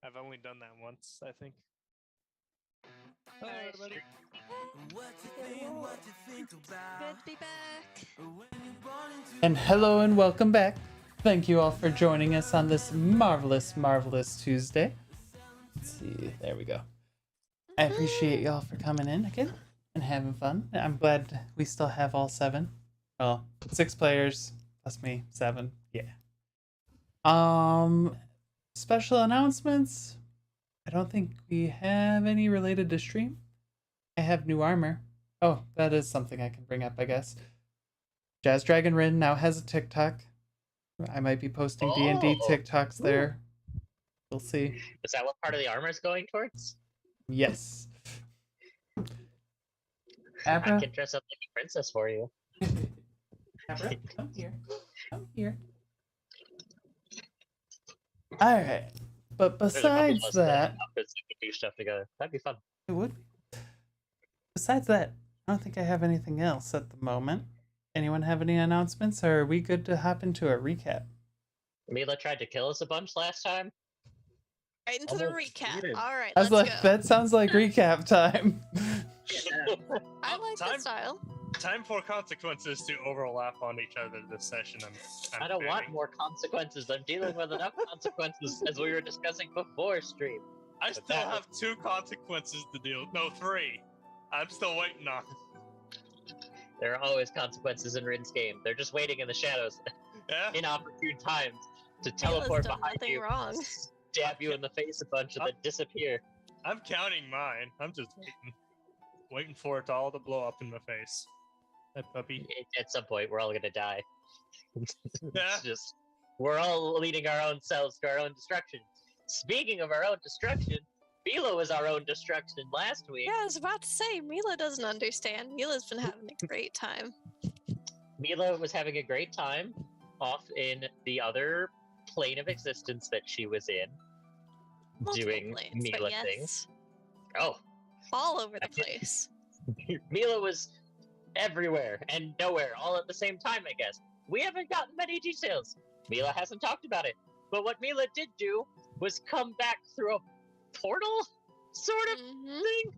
I've only done that once, I think. Hello, everybody. Good to be back. And hello and welcome back. Thank you all for joining us on this marvelous, marvelous Tuesday. Let's see, there we go. I appreciate y'all for coming in again and having fun. I'm glad we still have all 7. Well, 6 players plus me, 7. Yeah. Special announcements. I don't think we have any related to stream. I have new armor. Oh, that is something I can bring up, I guess. Jazz Dragon Rin now has a TikTok. I might be posting D&D TikToks there. We'll see. Is that what part of the armor is going towards? Yes. I Abra? can dress up like a princess for you. Abra, come here. Come here. Alright. But besides that... Outfits that could do stuff together. That'd be fun. It would be. Besides that, I don't think I have anything else at the moment. Anyone have any announcements, or are we good to hop into a recap? Mila tried to kill us a bunch last time. Right into the recap. All right, I was let's like, go. that sounds like recap time. I like the style. Time for consequences to overlap on each other this session. I'm I don't want feeling. more consequences. I'm dealing with enough consequences as we were discussing before stream. I still have 2 consequences to deal. No, 3. I'm still waiting on. There are always consequences in Rin's game. They're just waiting in the shadows, Yeah. inopportune times, to Mila's teleport done behind nothing you, wrong. stab you in the face a bunch, and then disappear. I'm counting mine. I'm just waiting for it all to blow up in my face. That puppy. At some point, we're all gonna die. Yeah. It's just we're all leading our own selves to our own destruction. Speaking of our own destruction, Mila was our own destruction last week. Yeah, I was about to say, Mila doesn't understand. Mila's been having a great time. Mila was having a great time off in the other plane of existence that she was in, Multiple doing planes, but Mila yes, things. Oh, all over the place. Mila was everywhere and nowhere all at the same time, I guess. We haven't gotten many details. Mila hasn't talked about it. But what Mila did do was come back through a portal sort of thing.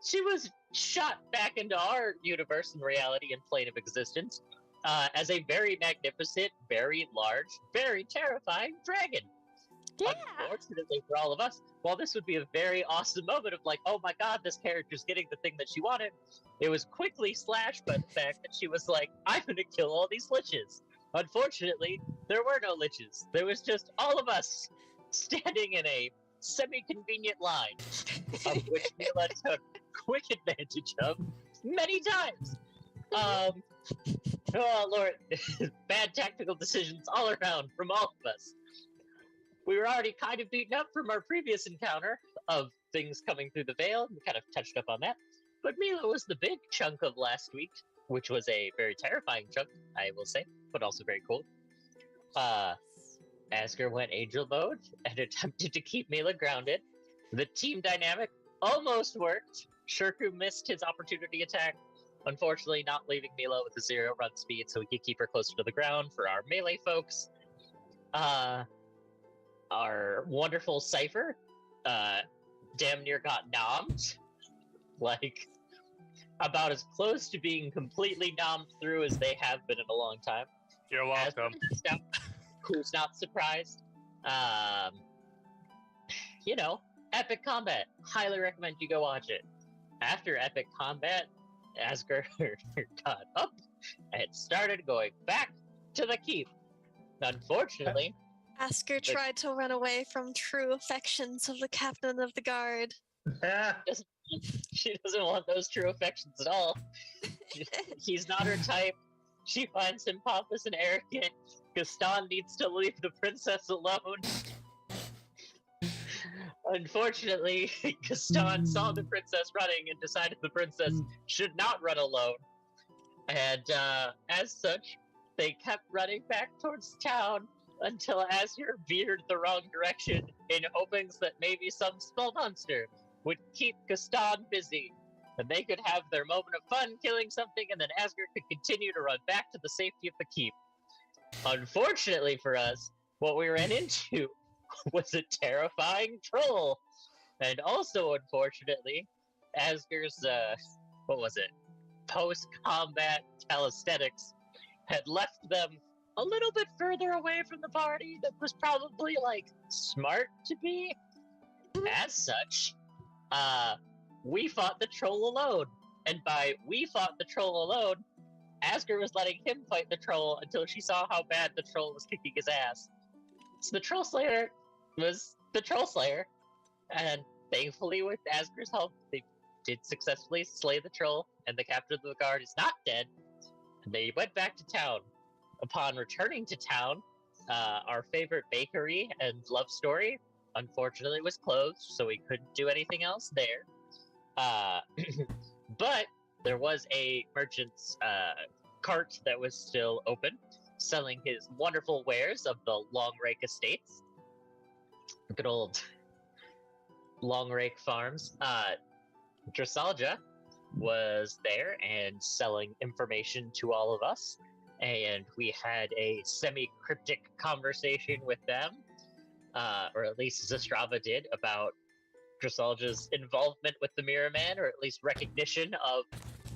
She was shot back into our universe and reality and plane of existence as a very magnificent, very large, very terrifying dragon. Yeah. Unfortunately for all of us, while this would be a very awesome moment of like, oh my god, this character's getting the thing that she wanted, it was quickly slashed by the fact that she was like, I'm gonna kill all these liches. Unfortunately, there were no liches. There was just all of us standing in a semi-convenient line, of which Mila took quick advantage of many times. Oh lord, bad tactical decisions all around from all of us. We were already kind of beaten up from our previous encounter of things coming through the veil. We kind of touched up on that. But Mila was the big chunk of last week, which was a very terrifying chunk, I will say, but also very cool. Asger went angel mode and attempted to keep Mila grounded. The team dynamic almost worked. Shirku missed his opportunity attack, unfortunately not leaving Mila with a 0 run speed so we could keep her closer to the ground for our melee folks. Our wonderful Cypher damn near got nommed. Like, about as close to being completely nommed through as they have been in a long time. You're welcome. Who's not surprised? You know, Epic Combat. Highly recommend you go watch it. After Epic Combat, Asger got up and started going back to the keep. Unfortunately, Asger tried to run away from true affections of the captain of the guard. she doesn't want those true affections at all. He's not her type. She finds him pompous and arrogant. Gaston needs to leave the princess alone. Unfortunately, Gaston saw the princess running and decided the princess should not run alone. And as such, they kept running back towards town until Asger veered the wrong direction in hopings that maybe some small monster would keep Gaston busy. And they could have their moment of fun killing something, and then Asger could continue to run back to the safety of the keep. Unfortunately for us, what we ran into was a terrifying troll. And also, unfortunately, Asger's, what was it? Post-combat calisthenics had left them a little bit further away from the party that was probably, like, smart to be. As such, we fought the troll alone. And by we fought the troll alone, Asger was letting him fight the troll until she saw how bad the troll was kicking his ass. So the Troll Slayer was the Troll Slayer, and thankfully with Asger's help, they did successfully slay the troll, and the captain of the guard is not dead, and they went back to town. Upon returning to town, our favorite bakery and love story, unfortunately, was closed, so we couldn't do anything else there. But there was a merchant's cart that was still open, selling his wonderful wares of the Long Rake Estates. Good old Long Rake Farms. Dressage was there and selling information to all of us, and we had a semi-cryptic conversation with them, or at least Zastrava did, about Dressage's involvement with the Mirror Man, or at least recognition of,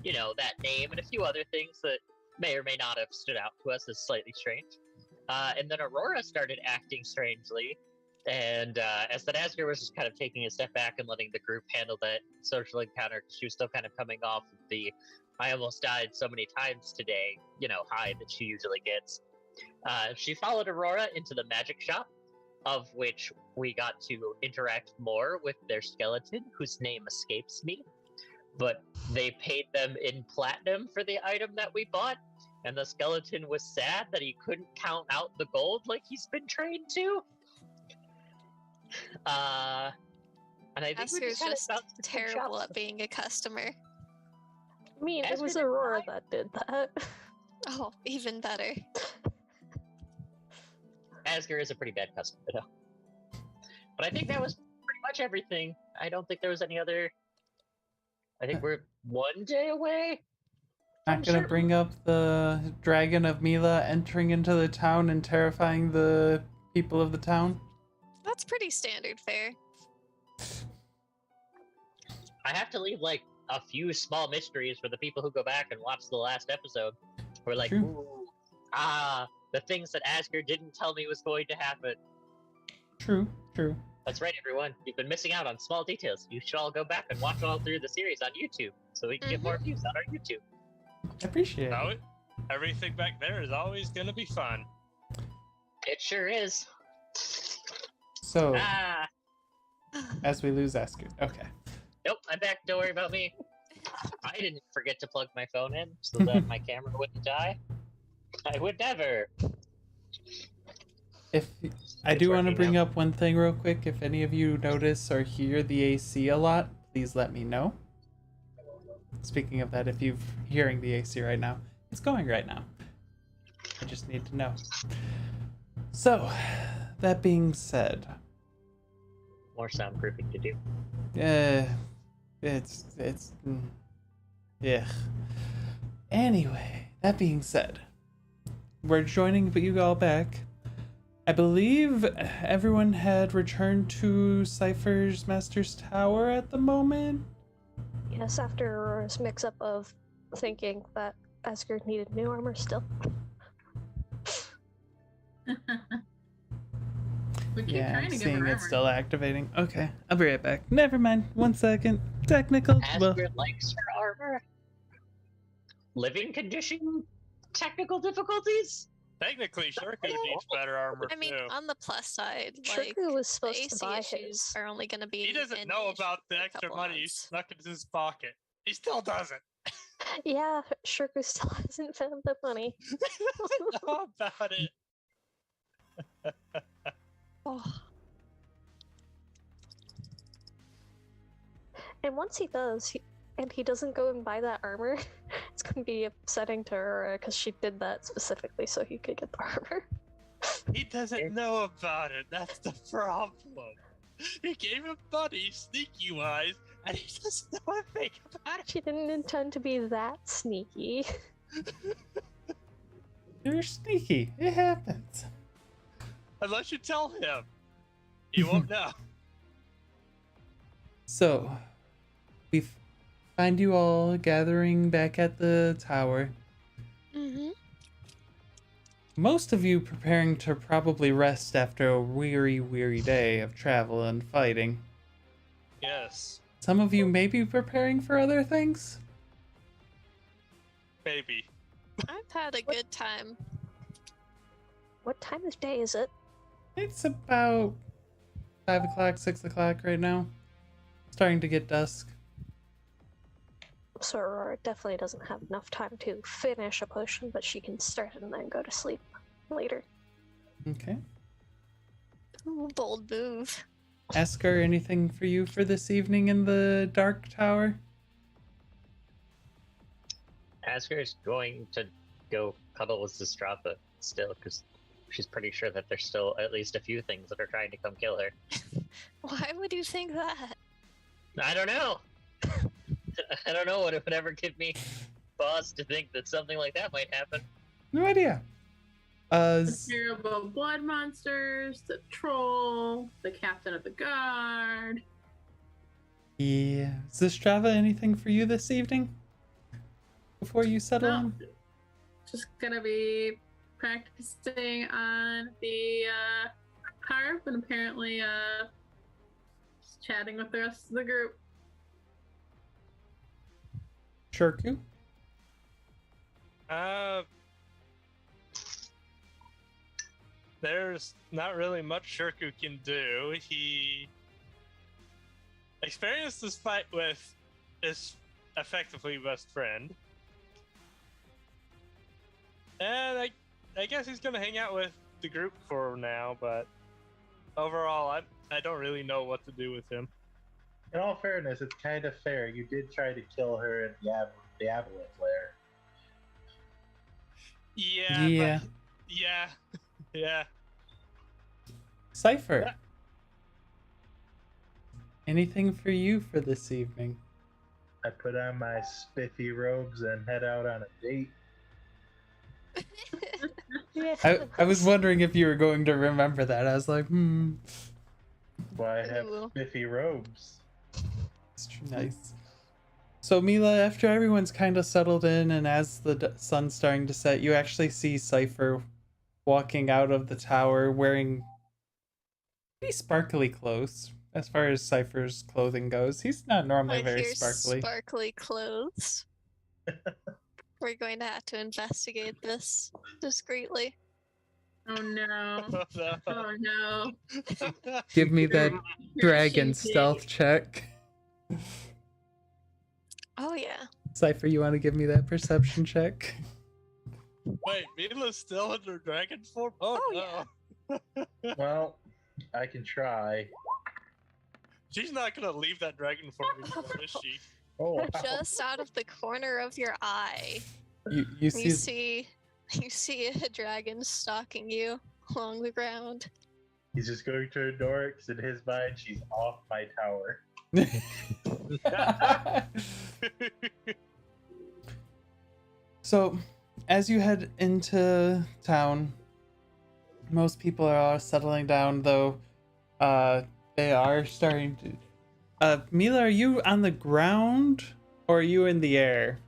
you know, that name and a few other things that may or may not have stood out to us as slightly strange. And then Aurora started acting strangely, and as that Asger was just kind of taking a step back and letting the group handle that social encounter, because she was still kind of coming off of the I almost died so many times today, you know, high that she usually gets. She followed Aurora into the magic shop, of which we got to interact more with their skeleton, whose name escapes me. But they paid them in platinum for the item that we bought, and the skeleton was sad that he couldn't count out the gold like he's been trained to. And I think Asger's just terrible at being a customer. I mean, it was Aurora that did that. Oh, even better. Asger is a pretty bad customer, though. But I think that was pretty much everything. I don't think there was any other... I think we're one day away. Not gonna bring up the Dragon of Mila entering into the town and terrifying the people of the town? That's pretty standard fare. I have to leave, like, a few small mysteries for the people who go back and watch the last episode. We're like, True. ooh, the things that Asger didn't tell me was going to happen. True. That's right, everyone. You've been missing out on small details. You should all go back and watch all through the series on YouTube, so we can get more views on our YouTube. I appreciate No, it. everything back there is always going to be fun. It sure is. So, as we lose Asger. Okay. Nope, I'm back. Don't worry about me. I didn't forget to plug my phone in so that my camera wouldn't die. I would never. If I do want to bring up one thing real quick, if any of you notice or hear the AC a lot, please let me know. Speaking of that, if you're hearing the AC right now, it's going right now. I just need to know. So, that being said, More soundproofing to do. yeah. Anyway, that being said, we're joining you all back. I believe everyone had returned to Cypher's Master's Tower at the moment. Yes, after Aurora's mix-up of thinking that Asger needed new armor still. We keep Yeah, trying I'm to give seeing her it's armor. still activating. Okay, I'll be right back. Never mind. 1 second. Technical. Well, Asger likes her armor. Living condition? Technical difficulties? Technically, Shurka needs better armor, I mean, too. on the plus side, like, Shurku was the supposed AC to buy issues his. are only going to be He doesn't an know issue about the for a extra couple money he months. snuck into his pocket. He still doesn't. Yeah, Shurku still hasn't found the money. He doesn't know about it. Oh, And once he does, and he doesn't go and buy that armor, it's going to be upsetting to Aurora because she did that specifically so he could get the armor. He doesn't know about it. That's the problem. He gave him money, sneaky wise, and he doesn't know a thing about it. She didn't intend to be that sneaky. you're sneaky. It happens. Unless you tell him. You won't know. So, we find you all gathering back at the tower. Mm-hmm. Most of you preparing to probably rest after a weary, weary day of travel and fighting. Yes, Some of you may be preparing for other things. maybe. I've had a good time. What time of day is it? It's about 5 o'clock, 6 o'clock right now. Starting to get dusk. So Aurora definitely doesn't have enough time to finish a potion, but she can start it and then go to sleep later. Okay. Ooh, bold move. Asger, anything for you for this evening in the Dark Tower? Asger is going to go cuddle with Zestrava still, because she's pretty sure that there's still at least a few things that are trying to come kill her. Why would you think that? I don't know. I don't know what it would ever give me pause to think that something like that might happen. No idea. The terrible blood monsters, the troll, the captain of the guard. Yeah. Zestrava, anything for you this evening? Before you settle No. in? Just gonna be practicing on the harp and apparently just chatting with the rest of the group. Shurku? There's not really much Shurku can do. He experienced this fight with his effectively best friend. And I guess he's gonna hang out with the group for now, but overall I don't really know what to do with him. In all fairness, it's kind of fair. You did try to kill her in the Avalanche lair. Yeah. Yeah. But, yeah. Yeah. Cypher. Yeah. Anything for you for this evening? I put on my spiffy robes and head out on a date. Yeah. I was wondering if you were going to remember that. I was like, Why I have Ooh. spiffy robes. It's nice. So Mila, after everyone's kind of settled in and as the sun's starting to set, you actually see Cypher walking out of the tower wearing pretty sparkly clothes. As far as Cypher's clothing goes, he's not normally I very hear sparkly. sparkly clothes. We're going to have to investigate this discreetly. Oh no. No. Oh no. Give me that dragon Shunted. stealth check. Oh yeah. Cypher, you want to give me that perception check? Wait, Mila's still in her dragon form? Oh, Oh, no. Well, I can try. She's not gonna leave that dragon form anymore, is she? Oh, wow. Just out of the corner of your eye, You you see see a dragon stalking you along the ground. He's just going to ignore it because in his mind, she's off my tower. So, as you head into town, most people are settling down, though they are starting to... Mila, are you on the ground, or are you in the air?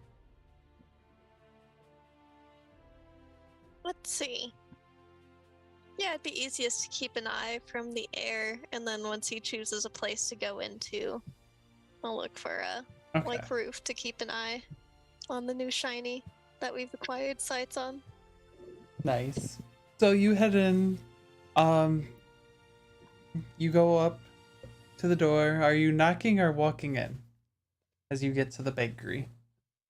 Let's see. Yeah, it'd be easiest to keep an eye from the air, and then once he chooses a place to go into, I'll look for a Okay. roof to keep an eye on the new shiny that we've acquired sights on. Nice. So you head in, you go up to the door. Are you knocking or walking in as you get to the bakery?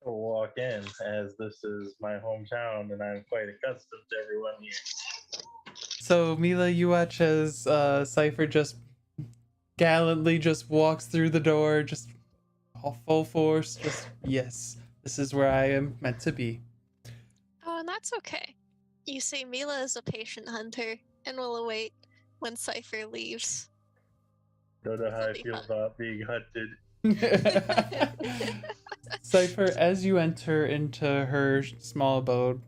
I'll walk in, as this is my hometown and I'm quite accustomed to everyone here. So Mila, you watch as Cypher just gallantly just walks through the door, just all full force, just yes, this is where I am meant to be. Oh, and that's okay. You see, Mila is a patient hunter and will await when Cypher leaves. Don't know how I That'll be feel fun. about being hunted. Cypher, as you enter into her small abode,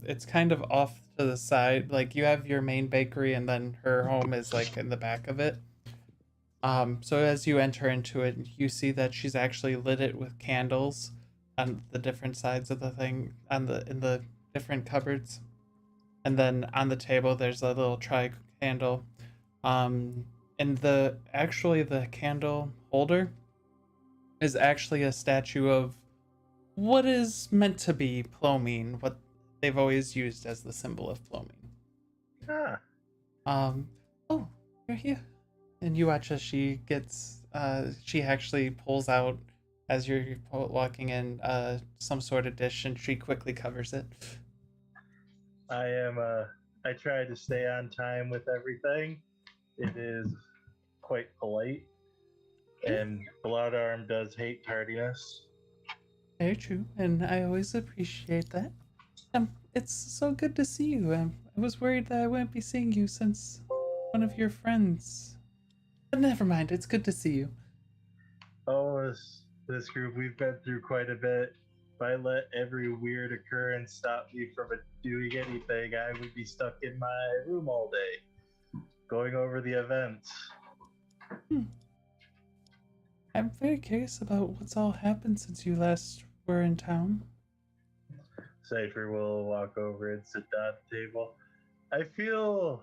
it's kind of off to the side. Like you have your main bakery, and then her home is like in the back of it. So as you enter into it, you see that she's actually lit it with candles on the different sides of the thing in the different cupboards. And then on the table there's a little candle. And the candle holder is actually a statue of what is meant to be Plomine, what they've always used as the symbol of Plomine. Ah, Oh, you're here. And you watch as she actually pulls out, as you're walking in, some sort of dish, and she quickly covers it. I try to stay on time with everything. It is quite polite. And Bloodarm does hate tardiness. Very true, and I always appreciate that. It's so good to see you. I was worried that I wouldn't be seeing you since one of your friends. But never mind, it's good to see you. Oh, this group, we've been through quite a bit. If I let every weird occurrence stop me from doing anything, I would be stuck in my room all day, going over the events. I'm very curious about what's all happened since you last were in town. Cypher will walk over and sit down at the table. I feel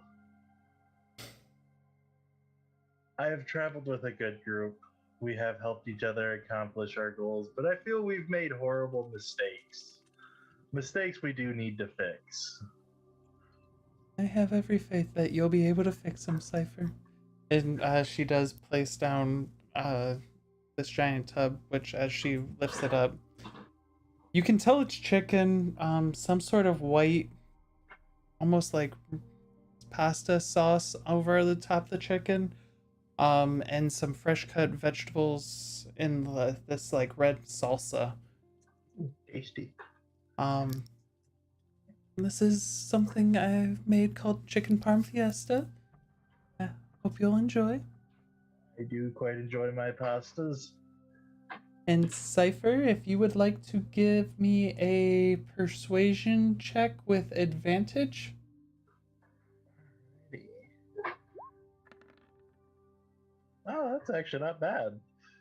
I have traveled with a good group. We have helped each other accomplish our goals, but I feel we've made horrible mistakes. Mistakes we do need to fix. I have every faith that you'll be able to fix them, Cypher. And she does place down this giant tub, which as she lifts it up, you can tell it's chicken, some sort of white, almost like pasta sauce over the top of the chicken, and some fresh cut vegetables in this like red salsa. Tasty. This is something I've made called chicken parm fiesta. I hope you'll enjoy. I do quite enjoy my pastas. And Cypher, if you would like to give me a persuasion check with advantage. Oh, that's actually not bad.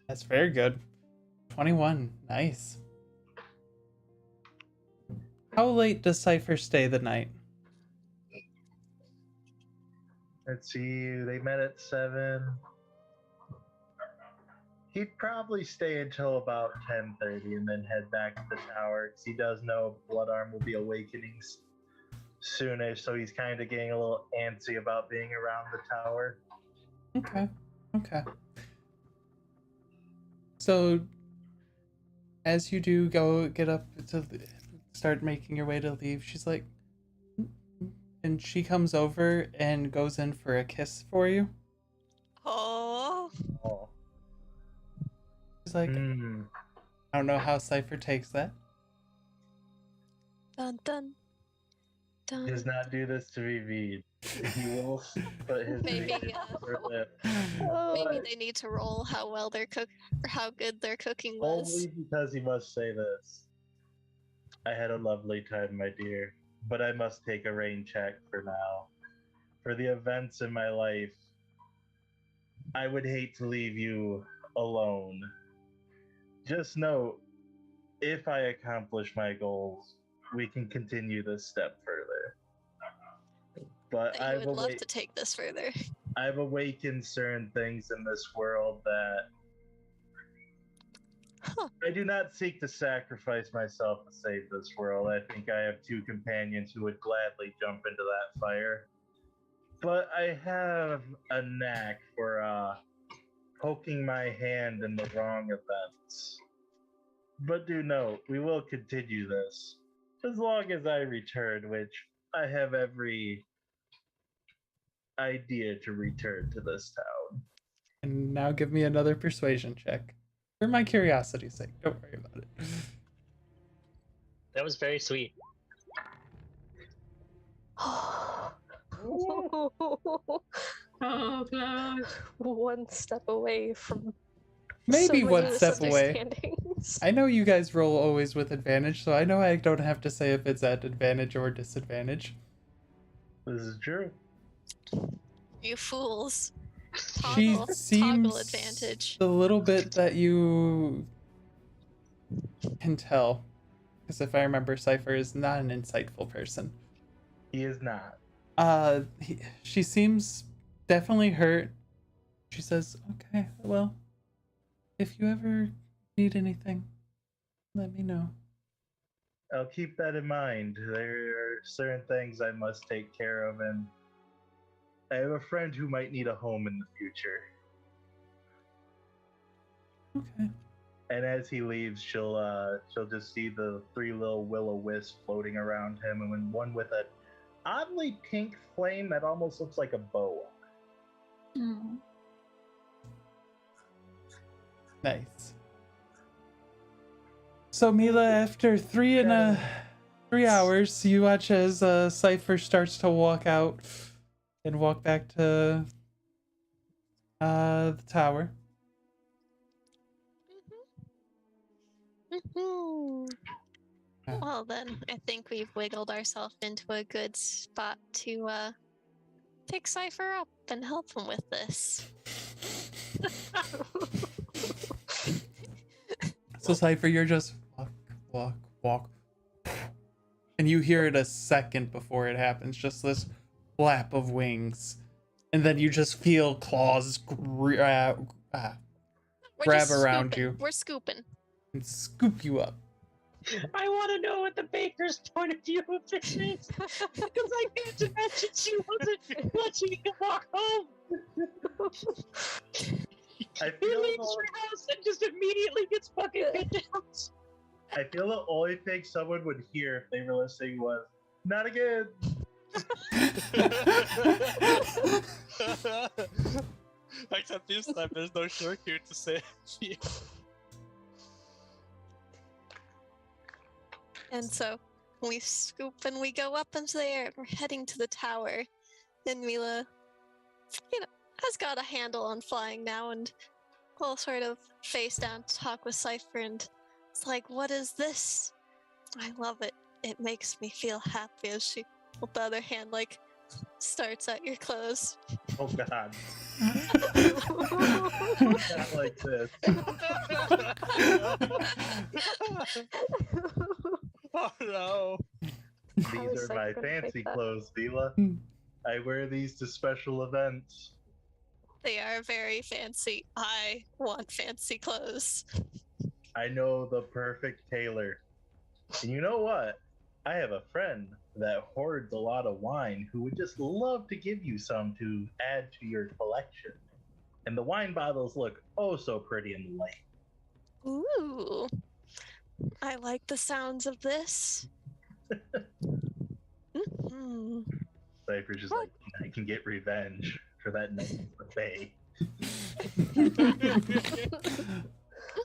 That's very good. 21. Nice. How late does Cypher stay the night? Let's see, they met at 7. He'd probably stay until about 10:30 and then head back to the tower, because he does know Bloodarm will be awakening soonish, so he's kind of getting a little antsy about being around the tower. Okay. So, as you do get up to start making your way to leave, she's like, and she comes over and goes in for a kiss for you. Oh. Oh. She's like, I don't know how Cypher takes that. Dun dun. Dun. He does not do this to be mean. He will put his Maybe, face on her lip. Maybe they need to roll how well their cook or how good their cooking was. Only because he must say this. I had a lovely time, my dear, but I must take a rain check for now. For the events in my life, I would hate to leave you alone. Just note, if I accomplish my goals, we can continue this step further. But I would love to take this further. I've awakened certain things in this world that I do not seek to sacrifice myself to save this world. I think I have 2 companions who would gladly jump into that fire. But I have a knack for poking my hand in the wrong events. But do note, we will continue this as long as I return, which I have every idea to return to this town. And now give me another persuasion check. For my curiosity's sake, don't worry about it. That was very sweet. Oh, God. One step away from Maybe so one many step away. misunderstandings. I know you guys roll always with advantage, so I know I don't have to say if it's at advantage or disadvantage. This is true. You fools. She Toggle seems advantage. the little bit that you can tell, because if I remember, Cypher is not an insightful person. He is not. She seems definitely hurt. She says, "Okay, well, if you ever need anything, let me know." I'll keep that in mind. There are certain things I must take care of, and I have a friend who might need a home in the future. Okay. And as he leaves, she'll just see the 3 little will-o-wisps floating around him, and when one with an oddly pink flame that almost looks like a bow. Mm. Nice. So Mila, after 3 hours, you watch as Cypher starts to walk out and walk back to the tower. Well then, I think we've wiggled ourselves into a good spot to pick Cypher up and help him with this. So Cypher, you're just walk. And you hear it a second before it happens, just this flap of wings. And then you just feel claws grab just around scooping. you We're scooping. and scoop you up. I want to know what the baker's point of view of this is. Because I can't imagine she wasn't watching him walk home. I He feel leaves the, your house and just immediately gets fucking picked out. I feel the only thing someone would hear if they were listening was, "Not again." Except this time there's no shark here to say it. And so we scoop and we go up into the air. We're heading to the tower. And Mila, has got a handle on flying now, and we'll sort of face down to talk with Cypher, and it's like, what is this? I love it. It makes me feel happy as she, with the other hand, starts at your clothes. Oh god. Not like this. Oh no. These How is are my Cypher gonna fancy take that? clothes, Vila. I wear these to special events. They are very fancy. I want fancy clothes. I know the perfect tailor. And you know what? I have a friend that hoards a lot of wine who would just love to give you some to add to your collection. And the wine bottles look oh so pretty in the light. Ooh. I like the sounds of this. Mhm. Cypher's just like, I can get revenge for that night buffet.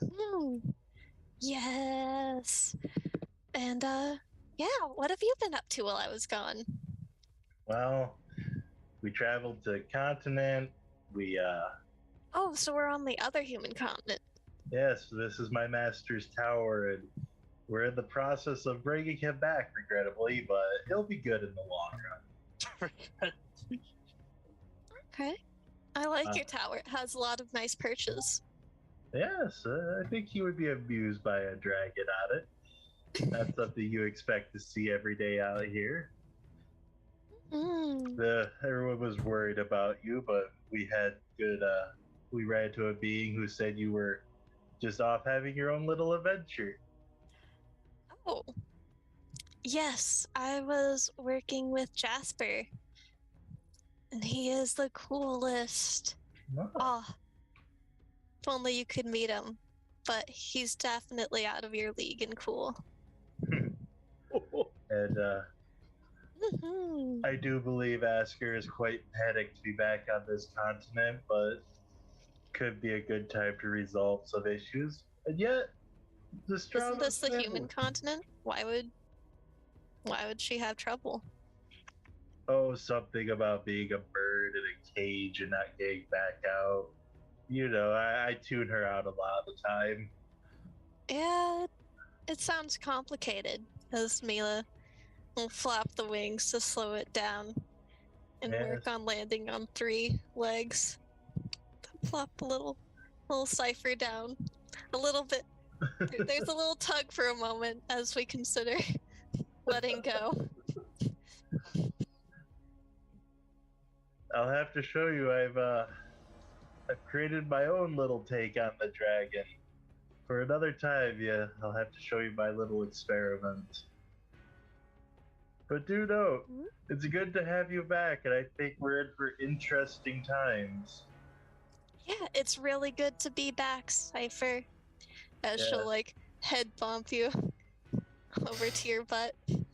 Mhm. Yes. And yeah, what have you been up to while I was gone? Well, we traveled to continent. We Oh, so we're on the other human continent. yes, this is my master's tower, and we're in the process of bringing him back, regrettably, but he'll be good in the long run. Okay. I like Uh, your tower. It has a lot of nice perches. Yes, I think he would be amused by a dragon at it. That's something you expect to see every day out here. Mm. Everyone was worried about you, but we ran into a being who said you were just off having your own little adventure. Oh. Yes, I was working with Jasper. And he is the coolest. Oh. Ah. If only you could meet him. But he's definitely out of your league and cool. And Mhm. I do believe Asger is quite panicked to be back on this continent, but could be a good time to resolve some issues. And yet, the Isn't strong this the human continent? Why would she have trouble? Oh, something about being a bird in a cage and not getting back out. You know, I tune her out a lot of the time. Yeah, it sounds complicated, as Mila will flap the wings to slow it down and work Yes. on landing on 3 legs. plop a little cipher down. A little bit. There's a little tug for a moment as we consider letting go. I'll have to show you. I've created my own little take on the dragon. For another time, yeah, I'll have to show you my little experiment. But do note, it's good to have you back, and I think we're in for interesting times. Yeah, it's really good to be back, Cypher. As she'll head bump you over to your butt. I'm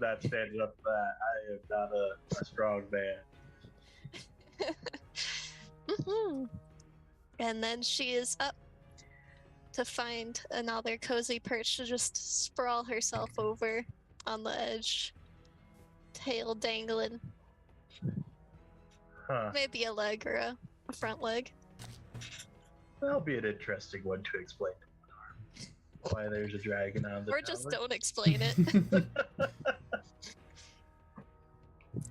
not standing up for that. I am not a strong man. And then she is up to find another cozy perch to just sprawl herself over on the edge, tail dangling. Huh. Maybe a leg or a front leg. That'll be an interesting one to explain. Why there's a dragon on the Or tower. just don't explain it.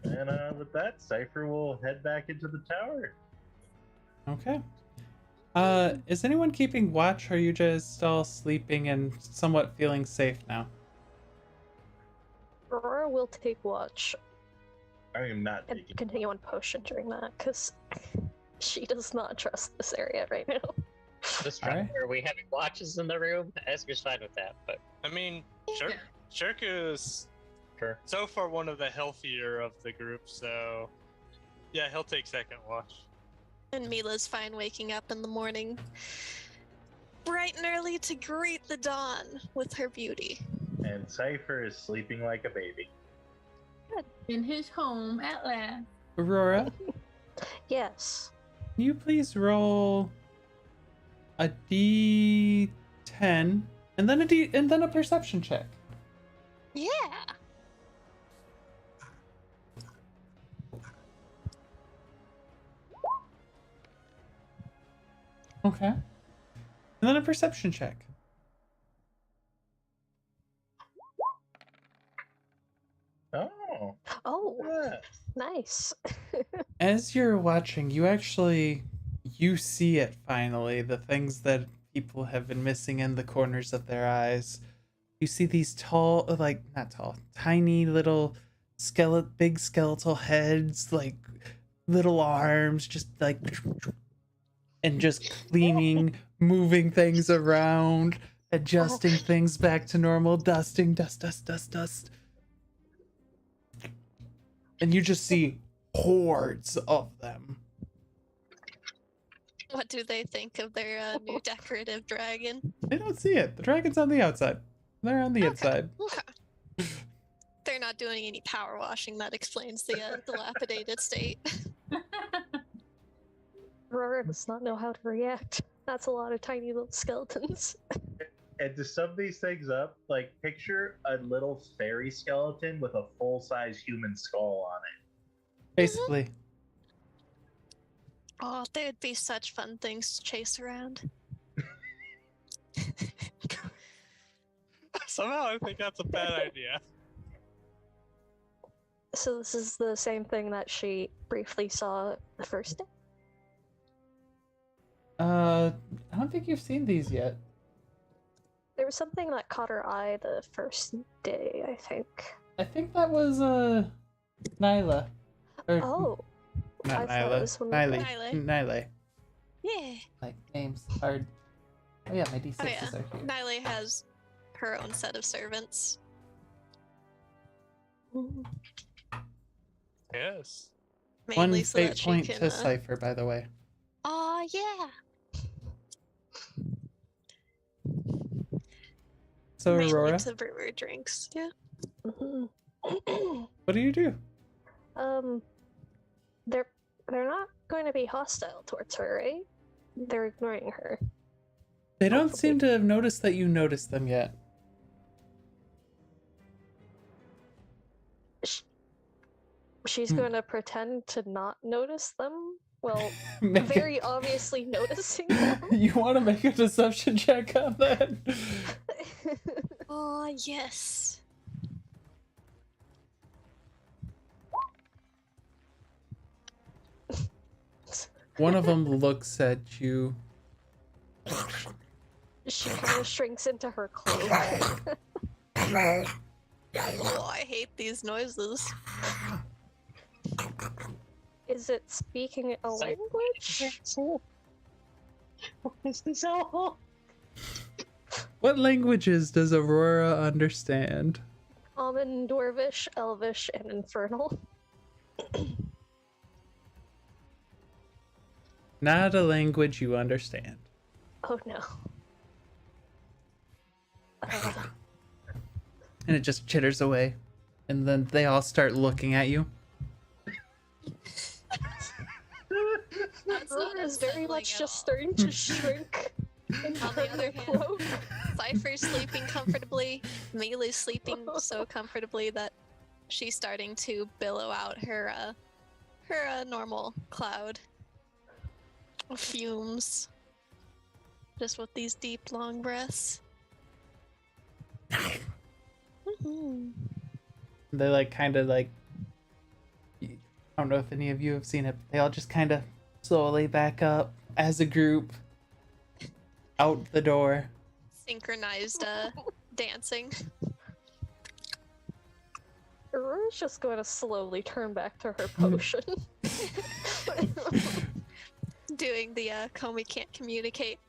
And with that, Cypher will head back into the tower. Okay. Is anyone keeping watch, or are you just all sleeping and somewhat feeling safe now? Aurora will take watch I am not and taking. continue on potion during that, because she does not trust this area right now. Just Alright. are we having watches in the room? Asger's fine with that, but I mean, Yeah. Shirku's Sure. so far one of the healthier of the group, so yeah, he'll take second watch. And Mila's fine waking up in the morning, bright and early to greet the dawn with her beauty. And Cypher is sleeping like a baby. In his home at last. Aurora, Yes. can you please roll a D10 and then a perception check? Yeah. Okay. And then a perception check. Oh, Oh, yeah. nice. As you're watching, you see it finally, the things that people have been missing in the corners of their eyes. You see these tiny little big skeletal heads, like little arms, just like, and just cleaning, moving things around, adjusting things back to normal, dusting, dust. And you just see hordes of them. What do they think of their new decorative dragon? They don't see it. The dragon's on the outside. They're on the inside. Okay. They're not doing any power washing. That explains the dilapidated state. Aurora does not know how to react. That's a lot of tiny little skeletons. And to sum these things up, like picture a little fairy skeleton with a full-size human skull on it. Basically. Oh, they'd be such fun things to chase around. Somehow I think that's a bad idea. So this is the same thing that she briefly saw the first day? I don't think you've seen these yet. There was something that caught her eye the first day, I think. I think that was Nyla. Or, Oh, not I thought it Nyla. was one of Nyle. Yeah. Like names hard. Oh yeah, my D6s Oh yeah. are here. Nile has her own set of servants. Yes. One Mainly so fate that she point can. to Cypher, by the way. Aw, yeah. So Mainly Aurora, to brew her drinks. Yeah. Mhm. what do you do? They're not going to be hostile towards her, right? They're ignoring her. They don't Hopefully. seem to have noticed that you noticed them yet. She's going to pretend to not notice them. Well, Make it- very obviously noticing them. You want to make a deception check on that? Aw, yes. One of them looks at you. She kind of shrinks into her cloak. Oh, I hate these noises. Is it speaking a language? What is this all? What languages does Aurora understand? Common, Dwarvish, Elvish, and Infernal. Not a language you understand. Oh no. And it just chitters away. And then they all start looking at you. Aurora is very much just starting to shrink. On the other hand, cloak. Cypher's sleeping comfortably. Melee's sleeping so comfortably that she's starting to billow out her normal cloud of fumes. Just with these deep, long breaths. Mhm. They like kind of like, I don't know if any of you have seen it, but they all just kind of slowly back up as a group out the door. Synchronized dancing. Aurora's just going to slowly turn back to her potion. Doing the Comey can't communicate.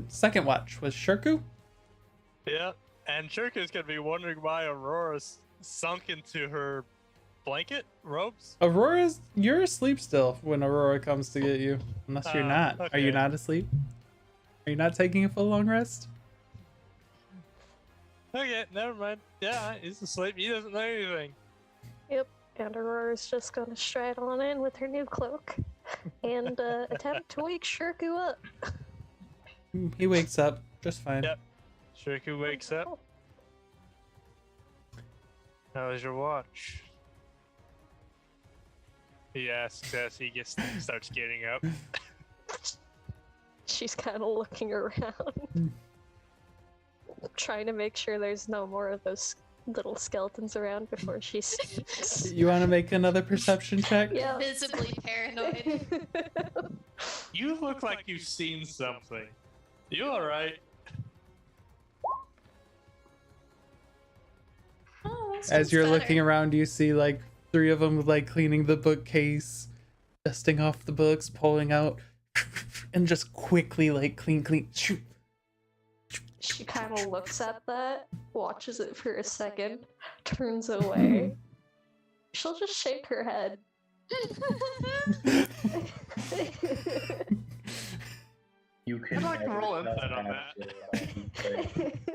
Second watch was Shirku. Yeah, and Shirku's gonna be wondering why Aurora's sunk into her blanket robes. You're asleep still when Aurora comes to get you. Unless you're not. Are you okay. not asleep? Are you not taking a full long rest? Okay, never mind. Yeah, he's asleep. He doesn't know anything. Yep, and Aurora's just going to stride on in with her new cloak and attempt to wake Shirku up. He wakes up just fine. Yep. Shirku wakes up. How was your watch? He asks as he starts getting up. She's kind of looking around, trying to make sure there's no more of those little skeletons around before she sleeps. You want to make another perception check? Yeah. Visibly paranoid. You look like you've seen something. You alright? Oh, that As sounds you're better. looking around, you see like 3 of them like cleaning the bookcase, dusting off the books, pulling out, and just quickly like clean, shoot. She kind of looks at that, watches it for a second, turns away. She'll just shake her head. You can I'd like to never roll insight on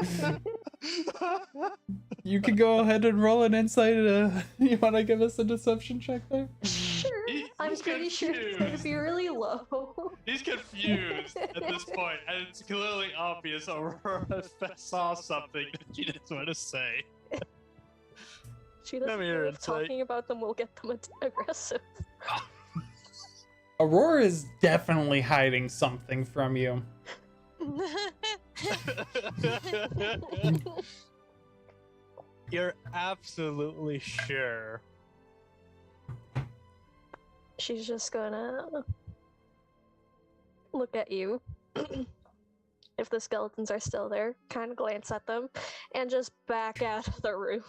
self-master. You can go ahead and roll an insight. You want to give us a deception check there? Sure. I'm He's pretty sure it's going to be really low. He's confused at this point, and it's clearly obvious Aurora saw something that she doesn't want to say. She Come doesn't here, know if insight. talking about them will get them aggressive. Aurora is definitely hiding something from you. You're absolutely sure. She's just gonna look at you. If the skeletons are still there, kind of glance at them, and just back out of the room.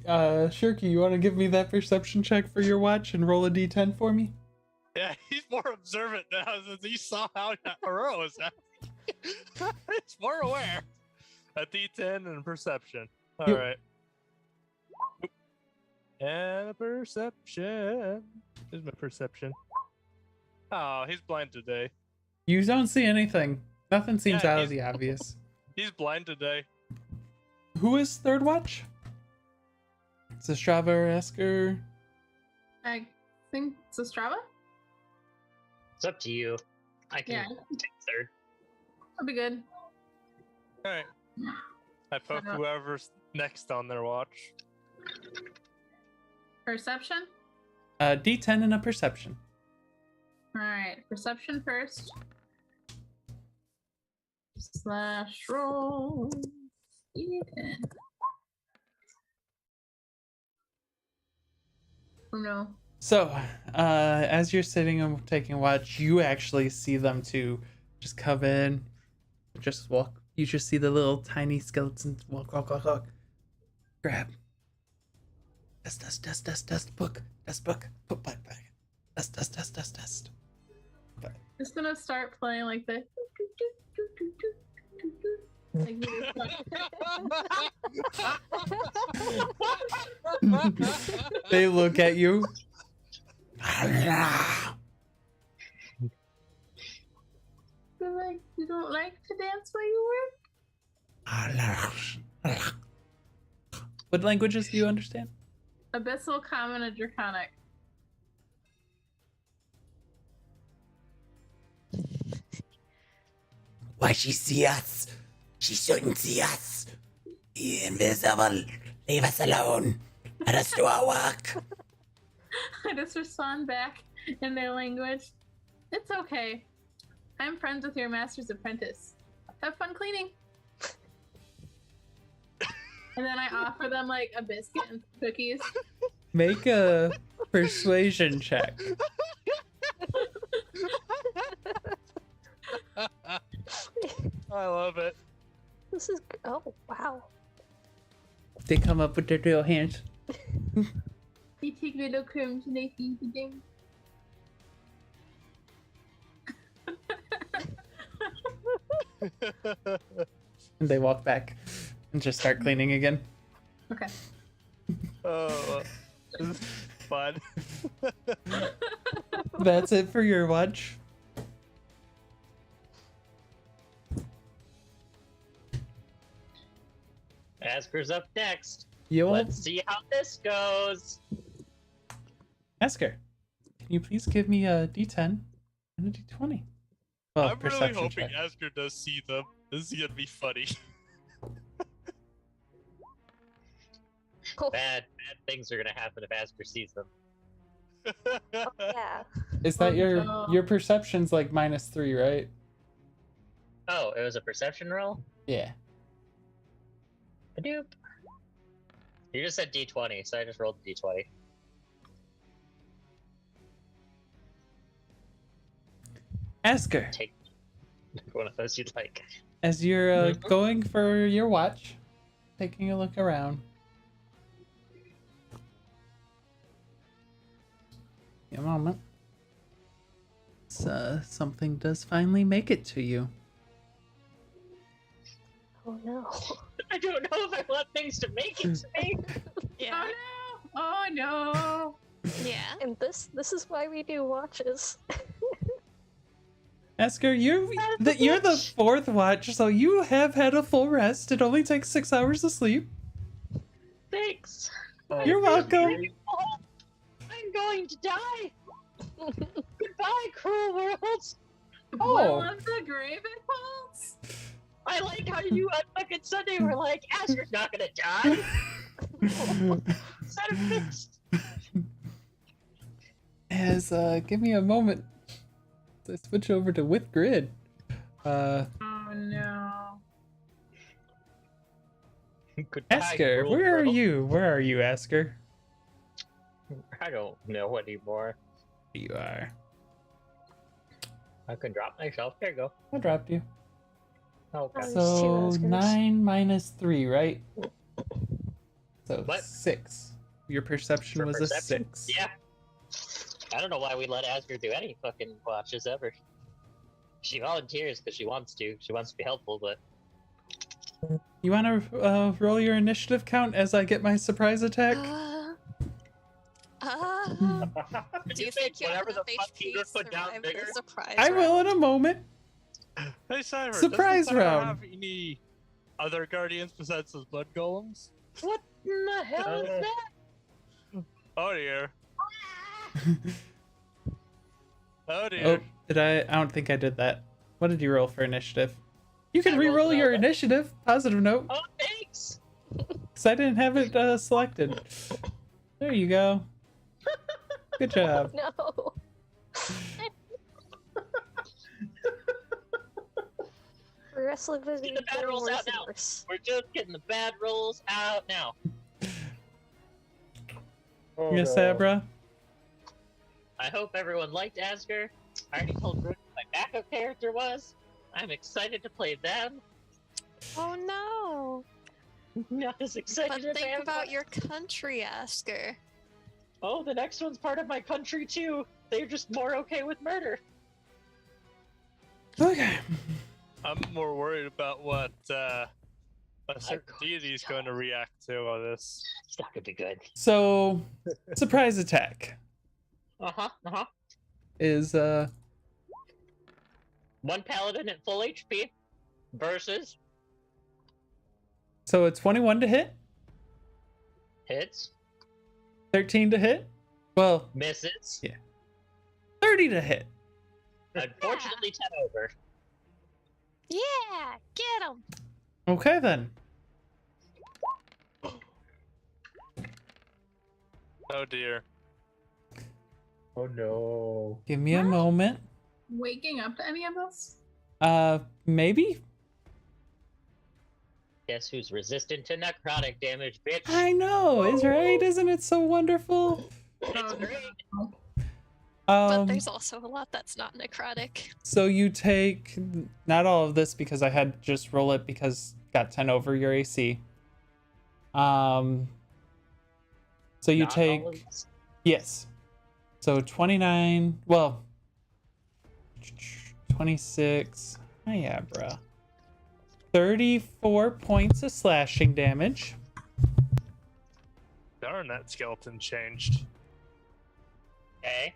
Shirky, you want to give me that perception check for your watch and roll a d10 for me? Yeah, he's more observant now since he saw how Aurora was acting. He's more aware. A D10 and perception. Yep. Alright. And a perception. Here's my perception. Oh, he's blind today. You don't see anything. Nothing seems Yeah, out of the obvious. He's blind today. Who is third watch? Is it Strava or Asger? I think it's Ostrava? It's up to you. I can Yeah. take third. That'll be good. Alright. I poke Uh-huh. whoever's next on their watch. Perception? D10 and a perception. Alright, perception first. Slash roll. D10. No. So, as you're sitting and taking watch, you actually see them two just come in, just walk. You just see the little tiny skeletons walk. Grab. Dust, book. Put back. Dust. Just gonna start playing like the. Like They look at you. They're like, you don't like to dance where you work? What languages do you understand? Abyssal, Common, and Draconic. Why she see us? She shouldn't see us. Be invisible. Leave us alone. Let us do our work. I just respond back in their language. It's okay. I'm friends with your master's apprentice. Have fun cleaning. And then I offer them like a biscuit and some cookies. Make a persuasion check. I love it. This is. Oh, wow. They come up with their little hands. They take little crumbs and they feed them. And they walk back and just start cleaning again. Okay. Oh, this is fun. That's it for your watch. Asger's up next. You'll Let's see how this goes. Asger, can you please give me a D10 and a D20? Well, I'm really perception hoping check. Asger does see them. This is gonna be funny. Oh, Bad things are gonna happen if Asger sees them. yeah. Is that no. your perception's like -3, right? Oh, it was a perception roll? Yeah. Badoop. You just said D20, so I just rolled the D20. Asger, Take one of those you'd like. as you're going for your watch, taking a look around. A moment. Something does finally make it to you. Oh no. I don't know if I want things to make it to me. Yeah. Oh no! Yeah. And this is why we do watches. Asger, you're the fourth watch, so you have had a full rest. It only takes 6 hours to sleep. Thanks. You're welcome. I'm going to die. Goodbye, cruel worlds. Oh. One of the Graven Halls? I like how you on fucking Sunday were like, Asger's not gonna die. Set a fixed. Give me a moment to switch over to with grid. Oh no. Goodbye, Asger, cruel where are world. you? Where are you, Asger? I don't know anymore. You are. I can drop myself. There you go. I dropped you. Oh, God. Just two So Asgers. 9 minus 3, right? So What? 6. Your perception For was perception? a 6. Yeah. I don't know why we let Asger do any fucking watches ever. She volunteers because she wants to. She wants to be helpful, but You want to roll your initiative count as I get my surprise attack? Do you think you have whatever enough the fuck you HP just put down survive bigger? the surprise I will round? in a moment. Hey, Cyber, Surprise doesn't Cyber round. have any other guardians besides those blood golems? what in the hell is that? Oh dear. Oh dear. Oh, did I don't think I did that. What did you roll for initiative? You can I rolled re-roll an your 11. initiative. Positive note. Oh, thanks. Because I didn't have it selected. There you go. Good job. No. Progressively Get the bad getting rolls worse out and now. worse. We're just getting the bad rolls out now. Oh, Yes, no. Abra? I hope everyone liked Asger. I already told Brooke who my backup character was. I'm excited to play them. Oh no! Not as excited But as I think am. about your country, Asger. Oh, the next one's part of my country too. They're just more okay with murder. Okay. I'm more worried about what a certain God. deity is going to react to all this. It's not gonna be good. So, surprise attack is One paladin at full HP versus so it's 21 to hit, hits, 13 to hit. Well, misses. Yeah. 30 to hit. Unfortunately, 10 over. Yeah, get him. Okay then. Oh dear. Oh no. Give me a moment. Waking up to any of this? Maybe? Guess who's resistant to necrotic damage, bitch? I know, is right? Isn't it so wonderful? It's great. But there's also a lot that's not necrotic. So you take not all of this because I had to just roll it because got 10 over your AC. So you Not all take of this. yes. So 29, well 26. Oh yeah, bruh. 34 points of slashing damage. Darn, that skeleton changed. Okay.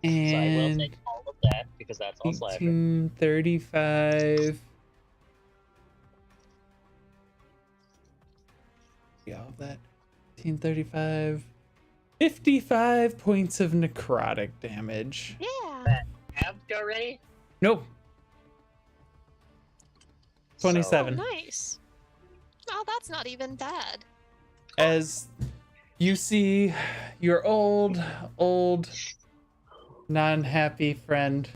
So I will And take all of that because that's all slasher. 1835. Yeah, all of that. 1835. 55 points of necrotic damage. Yeah. Halved already? Nope. So- 27. Nice. Oh, that's not even bad. As you see your old non-happy friend.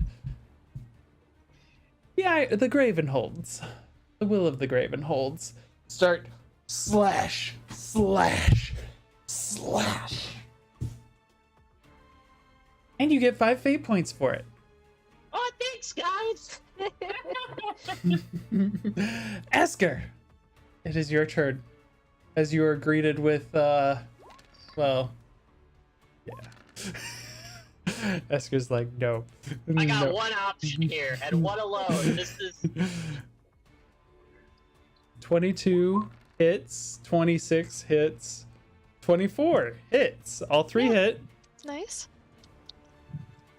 Yeah, the Gravenholds. The will of the Gravenholds. Start slash, slash, slash. And you get 5 fate points for it. Oh, thanks, guys! Asger, it is your turn. As you are greeted with, well, yeah. Asger's like, no. I got no. one option here, and one alone. This is 22 hits, 26 hits, 24 hits. All 3 hit. Nice.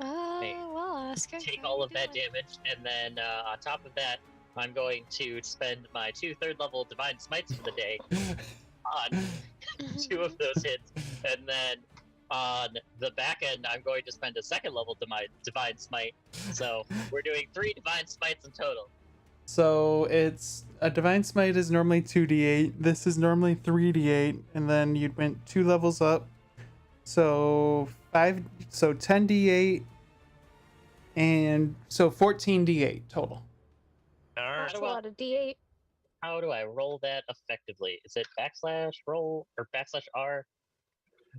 Hey, Well, Asger. take how all you of that doing? damage, and then on top of that, I'm going to spend my 2 third-level Divine Smites for the day on 2 of those hits, and then on the back end, I'm going to spend a 2nd-level Divine Smite. So we're doing 3 Divine Smites in total. So it's a Divine Smite is normally 2d8. This is normally 3d8, and then you went 2 levels up. So 10d8, and so 14d8 total. Darn. That's a lot of D8. How do I roll that effectively? Is it /roll or /R?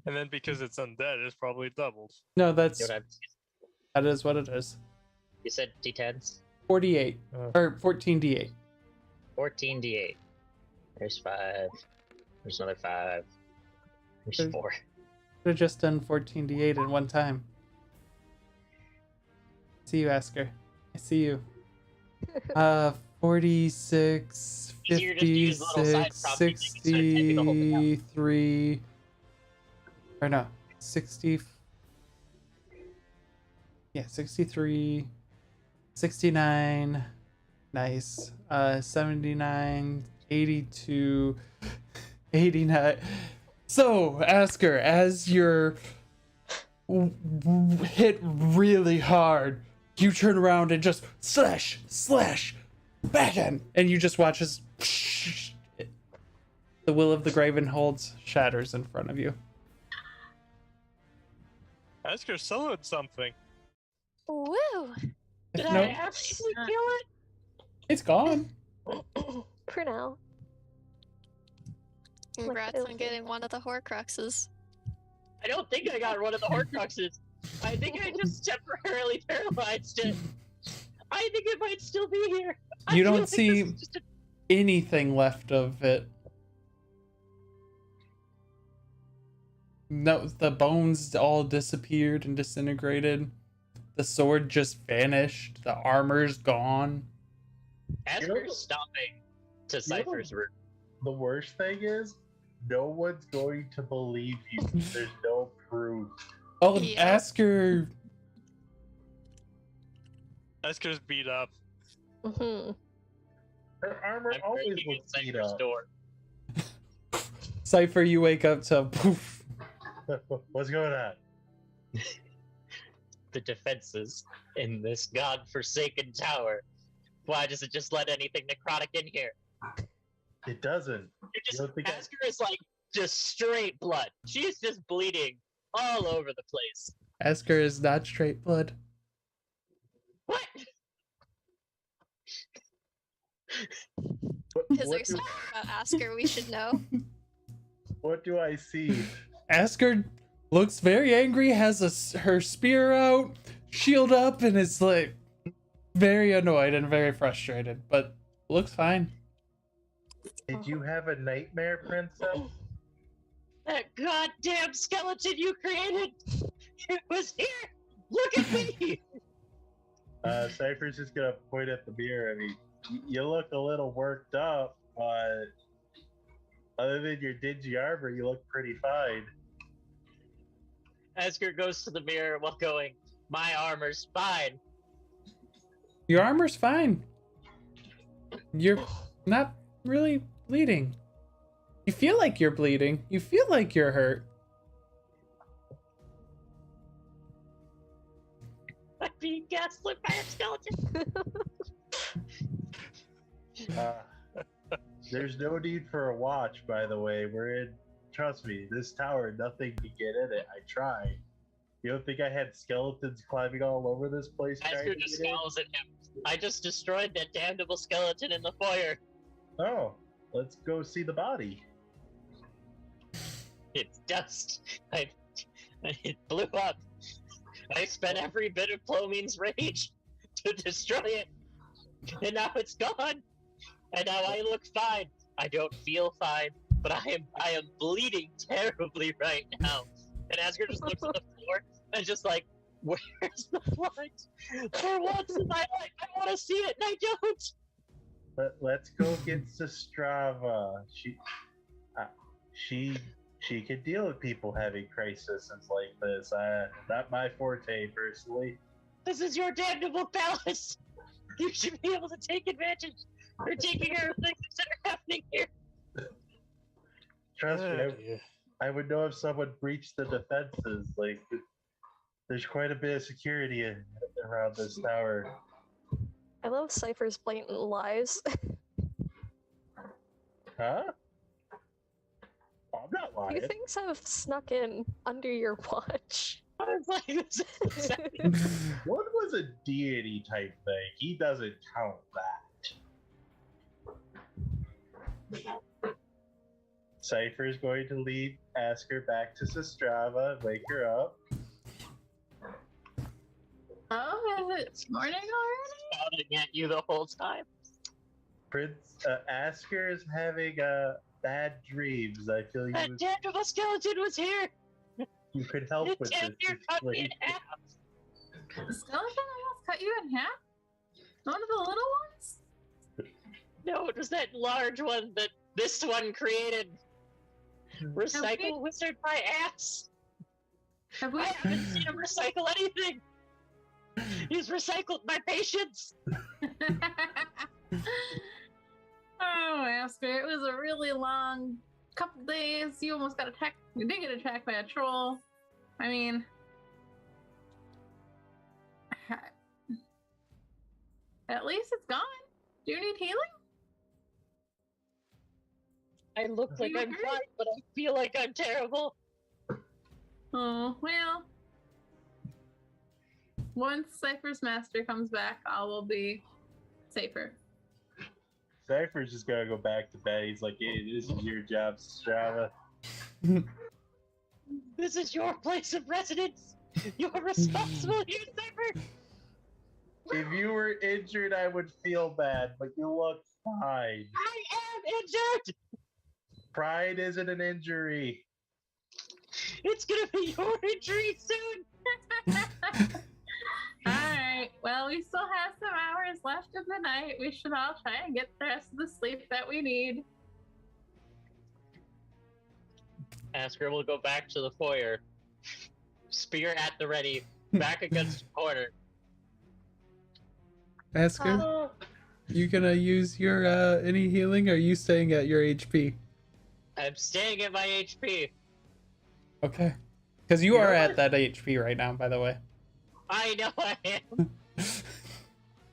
And then because it's undead, it's probably doubled. No, You that is what it is. You said D10s? 48 or 14d8. 14d8. There's 5. There's another 5. There's There's- 4. Could have just done 14d8 in one time. See you, Asger. I see you. 46, Easier just to use the little side 56, prop so you can start typing the whole thing out. 63, or no, 60. Yeah, 63, 69, nice. 79, 82, 89. So, Asger, as you're hit really hard, you turn around and just slash, slash, backhand, and you just watch as the will of the Gravenholds shatters in front of you. Asger soloed something. Woo! Did Nope. I actually kill it? It's gone. For now. Congrats it'll on be getting fine. one of the Horcruxes. I don't think I got one of the Horcruxes. I think I just temporarily paralyzed it. I think it might still be here. I You feel don't like see this is just a... anything left of it. No, the bones all disappeared and disintegrated. The sword just vanished. The armor's gone. Asger's stopping to Cypher's room. The worst thing is, no one's going to believe you. There's no proof. Oh, Yeah. Asger. Asker's beat up. Mm-hmm. Her armor I'm always breaking in looks beat Cypher's up. door. Cypher, you wake up to poof. What's going on? The defenses in this godforsaken tower. Why does it just let anything necrotic in here? It doesn't. Asger is like just straight blood. She's just bleeding all over the place. Asger is not straight blood. What? Is there something about Asger we should know? What do I see? Asger looks very angry, has her spear out, shield up, and is like very annoyed and very frustrated, but looks fine. Did you have a nightmare, princess? That goddamn skeleton you created! It was here! Look at me! Cypher's just gonna point at the mirror. I mean, you look a little worked up, but other than your dingy armor, you look pretty fine. Asger goes to the mirror while going, my armor's fine. Your armor's fine. You're not really bleeding. You feel like you're bleeding. You feel like you're hurt. I'm being gaslit by a skeleton. There's no need for a watch, by the way. We're in, trust me, this tower, nothing can get in it. I tried. You don't think I had skeletons climbing all over this place? trying Asger to just get in? scowls at him. I just destroyed that damnable skeleton in the foyer. Oh, let's go see the body. It's dust. It blew up. I spent every bit of Plomine's rage to destroy it. And now it's gone. And now I look fine. I don't feel fine, but I am bleeding terribly right now. And Asger just looks at the floor and just like, where's the blood? For once in my life, I want to see it, and I don't. Let's go get Sistrava. She can deal with people having crises like this. Not my forte, personally. This is your damnable palace. You should be able to take advantage. You're taking care of things that are happening here. Trust me, I would know if someone breached the defenses. Like, there's quite a bit of security around this tower. I love Cypher's blatant lies. Huh? I'm not lying. Few things have snuck in under your watch. I was like, this is One was a deity type thing. He doesn't count that. Cypher's going to lead Asger back to Sistrava, wake her up. Oh, is it morning already? shouting at you the whole time. Asger is having bad dreams. I feel That you, damnable skeleton was here! you could help It with this damn near cut me in situation. half! The skeleton almost cut you in half? One of the little ones? No, it was that large one that this one created. Recycle wizard my ass! Have we? I haven't seen him recycle anything! He's recycled my patience! Oh, Asger, it was a really long couple days. You almost got attacked. You did get attacked by a troll. I mean, at least it's gone. Do you need healing? I look like You I'm hurt? fine, but I feel like I'm terrible. Oh, well. Once Cypher's master comes back, all will be safer. Cypher's just gonna go back to bed. He's like, hey, this is your job, Strava. This is your place of residence! You are responsible here, Cypher! If you were injured, I would feel bad, but you look fine. I am injured! Pride isn't an injury. It's gonna be your injury soon! Alright, well, we still have some hours left of the night. We should all try and get the rest of the sleep that we need. Asger will go back to the foyer. Spear at the ready, back against the corner. Asger, you gonna use your any healing, or are you staying at your HP? I'm staying at my HP. Okay. Because you are at that HP right now, by the way. I know I am.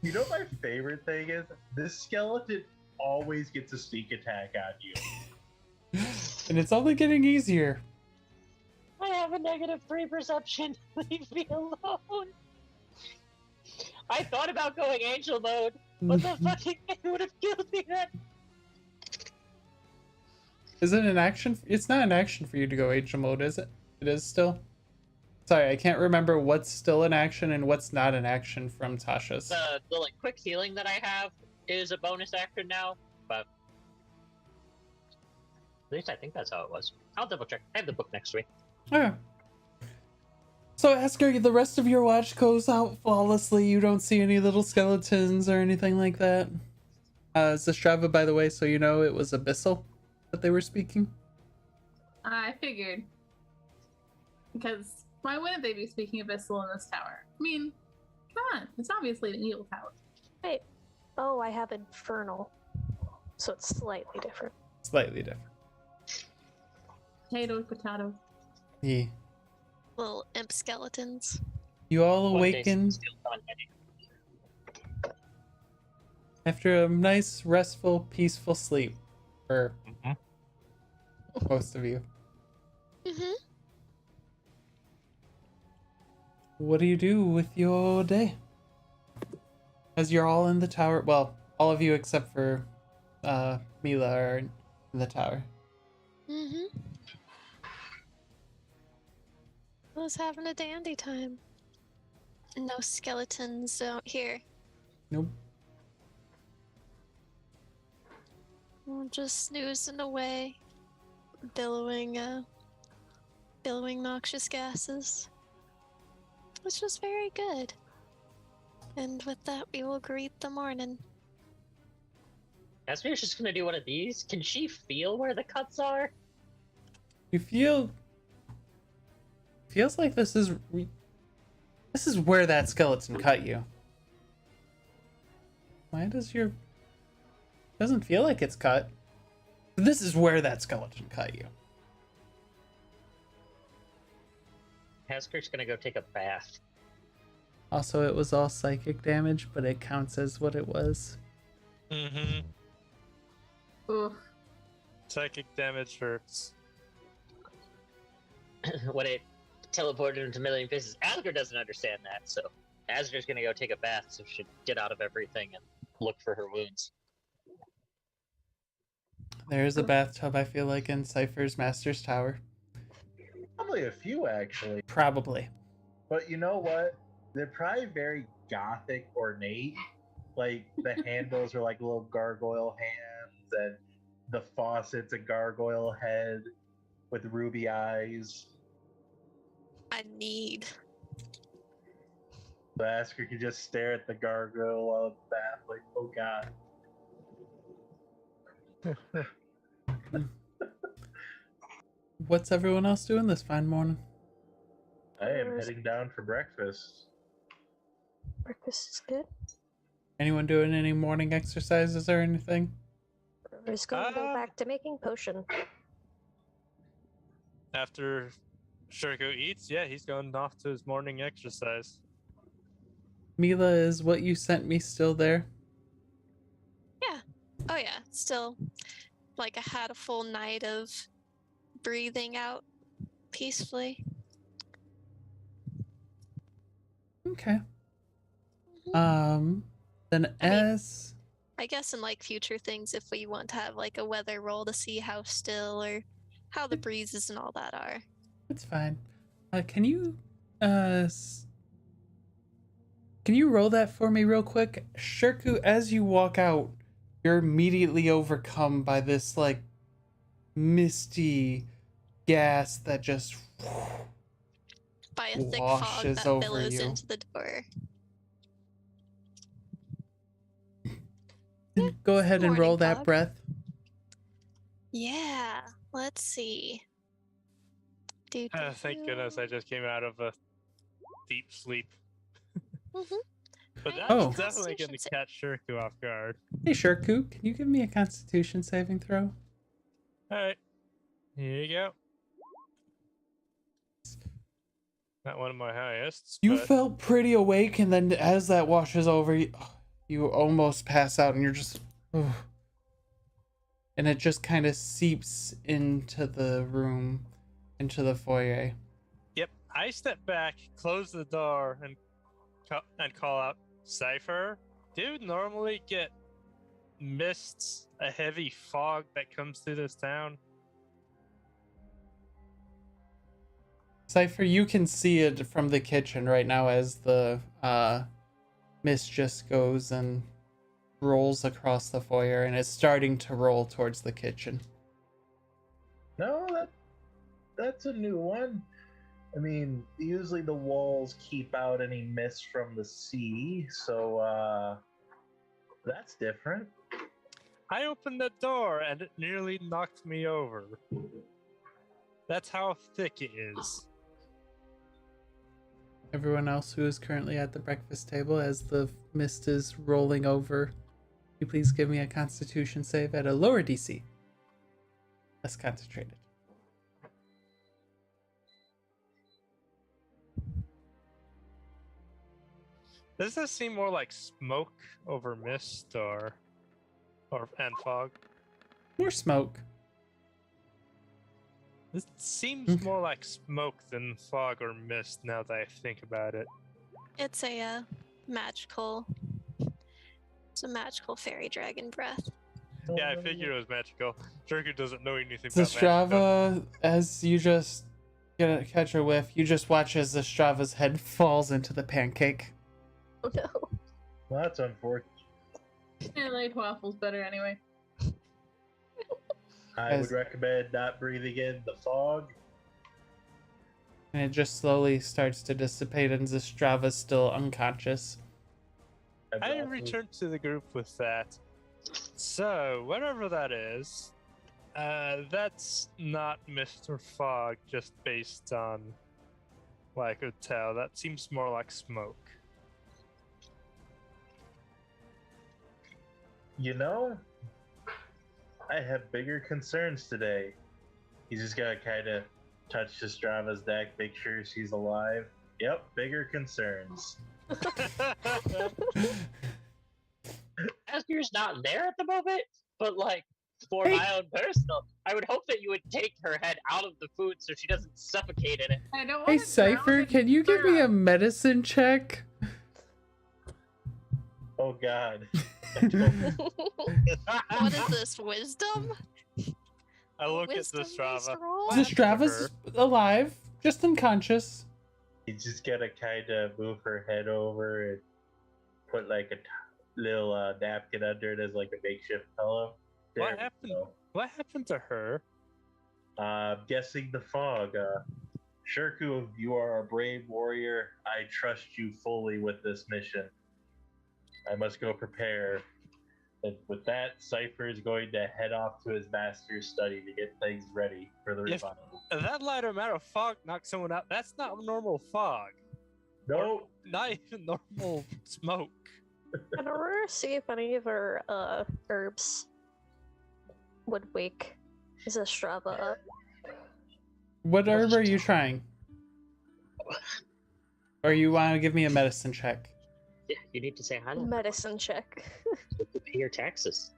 You know my favorite thing is? This skeleton always gets a sneak attack on you. And it's only getting easier. I have a -3 perception. Leave me alone. I thought about going angel mode, but the fucking thing would have killed me then. Is it an action? It's not an action for you to go angel mode, is it? It is still? Sorry, I can't remember what's still an action and what's not an action from Tasha's. The like quick healing that I have is a bonus action now, but at least I think that's how it was. I'll double check. I have the book next to me. Okay. So, Asger, the rest of your watch goes out flawlessly. You don't see any little skeletons or anything like that. Zastrava, by the way, so you know it was Abyssal that they were speaking. I figured. Because why wouldn't they be speaking Abyssal in this tower? I mean, come on, it's obviously an evil tower. Wait. Oh, I have Infernal. So it's slightly different. Slightly different. Potato. Yeah. Little imp skeletons. You all One day awaken still not many. after a nice, restful, peaceful sleep. For most of you. Mm-hmm. What do you do with your day? As you're all in the tower, well, all of you except for Mila are in the tower. Mm-hmm. I was having a dandy time. No skeletons out here. Nope. I'm just snoozing away, billowing noxious gases. Which was very good. And with that, we will greet the morning. Asmir's just gonna do one of these. Can she feel where the cuts are? You feels like this is where that skeleton cut you. Why does your doesn't feel like it's cut? This is where that skeleton cut you. Asker's gonna go take a bath. Also, it was all psychic damage, but it counts as what it was. Mm-hmm. Oof. Psychic damage hurts. When it teleported into a million pieces, Asger doesn't understand that, so Asger's gonna go take a bath so she can get out of everything and look for her wounds. There's a bathtub, I feel like, in Cypher's Master's Tower. Probably a few, actually. Probably. But you know what? They're probably very gothic, ornate. Like, the handles are like little gargoyle hands, and the faucet's a gargoyle head with ruby eyes. I need. The Asger could just stare at the gargoyle while in the bath, like, oh god. What's everyone else doing this fine morning? I am heading down for breakfast. Breakfast is good. Anyone doing any morning exercises or anything? We're just going to go back to making potion. After Shurko eats, yeah, he's going off to his morning exercise. Mila, is what you sent me still there? Yeah. Oh yeah. Still, like I had a full night of breathing out peacefully. Okay. Mhm. Then as I guess in like future things, if we want to have like a weather roll to see how still or how the breezes and all that are. it's fine. Can you Can you roll that for me real quick? Shirku, as you walk out, you're immediately overcome by this, like, misty gas that just By a thick washes fog that over billows you. into the door. Go ahead and Morning roll that fog. breath. Yeah, let's see. Thank goodness I just came out of a deep sleep. Mm-hmm. But Right, that's Oh. definitely going Constitution to catch Shirku off guard. Hey, Shirku, can you give me a Constitution saving throw? Alright. Here you go. Not one of my highest. You but felt pretty awake, and then as that washes over you, you almost pass out, and you're just... and it just kind of seeps into the room, into the foyer. Yep. I step back, close the door, and call out, Cypher, do you normally get mists, a heavy fog that comes through this town? Cypher, you can see it from the kitchen right now as the mist just goes and rolls across the foyer, and it's starting to roll towards the kitchen. No, that's a new one. I mean, usually the walls keep out any mist from the sea, so that's different. I opened the door and it nearly knocked me over. That's how thick it is. Everyone else who is currently at the breakfast table, as the mist is rolling over, you please give me a Constitution save at a lower DC. Less concentrated. Does this seem more like smoke over mist and fog? More smoke. This seems more like smoke than fog or mist now that I think about it. It's a magical. It's a magical fairy dragon breath. Yeah, I figured it was magical. Shirku doesn't know anything The about magic. Strava, as you just catch a whiff, you just watch as the Strava's head falls into the pancake. Oh no. Well, that's unfortunate. I like waffles better anyway. I would recommend not breathing in the fog. And it just slowly starts to dissipate, and Zestrava's still unconscious. I returned to the group with that. So, whatever that is, that's not Mr. Fog, just based on what I could tell. That seems more like smoke. You know, I have bigger concerns today. He's just gotta kind of touch Zestrava's neck, make sure she's alive. Yep, bigger concerns. Asger's not there at the moment, but like for my own personal, I would hope that you would take her head out of the food so she doesn't suffocate in it. I don't Hey, want to Cypher, can you give me a medicine check? Oh god. What is this, wisdom? I look at Wisdom Zestrava. based roll? What happened to Zestrava's alive, just unconscious. You just gotta kind of move her head over and put like a little napkin under it as like a makeshift pillow. There What we happened? go. What happened to her? I'm guessing the fog. Shirku, you are a brave warrior. I trust you fully with this mission. I must go prepare. And with that, Cypher is going to head off to his master's study to get things ready for the If- revival. That light amount of fog knocked someone out. That's not normal fog. No, Not even normal smoke. Can Aurora see if any of her herbs would wake Zestrava up? What herb are you trying? Or you want to give me a medicine check? Yeah, you need to say hi to her. Medicine check. You have to pay your taxes.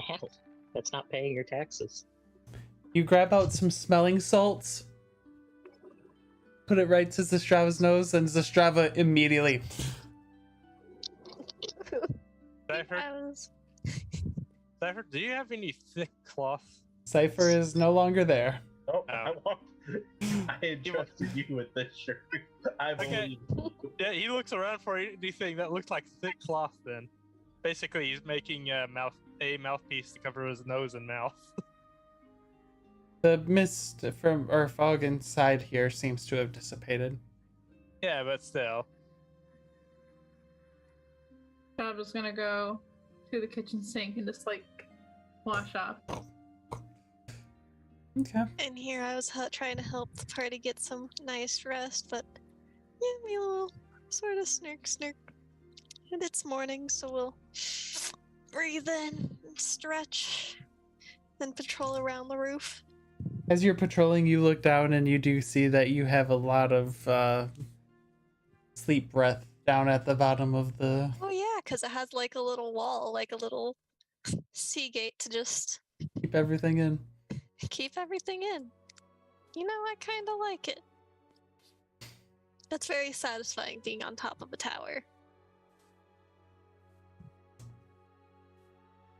Hell, that's not paying your taxes. You grab out some smelling salts, put it right to Zestrava's nose, and Zestrava immediately. Cypher, Cypher, do you have any thick cloth? Cypher is no longer there. oh, Ow. I entrusted you with this shirt. I Okay. believe. Yeah, he looks around for anything that looks like thick cloth. Then, basically, he's making a mouthpiece to cover his nose and mouth. The mist from or fog inside here seems to have dissipated. Yeah, but still. I'm just gonna go to the kitchen sink and just like wash off. Okay. And here I was trying to help the party get some nice rest, but yeah, Mila will sort of snirk. And it's morning, so we'll breathe in and stretch, then patrol around the roof. As you're patrolling, you look down and you do see that you have a lot of sleep breath down at the bottom of the... Oh yeah, because it has like a little wall, like a little sea gate to just Keep everything in. keep everything in. You know, I kind of like it. That's very satisfying being on top of a tower.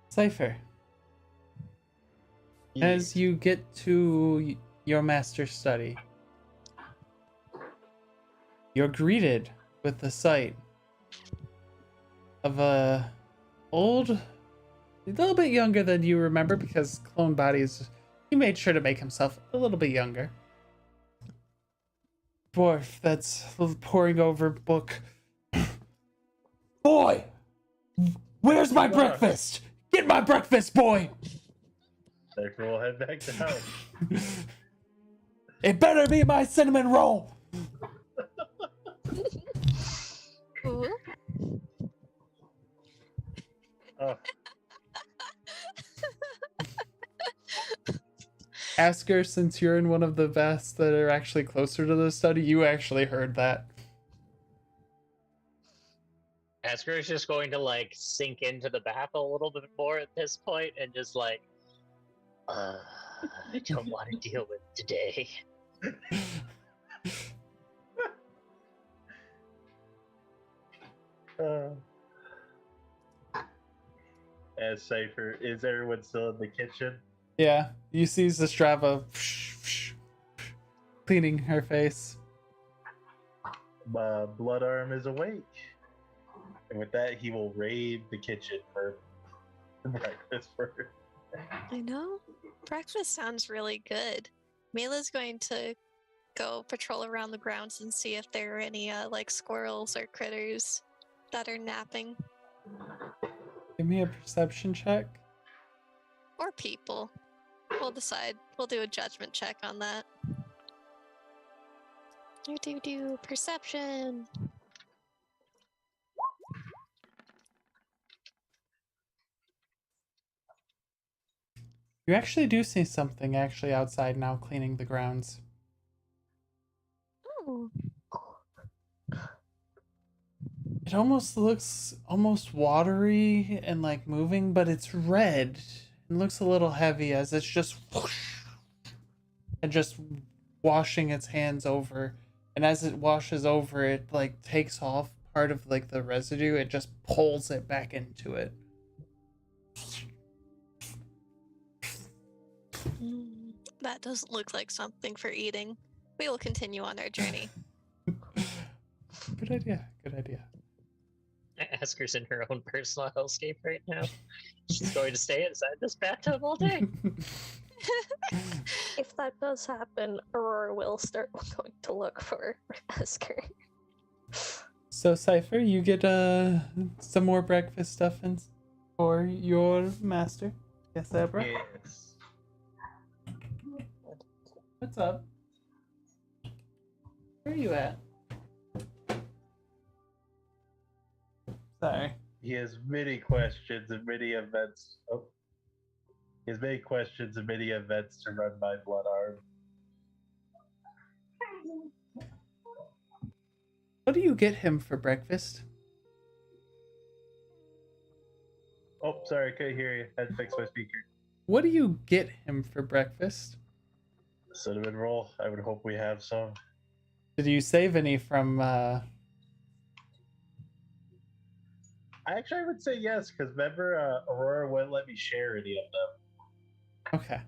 Cypher, as you get to your master's study, you're greeted with the sight of a a little bit younger than you remember, because clone bodies, he made sure to make himself a little bit younger. Dwarf that's poring over a book. Boy! Where's my breakfast? Get my breakfast, boy! Therefore, we'll head back down. It better be my cinnamon roll! Ooh. Oh, Asger, since you're in one of the vests that are actually closer to the study, you actually heard that. Asger is just going to like sink into the bath a little bit more at this point and just like, I don't want to deal with today. as Cypher, is everyone still in the kitchen? Yeah, you see Zastrava cleaning her face. Bloodarm is awake. And with that, he will raid the kitchen for breakfast for her. I know. Breakfast sounds really good. Mila's going to go patrol around the grounds and see if there are any like squirrels or critters that are napping. Give me a perception check. Or people. We'll decide. We'll do a judgment check on that. Do perception. You actually do see something actually outside now cleaning the grounds. Oh. It almost looks almost watery and like moving, but it's red. It looks a little heavy as it's just whoosh, and just washing its hands over. And as it washes over, it like takes off part of like the residue. It just pulls it back into it. That doesn't look like something for eating. We will continue on our journey. Good idea. Good idea. Asker's in her own personal hellscape right now. She's going to stay inside this bathtub all day. If that does happen, Aurora will start going to look for Asger. So Cypher, you get some more breakfast stuffings for your master. Yes, Abra? Yes. What's up? Where are you at? Sorry. He has many questions and many events. Oh. He has many questions and many events to run by Bloodarm. What do you get him for breakfast? Oh, sorry, I couldn't hear you. I had to fix my speaker. What do you get him for breakfast? Cinnamon roll. I would hope we have some. Did you save any from Actually, I would say yes, because remember, Aurora wouldn't let me share any of them. Okay.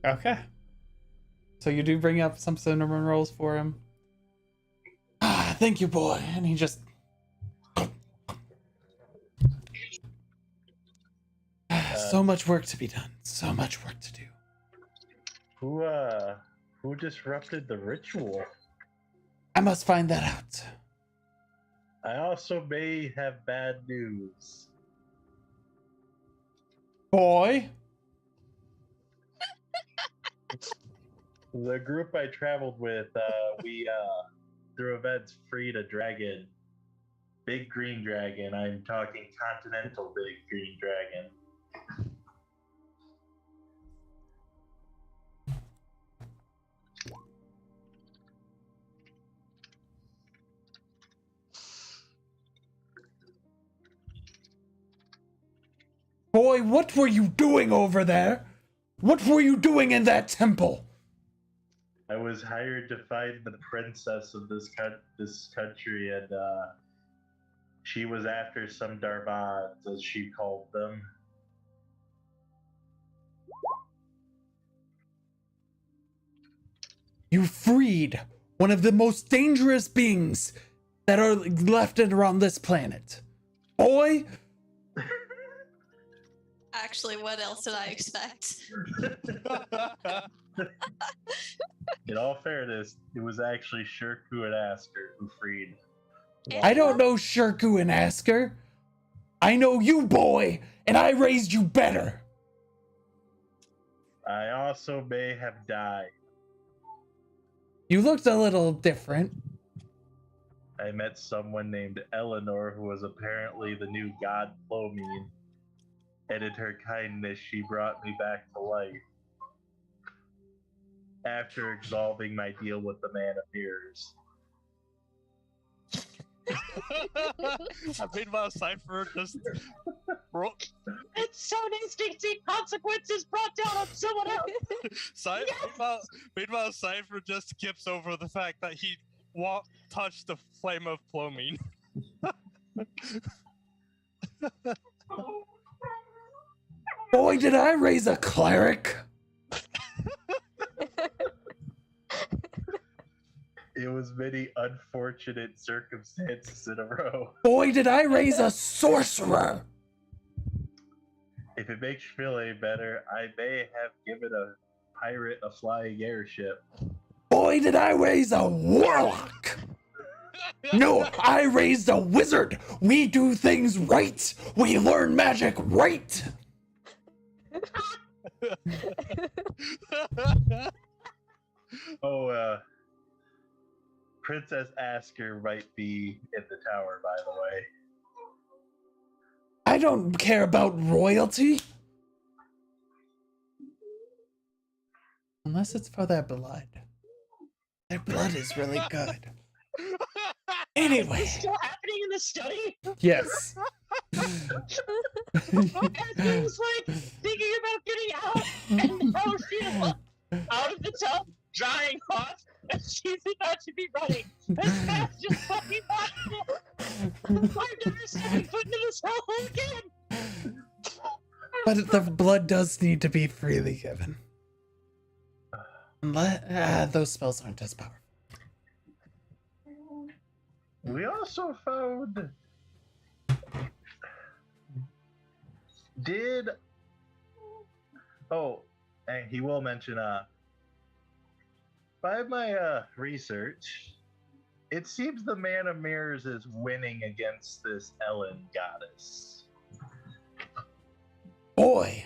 Okay. So you do bring up some cinnamon rolls for him. Ah, thank you, boy. And he just... so much work to be done. So much work to do. Who disrupted the ritual? I must find that out. I also may have bad news. Boy? The group I traveled with, we through events freed a dragon. Big green dragon. I'm talking continental big green dragon. Boy, what were you doing over there? What were you doing in that temple? I was hired to find the princess of this country, and she was after some Darbads, as she called them. You freed one of the most dangerous beings that are left around this planet. Boy! Actually, what else did I expect? In all fairness, it was actually Shirku and Asger who freed. I don't know Shirku and Asger. I know you, boy, and I raised you better. I also may have died. You looked a little different. I met someone named Eleanor who was apparently the new god Plomine. And in her kindness, she brought me back to life. After absolving my deal with the Man of Mirrors. Meanwhile, Cypher just It's so nasty to see consequences brought down on someone else. Meanwhile, Cypher just skips over the fact that he touched the flame of Plomine. Boy, did I raise a cleric. It was many unfortunate circumstances in a row. Boy, did I raise a sorcerer. If it makes you feel any better, I may have given a pirate a flying airship. Boy, did I raise a warlock. No, I raised a wizard. We do things right. We learn magic right. Princess Asger might be in the tower, by the way. I don't care about royalty. Unless it's for their blood. Their blood is really good. Anyway. Is this still happening in the study? Yes. Asger was like thinking about getting out, and now she's out of the tub, drying off, and she's about to be running. As fast as fucking possible. I've never stepped foot into this hole again. But the blood does need to be freely given. Unless those spells aren't as powerful. We also found... and he will mention, by my research, it seems the Man of Mirrors is winning against this Ellen goddess. Boy,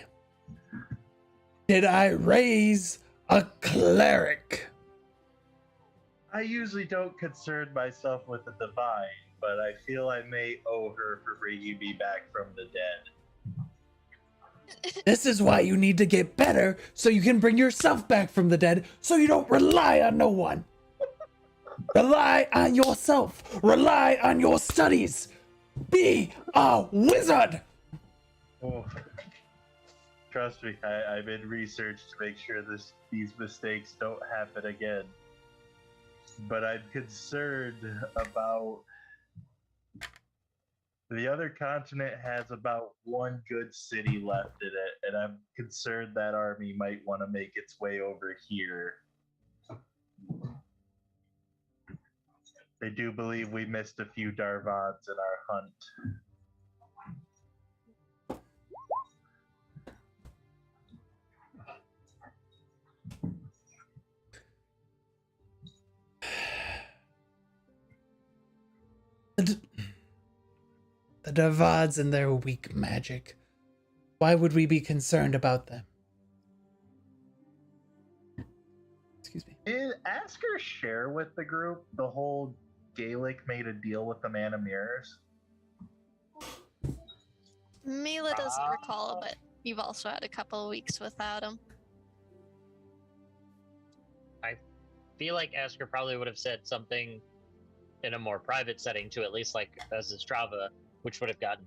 did I raise a cleric. I usually don't concern myself with the divine, but I feel I may owe her for bringing me back from the dead. This is why you need to get better, so you can bring yourself back from the dead, so you don't rely on no one. Rely on yourself. Rely on your studies. Be a wizard. Oh, trust me, I did research to make sure these mistakes don't happen again. But I'm concerned about... The other continent has about one good city left in it, and I'm concerned that army might want to make its way over here. They do believe we missed a few Darvods in our hunt. The Darvods and their weak magic. Why would we be concerned about them? Excuse me. Did Asger share with the group the whole Gaelic made a deal with the Man of Mirrors? Mila doesn't recall, but you've also had a couple of weeks without him. I feel like Asger probably would have said something in a more private setting to at least like as a Strava, which would have gotten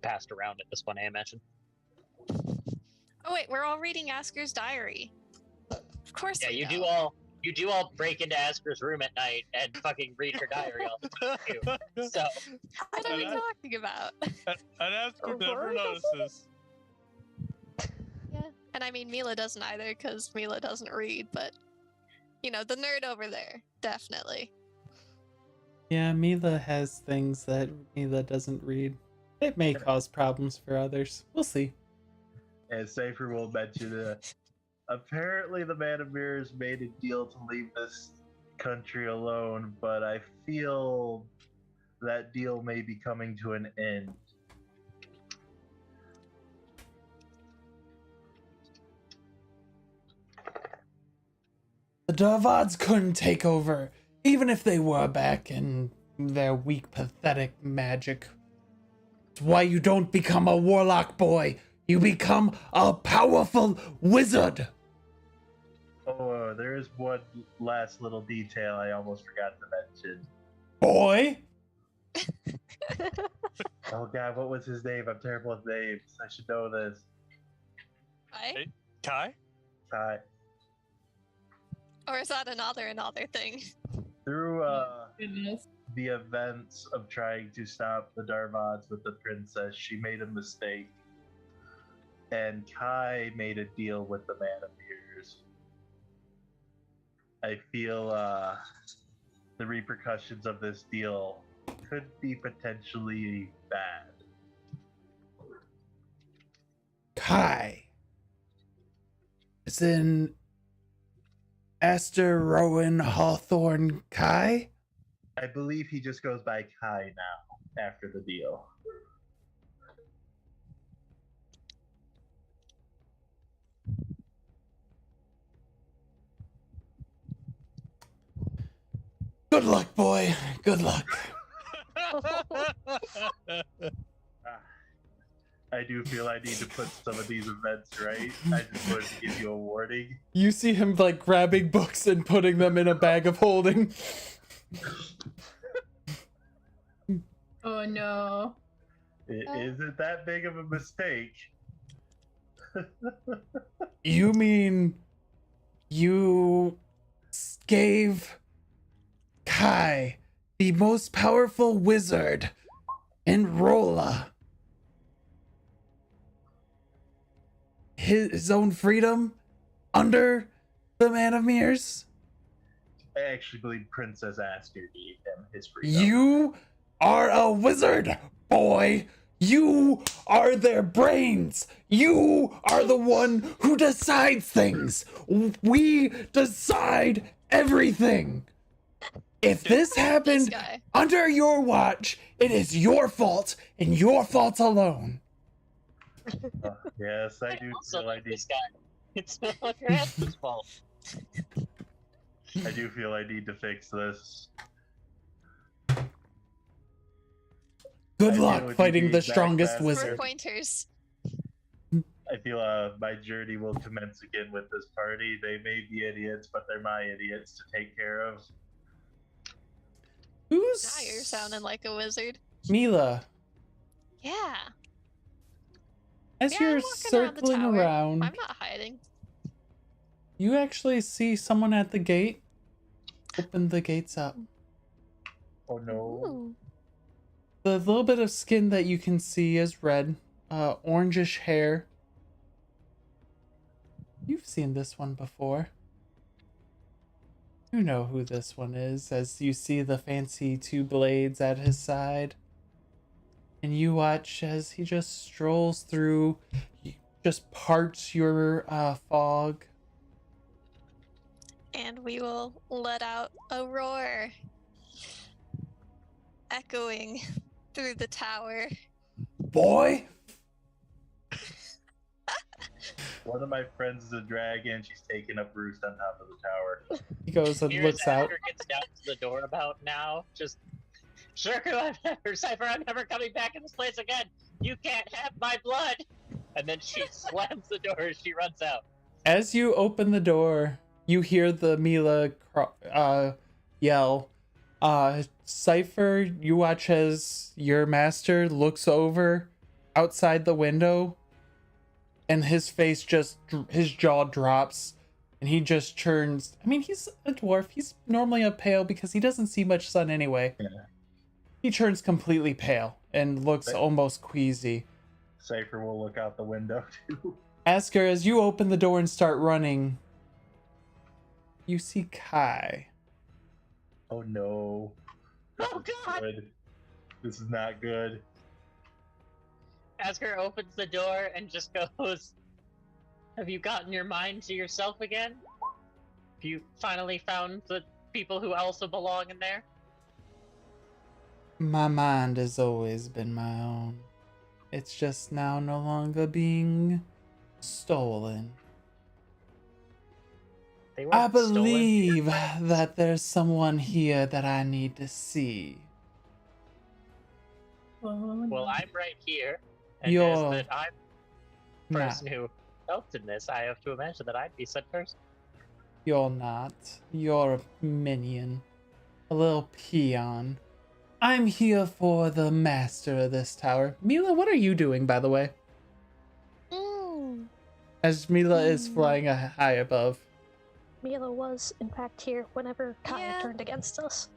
passed around at this point, I imagine. Oh wait, we're all reading Asger's diary. Of course. Yeah, we you know. do all break into Asger's room at night and fucking read her diary all the time too. So What are we talking about? And Asger never What? notices. Yeah, and I mean Mila doesn't either because Mila doesn't read, but you know the nerd over there definitely. Yeah, Mila has things that Mila doesn't read. It may cause problems for others. We'll see. And Cypher will mention that apparently the Man of Mirrors made a deal to leave this country alone, but I feel that deal may be coming to an end. The Darvods couldn't take over, even if they were back in their weak, pathetic magic. It's why you don't become a warlock, boy. You become a powerful wizard. Oh, there is one last little detail I almost forgot to mention. Boy? Oh god, what was his name? I'm terrible with names. I should know this. Right? Kai? Kai. Or is that another thing? Through Goodness. the events of trying to stop the Darvods with the princess, she made a mistake. And Kai made a deal with the Man of Mirrors. I feel the repercussions of this deal could be potentially bad. Kai. As in Aster Rowan Hawthorne Kai? I believe he just goes by Kai now after the deal. Good luck, boy. Good luck. I do feel I need to put some of these events right. I just wanted to give you a warning. You see him like grabbing books and putting them in a bag of holding. Oh no. It isn't that big of a mistake. You mean you gave Kai, the most powerful wizard in Rolla, his own freedom under the Man of Mirrors? I actually believe Princess Asger gave him his freedom. You are a wizard, boy. You are their brains. You are the one who decides things. We decide everything. If this happened guy. under your watch, it is your fault and your fault alone. Yes, I do also feel I like need. this guy. It's not your Asger's fault. I do feel I need to fix this. Good I luck would fighting be the back strongest fast. For wizard. pointers. I feel my journey will commence again with this party. They may be idiots, but they're my idiots to take care of. Who's Now you're sounding like a wizard. Mila? Yeah. As Yeah, you're I'm walking around the circling tower. around, I'm not hiding. you actually see someone at the gate. Open the gates up. Oh no. Ooh. The little bit of skin that you can see is red, orangish hair. You've seen this one before. You know who this one is, as you see the fancy two blades at his side. And you watch as he just strolls through, just parts your fog. And we will let out a roar, echoing through the tower. Boy! One of my friends is a dragon. She's taking up roost on top of the tower. He goes and looks out. Asger gets down to the door about now. Just, Shirku, Cypher, I'm never coming back in this place again. You can't have my blood. And then she slams the door as she runs out. As you open the door, you hear the Mila yell. Cypher, you watch as your master looks over outside the window, and his face his jaw drops, and he just turns. I mean, he's a dwarf. He's normally a pale because he doesn't see much sun anyway. Yeah. He turns completely pale and looks almost queasy. Cypher will look out the window too. Asger, as you open the door and start running, you see Kai. Oh no. Oh god! Good. This is not good. Asger opens the door and just goes, have you gotten your mind to yourself again? Have you finally found the people who also belong in there? My mind has always been my own. It's just now no longer being stolen. They weren't I stolen. believe that there's someone here that I need to see. Well, I'm right here. And You're as that I'm the not. person who helped in this, I have to imagine that I'd be said person. You're not. You're a minion. A little peon. I'm here for the master of this tower. Mila, what are you doing, by the way? As Mila is flying high above. Mila was, in fact, here whenever Kai turned against us.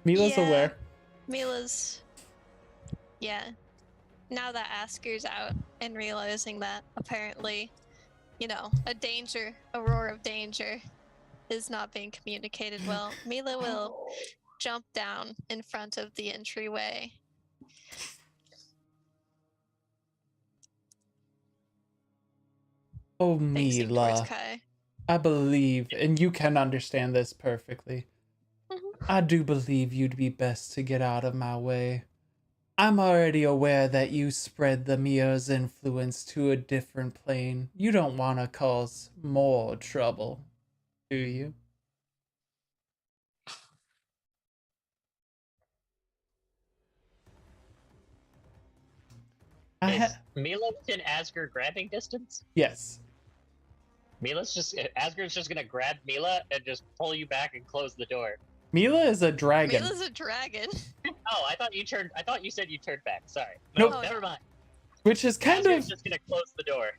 Mila's Yeah. aware. Mila's. Yeah. Now that Asker's out and realizing that apparently, a roar of danger is not being communicated well, Mila will jump down in front of the entryway. Oh, Facing towards Mila. Kai. I believe, and you can understand this perfectly. I do believe you'd be best to get out of my way. I'm already aware that you spread the Mir's influence to a different plane. You don't want to cause more trouble, do you? Is Mila within Asger grabbing distance? Yes. Asger's just gonna grab Mila and just pull you back and close the door. Mila is a dragon. Mila's a dragon. Oh, I thought you said you turned back. Sorry. Nope. No, never mind. Which is kind Asger's of... just gonna close the door.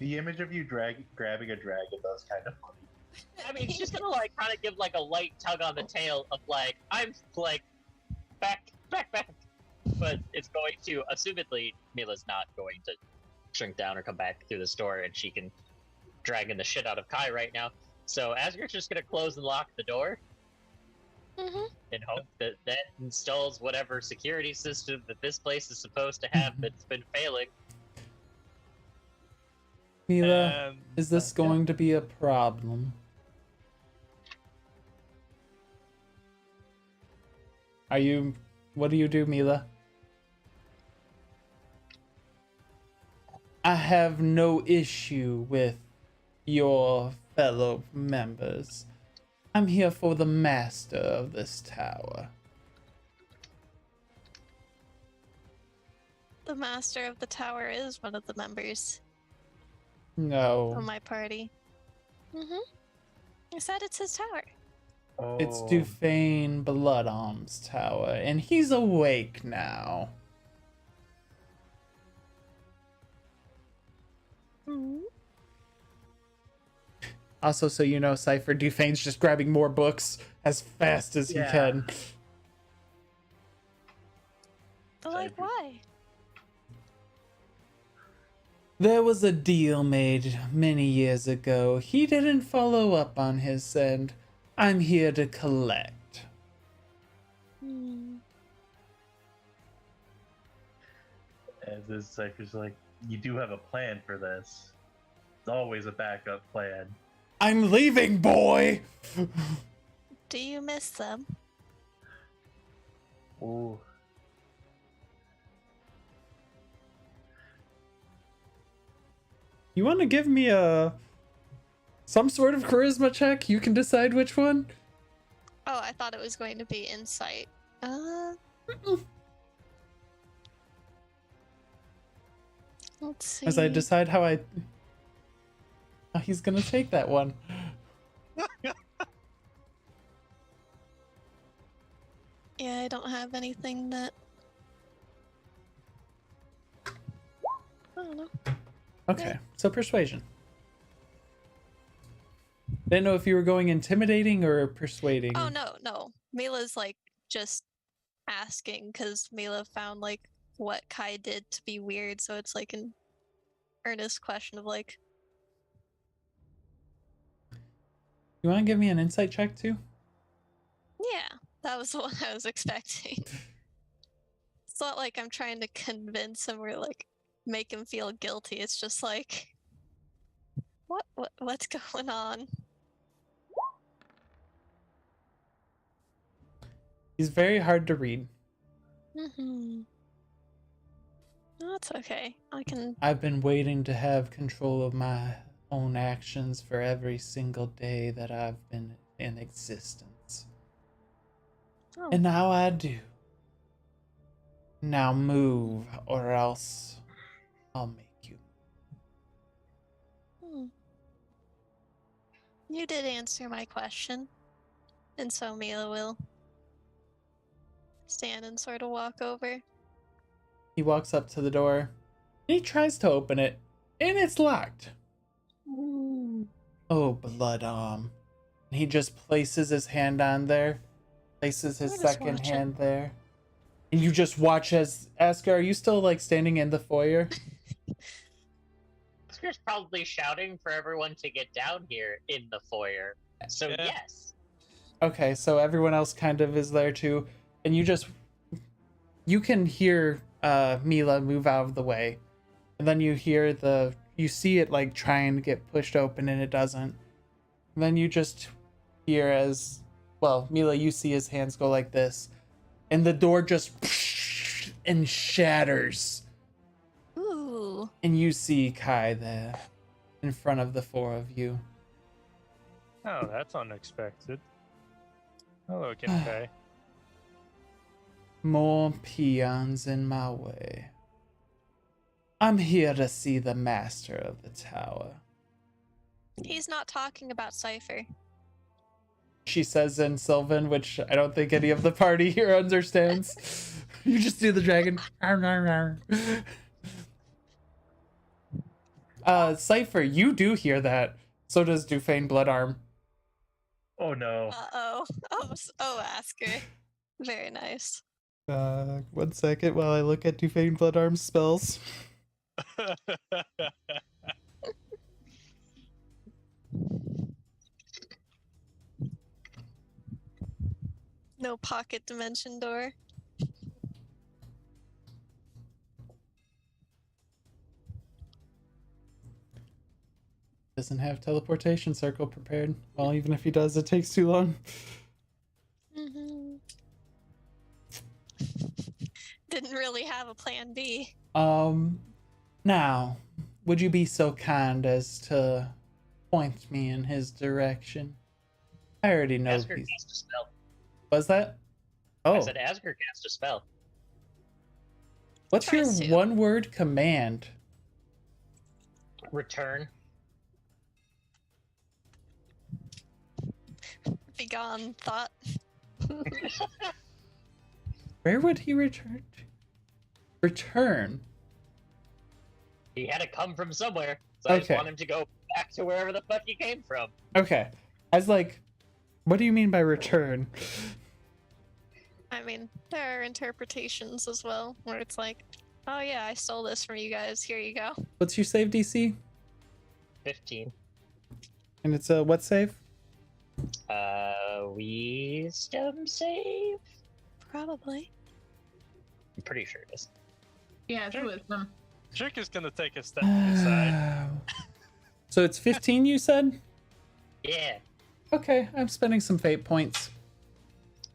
The image of you grabbing a dragon was kind of funny. I mean, she's gonna kind of give a light tug on the tail of I'm back. But it's going to, assumedly, Mila's not going to shrink down or come back through the store, and she can drag in the shit out of Kai right now. So Asger's just gonna close and lock the door, and hope that installs whatever security system that this place is supposed to have that's been failing. Mila, is this going to be a problem? What do you do, Mila? I have no issue with your fellow members. I'm here for the master of this tower. The master of the tower is one of the members No, of my party. I said it's his tower. it's Dhufaen Bloodarm's tower, and he's awake now. Also, so you know, Cypher, Dhufaen's just grabbing more books as fast as he can. But why? There was a deal made many years ago. He didn't follow up on his end. I'm here to collect. And this Cypher's like, you do have a plan for this. It's always a backup plan. I'm leaving, boy! Do you miss them? Ooh. You want to give me some sort of charisma check? You can decide which one. Oh, I thought it was going to be insight. Let's see. As I decide how he's gonna take that one. Yeah, I don't have anything that. I don't know. Okay, so persuasion. Didn't know if you were going intimidating or persuading. Oh no. Mila's like just asking because Mila found like what Kai did to be weird, so it's like an earnest question of like. You want to give me an insight check too? Yeah, that was the one I was expecting. It's not like I'm trying to convince him or like make him feel guilty. It's just like, what's going on? He's very hard to read. No, it's okay. I've been waiting to have control of my own actions for every single day that I've been in existence. Oh. And now I do. Now move, or else I'll make you. You did answer my question. And so Mila will stand and sort of walk over. He walks up to the door. He tries to open it, and it's locked. Oh, Bloodarm. And he just places his hand on there, places his second hand there. And you just watch as Asger, are you still like standing in the foyer? Asger's probably shouting for everyone to get down here in the foyer. So Yeah. yes. Okay, so everyone else kind of is there too. And you can hear Mila move out of the way. And then you see it like trying to get pushed open and it doesn't. And then you just hear Mila, you see his hands go like this. And the door just and shatters. Ooh. And you see Kai there in front of the four of you. Oh, that's unexpected. Hello, Genpei. More peons in my way. I'm here to see the master of the tower. He's not talking about Cypher. She says in Sylvan, which I don't think any of the party here understands. You just do the dragon. Cypher, you do hear that. So does Dhufaen Bloodarm. Oh no. Uh-oh. Oh, Asger. Very nice. 1 second while I look at Dhufaen Bloodarm's spells. No pocket dimension door. Doesn't have teleportation circle prepared. Well, even if he does, it takes too long. Didn't really have a plan B. Now, would you be so kind as to point me in his direction? I already know Asger cast a spell. Was that? Oh. I said Asger cast a spell. What's your Tries to. one-word command? Return. Begone thought. Where would he return to? Return? He had to come from somewhere, so I just Okay. want him to go back to wherever the fuck he came from. Okay. I was like, what do you mean by return? I mean, there are interpretations as well, where it's like, Oh yeah, I stole this from you guys. Here you go. What's your save DC? 15. And it's a what save? Wisdom save? Probably. I'm pretty sure it is. Yeah, it's wisdom. Jerk is gonna take a step to the side. So it's 15, you said? Yeah, Okay, I'm spending some fate points.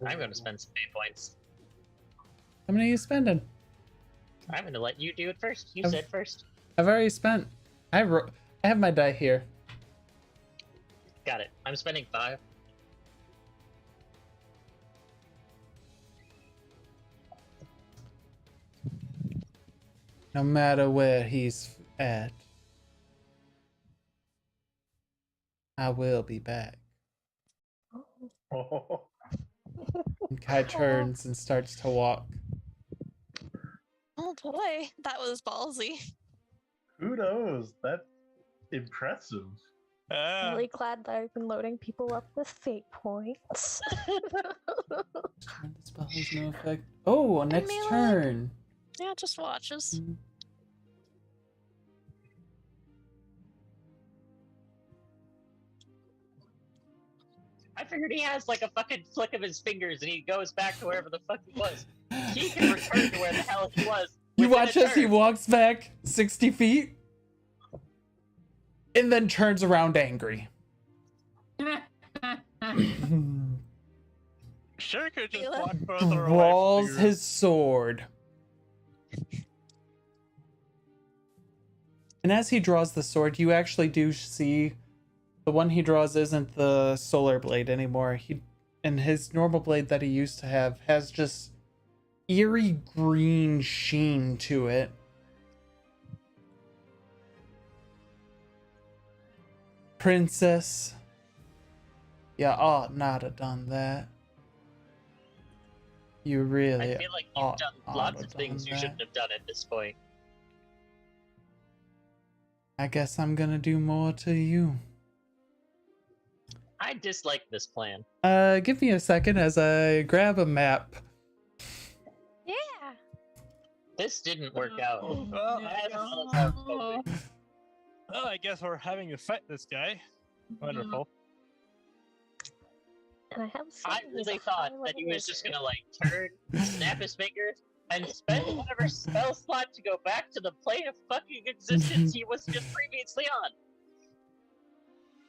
I'm gonna spend some fate points. How many are you spending? I'm gonna let you do it first. You I've- said first. I've already spent. I have my die here. Got it. I'm spending 5. No matter where he's at, I will be back. Oh, And Kai turns and starts to walk. Oh boy, that was ballsy. kudos. That's impressive. I'm really glad that I've been loading people up with fate points. The spell has no effect. Oh, next Mila. turn. Yeah, just watches. I figured he has like a fucking flick of his fingers and he goes back to wherever the fuck he was. He can return to where the hell he was. You within watch a as he turn. walks back 60 feet and then turns around angry. Sure could just Mila. walk further away. Draws from you. his sword. And as he draws the sword, you actually do see the one he draws isn't the solar blade anymore. And his normal blade that he used to have has just eerie green sheen to it. Princess, you ought not have done that. You really I feel like ought you've done not lots have of things done you that. shouldn't have done at this point. I guess I'm gonna do more to you. I dislike this plan. Give me a second as I grab a map. Yeah. This didn't work out. Well, As well as I was hoping. Well, I guess we're having to fight this guy. Wonderful. And I have. I really thought that he was just gonna like turn, snap his fingers, and spend whatever spell slot to go back to the plane of fucking existence he was just previously on.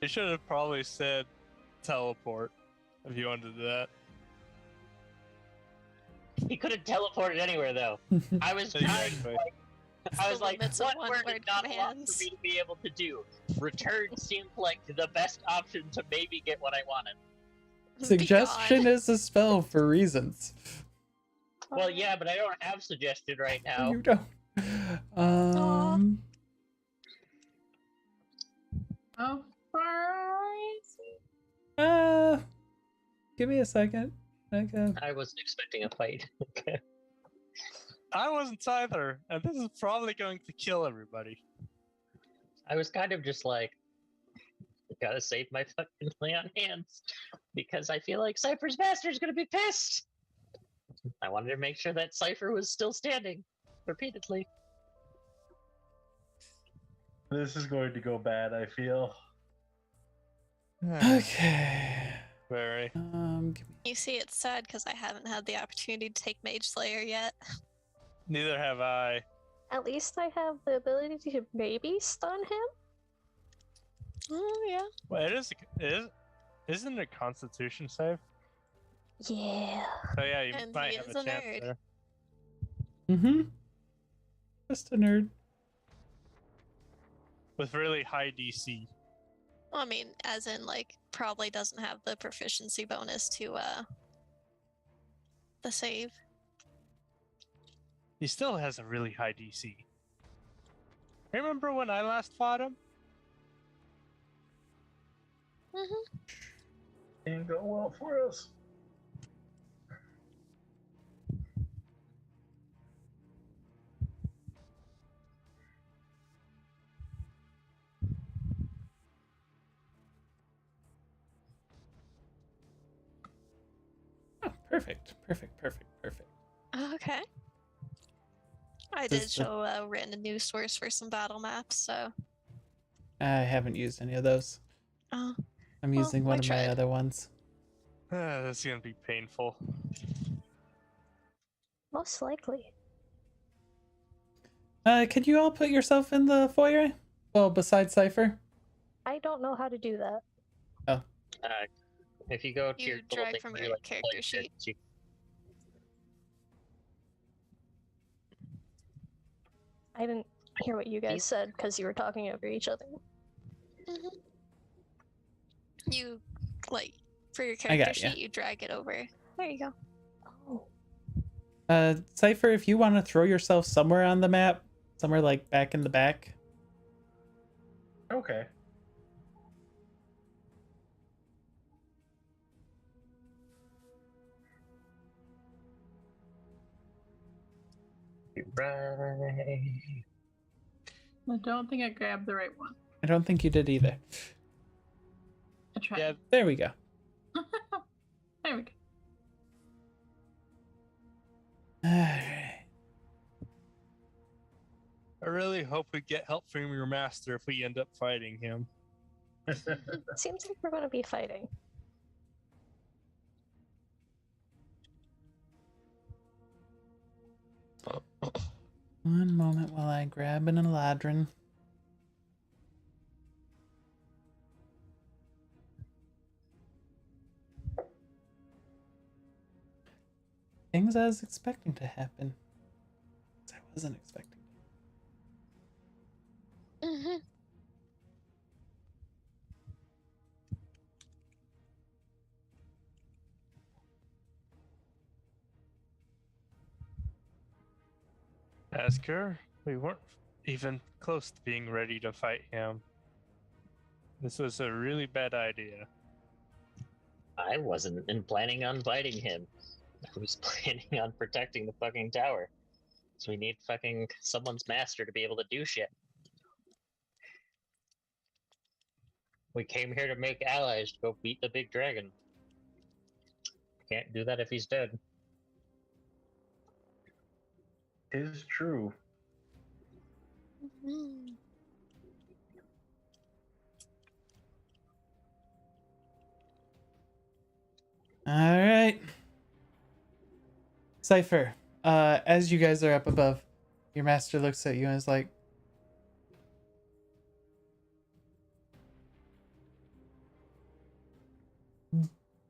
You should have probably said teleport if you wanted to do that. He could have teleported anywhere though. I was trying. Exactly. I was like, limits of what word one-word is not allowed commands. for me to be able to do? Return seemed like the best option to maybe get what I wanted. Suggestion is a spell for reasons. Well, yeah, but I don't have suggestion right now. You don't. Oh, far Give me a second. Okay. I wasn't expecting a fight. I wasn't either, and this is probably going to kill everybody. I was kind of just like, gotta save my fucking lay on hands because I feel like Cypher's master's gonna be pissed. I wanted to make sure that Cypher was still standing repeatedly. This is going to go bad, I feel. Okay. Very. Give me... You see, it's sad because I haven't had the opportunity to take Mage Slayer yet. Neither have I. At least I have the ability to maybe stun him. Oh yeah. Well, isn't it a Constitution save? Yeah. So yeah, you And might he have is a a chance nerd. there. Mm-hmm. Just a nerd. With really high DC. Well, I mean, as in, like, probably doesn't have the proficiency bonus to, the save. He still has a really high DC. Remember when I last fought him? Mm-hmm. Didn't go well for us. Oh, perfect. Perfect. Okay. I did show Rin a new source for some battle maps, so. I haven't used any of those. Oh. I'm using one of my other ones. That's gonna be painful. Most likely. Could you all put yourself in the foyer? Well, besides Cypher? I don't know how to do that. Oh. If you go to You your little drag thing from where your you, like, character play sheet. you- I didn't hear what you guys said because you were talking over each other. You, like, for your I got character ya. sheet, you drag it over. There you go. Oh. Cypher, if you want to throw yourself somewhere on the map, somewhere like back in the back. Okay. Right. I don't think I grabbed the right one. I don't think you did either. I tried. Yeah, There we go. There we go. Alright. I really hope we get help from your master if we end up fighting him. Seems like we're going to be fighting. One moment while I grab an Eladrin. Things I was expecting to happen. I wasn't expecting. Mm-hmm. Asger, we weren't even close to being ready to fight him. This was a really bad idea. I wasn't planning on fighting him. I was planning on protecting the fucking tower. So we need fucking someone's master to be able to do shit. We came here to make allies to go beat the big dragon. Can't do that if he's dead. Is true. Mm-hmm. All right. Cypher, as you guys are up above, your master looks at you and is like,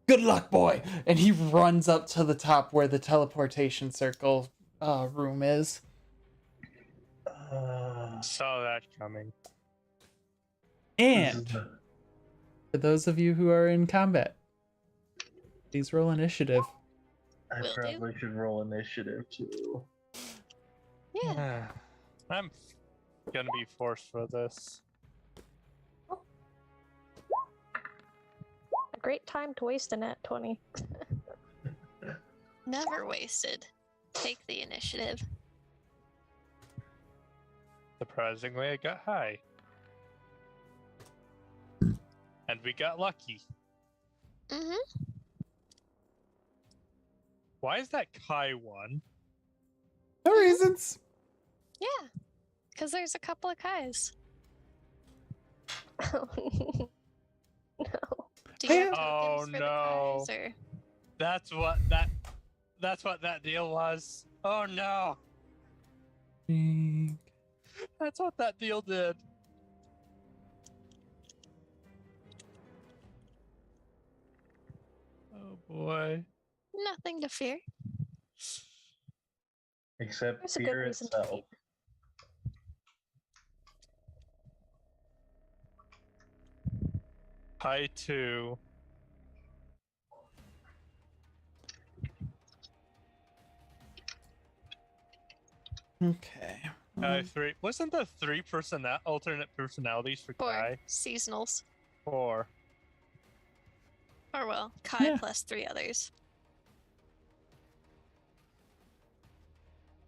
"Good luck, boy!" And he runs up to the top where the teleportation circle room is. Saw that coming. And for those of you who are in combat, please roll initiative. I Will do. probably should roll initiative too. Yeah. I'm gonna be forced for this. A great time to waste a nat 20. Never wasted. Take the initiative. Surprisingly, I got high. And we got lucky. Mm-hmm. Why is that Kai one? No reasons. Yeah. Because there's a couple of Kais. No. Do you have Oh, tokens for no. the Kais, or... That's what that deal was. Oh no. That's what that deal did. Oh boy. Nothing to fear. Except There's a good fear reason to itself. fear. Kai 2. Okay. Kai 3. Wasn't there 3 alternate personalities for 4 Kai? seasonals. 4. Or well, Kai Yeah. plus 3 others.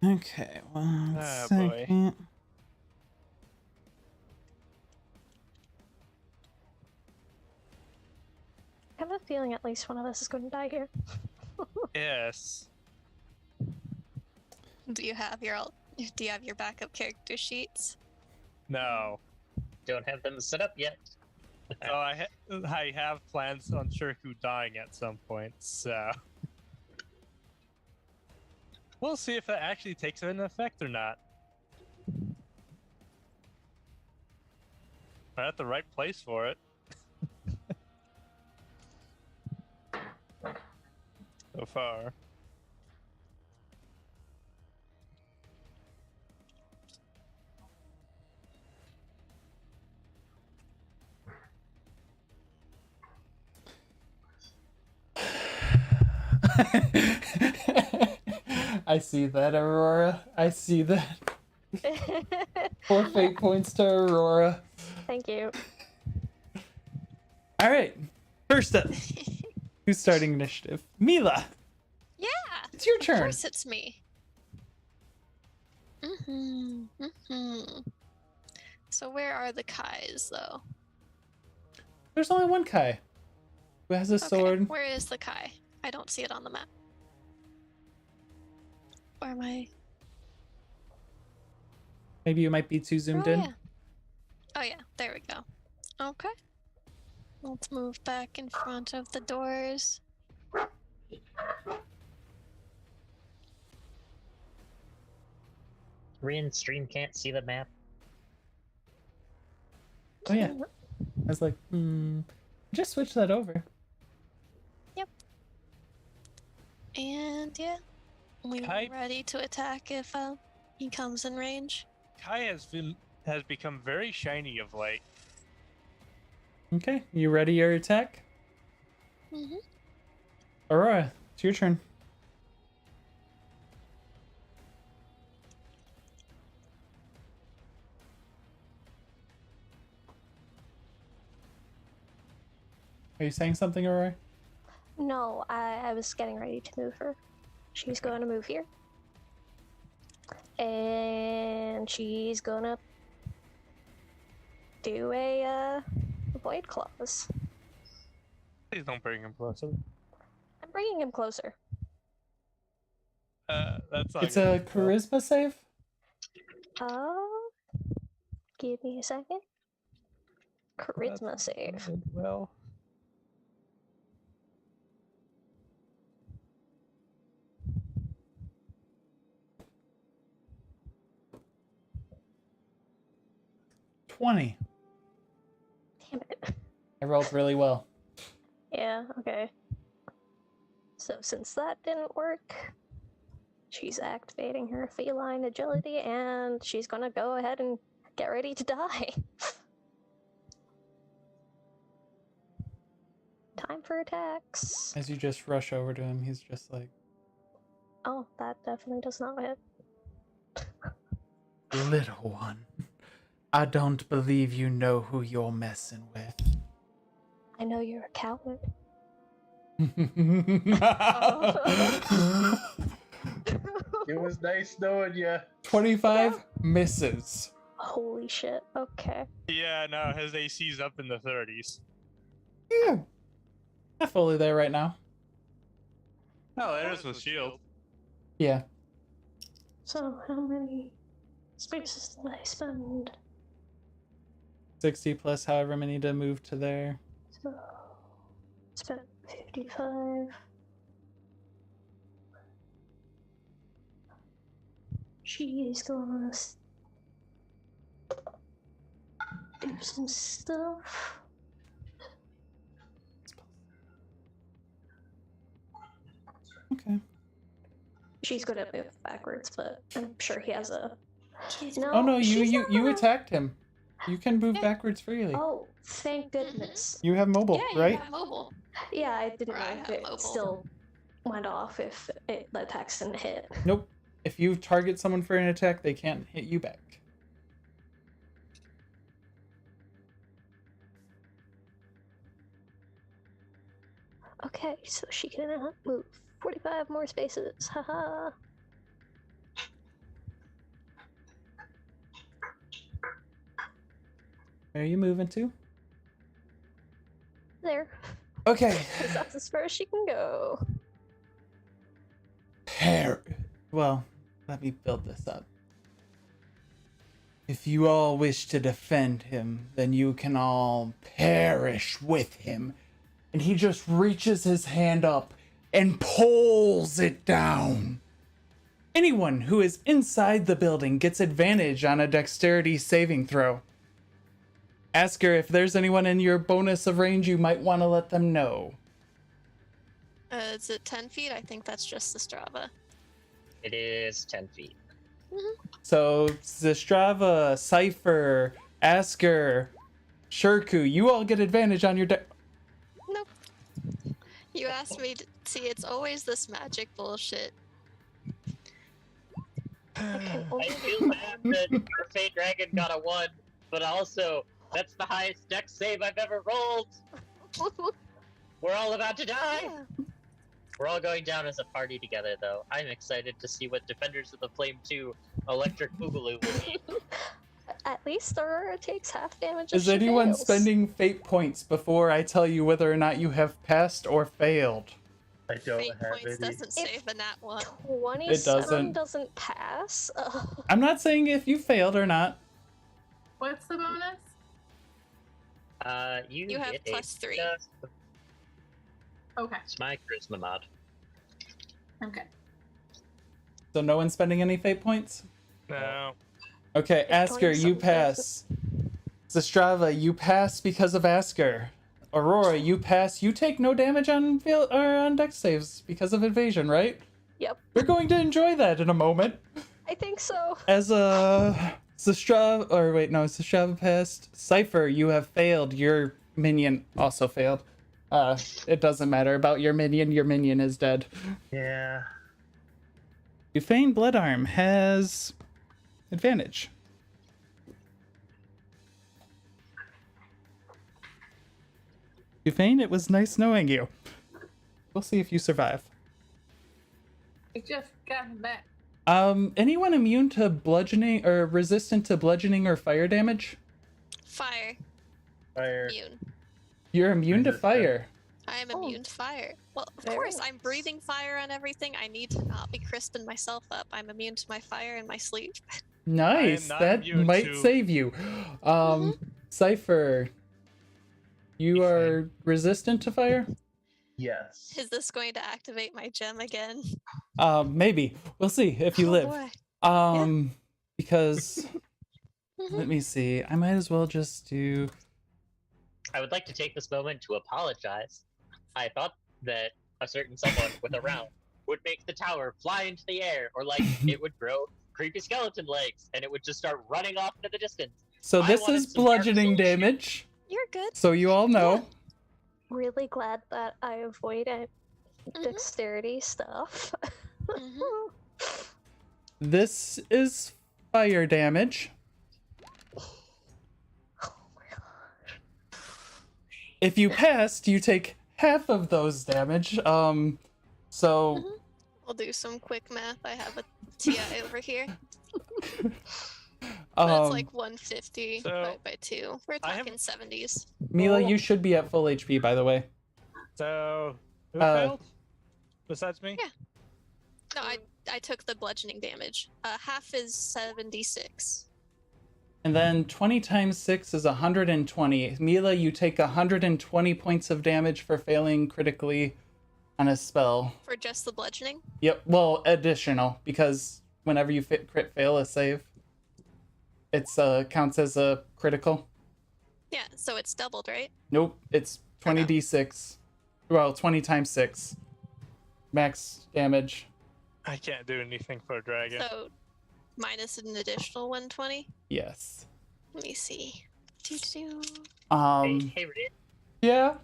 Okay, one Ah, boy. second. I have a feeling at least one of us is going to die here. Yes. Do you have your Do you have your backup character sheets? No. Don't have them set up yet. So I have plans on Shirku dying at some point, so we'll see if that actually takes an effect or not. I'm at the right place for it. So far. I see that, Aurora. I see that. 4 fate points to Aurora. Thank you. All right. First up, who's starting initiative? Mila. Yeah. It's your Of turn. course, it's me. So where are the Kais, though? There's only one Kai who has a Okay, sword. where is the Kai? I don't see it on the map. Where am I? Maybe you might be too zoomed Oh, in. yeah. Oh, yeah. There we go. Okay. Let's move back in front of the doors. Rin stream can't see the map. Oh yeah. I was like, just switch that over. And yeah, we're Kai- ready to attack if he comes in range. Kai has become very shiny of late. Okay, you ready your attack? Mm-hmm. Aurora, it's your turn. Are you saying something, Aurora? No, I was getting ready to move her. She's going to move here. And she's gonna do a void claws. Please don't bring him closer. I'm bringing him closer. That's not It's a good. charisma save? Give me a second. Charisma save. Well, $20. Damn it. I rolled really well. Yeah, okay. So since that didn't work, she's activating her feline agility and she's gonna go ahead and get ready to die. Time for attacks. As you just rush over to him, he's just like, Oh, that definitely does not hit. little one, I don't believe you know who you're messing with. I know you're a coward. It was nice knowing you. 25 misses. Holy shit, okay. yeah, no, his AC's up in the 30s. Yeah. Not fully there right now. Oh, there's the shield. Yeah. So how many spaces did I spend? 60 plus however many to move to there. So spent 55. She's gonna do some stuff. Okay. She's gonna move backwards, but I'm sure he has a. No, Oh no, she's you not gonna- attacked him. You can move backwards freely. Oh, thank goodness. You have mobile, Yeah, you right? have mobile. Yeah, I didn't Or know I if have it mobile. still went off if the attacks didn't hit. Nope. If you target someone for an attack, they can't hit you back. Okay, so she can move 45 more spaces. Haha. Where are you moving to? There. Okay. 'Cause that's as far as she can go. Well, let me build this up. If you all wish to defend him, then you can all perish with him. And he just reaches his hand up and pulls it down. Anyone who is inside the building gets advantage on a dexterity saving throw. Asger, if there's anyone in your bonus of range, you might want to let them know. Is it 10 feet? I think that's just the Strava. It is 10 feet. So, Zestrava, Cypher, Asger, Shurku, you all get advantage on your Nope. You asked me to see, it's always this magic bullshit. I I feel bad that our Fey Dragon got a 1, but also, that's the highest dex save I've ever rolled! We're all about to die! Yeah. We're all going down as a party together, though. I'm excited to see what Defenders of the Flame 2 Electric Boogaloo will be. At least Aurora takes half damage. Is anyone spending fate points before I tell you whether or not you have passed or failed? I don't Fate have points any. doesn't save a nat 1. 27 doesn't. doesn't pass. I'm not saying if you failed or not. What's the bonus? You have get a +3. just- Okay. It's my charisma mod. Okay. So no one's spending any fate points? No. Okay, It's Asger, you 27 pass. Zestrava, you pass because of Asger. Aurora, you pass. You take no damage on on dex saves because of evasion, right? Yep, We're going to enjoy that in a moment. I think so. As Zestrava passed. Cypher, you have failed. Your minion also failed. It doesn't matter about your minion. Your minion is dead. Yeah. Dhufaen Bloodarm has advantage. Dhufaen, it was nice knowing you. We'll see if you survive. I just got back. Anyone immune to bludgeoning or resistant to bludgeoning or fire damage? Fire. Fire. Immune. You're immune to Resistant. fire. I am Oh. immune to fire. Well, of Very course, I'm nice. breathing fire on everything. I need to not be crisping myself up. I'm immune to my fire in my sleep. Nice. not That immune might to- save you. Cypher, you are resistant to fire? Yes. Is this going to activate my gem again? Maybe. We'll see if you Oh, live. boy. Because Mhm. let me see. I might as well just do. I would like to take this moment to apologize. I thought that a certain someone with a round would make the tower fly into the air, or like it would grow creepy skeleton legs, and it would just start running off into the distance. So I this wanted is some Dark bludgeoning Souls shit. damage. You're good. So you all know. Really glad that I avoided Mhm. dexterity stuff. Mhm. This is fire damage. Oh my god. If you passed, you take half of those damage. So We'll do some quick math. I have a TI over here. That's um, like 150 So, divided by 2. We're I have- talking 70s. Mila, you should be at full HP, by the way. So, who Uh, failed? Besides me? Yeah. No, I took the bludgeoning damage. Half is 76. And then 20 times 6 is 120. Mila, you take 120 points of damage for failing critically on a spell. For just the bludgeoning? Yep, well, additional, because whenever you crit fail a save, it's counts as a critical. Yeah, so it's doubled, right? Nope, it's 20d6. Well, 20 times 6. Max damage. I can't do anything for a dragon. So minus an additional 120? Yes. Let me see. Doo-doo-doo. Hey, Reed, Yeah.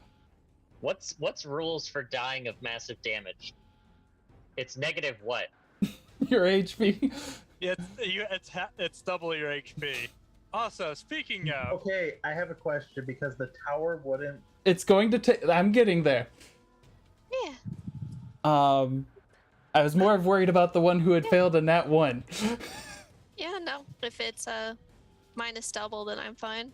what's rules for dying of massive damage? It's negative what? Your HP. It's double your HP. Also, speaking of, Okay, I have a question because the tower wouldn't. It's going to take. I'm getting there. Yeah. I was more worried about the one who had failed in that one. Yeah, no. If it's minus double, then I'm fine.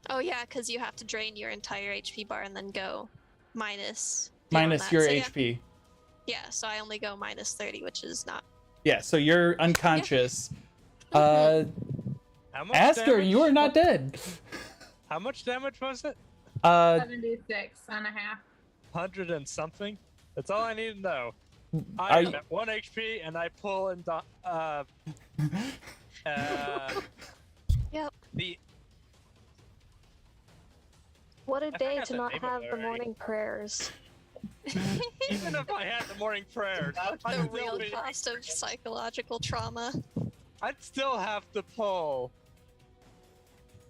Oh yeah, because you have to drain your entire HP bar and then go minus. beyond Minus that. your So, yeah. HP. Yeah, so I only go minus 30, which is not Yeah, so you're unconscious. How much Asger, damage? you are not dead. How much damage was it? 76 and a half. 100 and something? That's all I need to know. Are I am you- at 1 HP and I pull and Yep. the What a I day forgot to the not name of have it the already. morning prayers. even if I had the morning prayers, The I'd still, real cost of psychological trauma. I'd still have to pull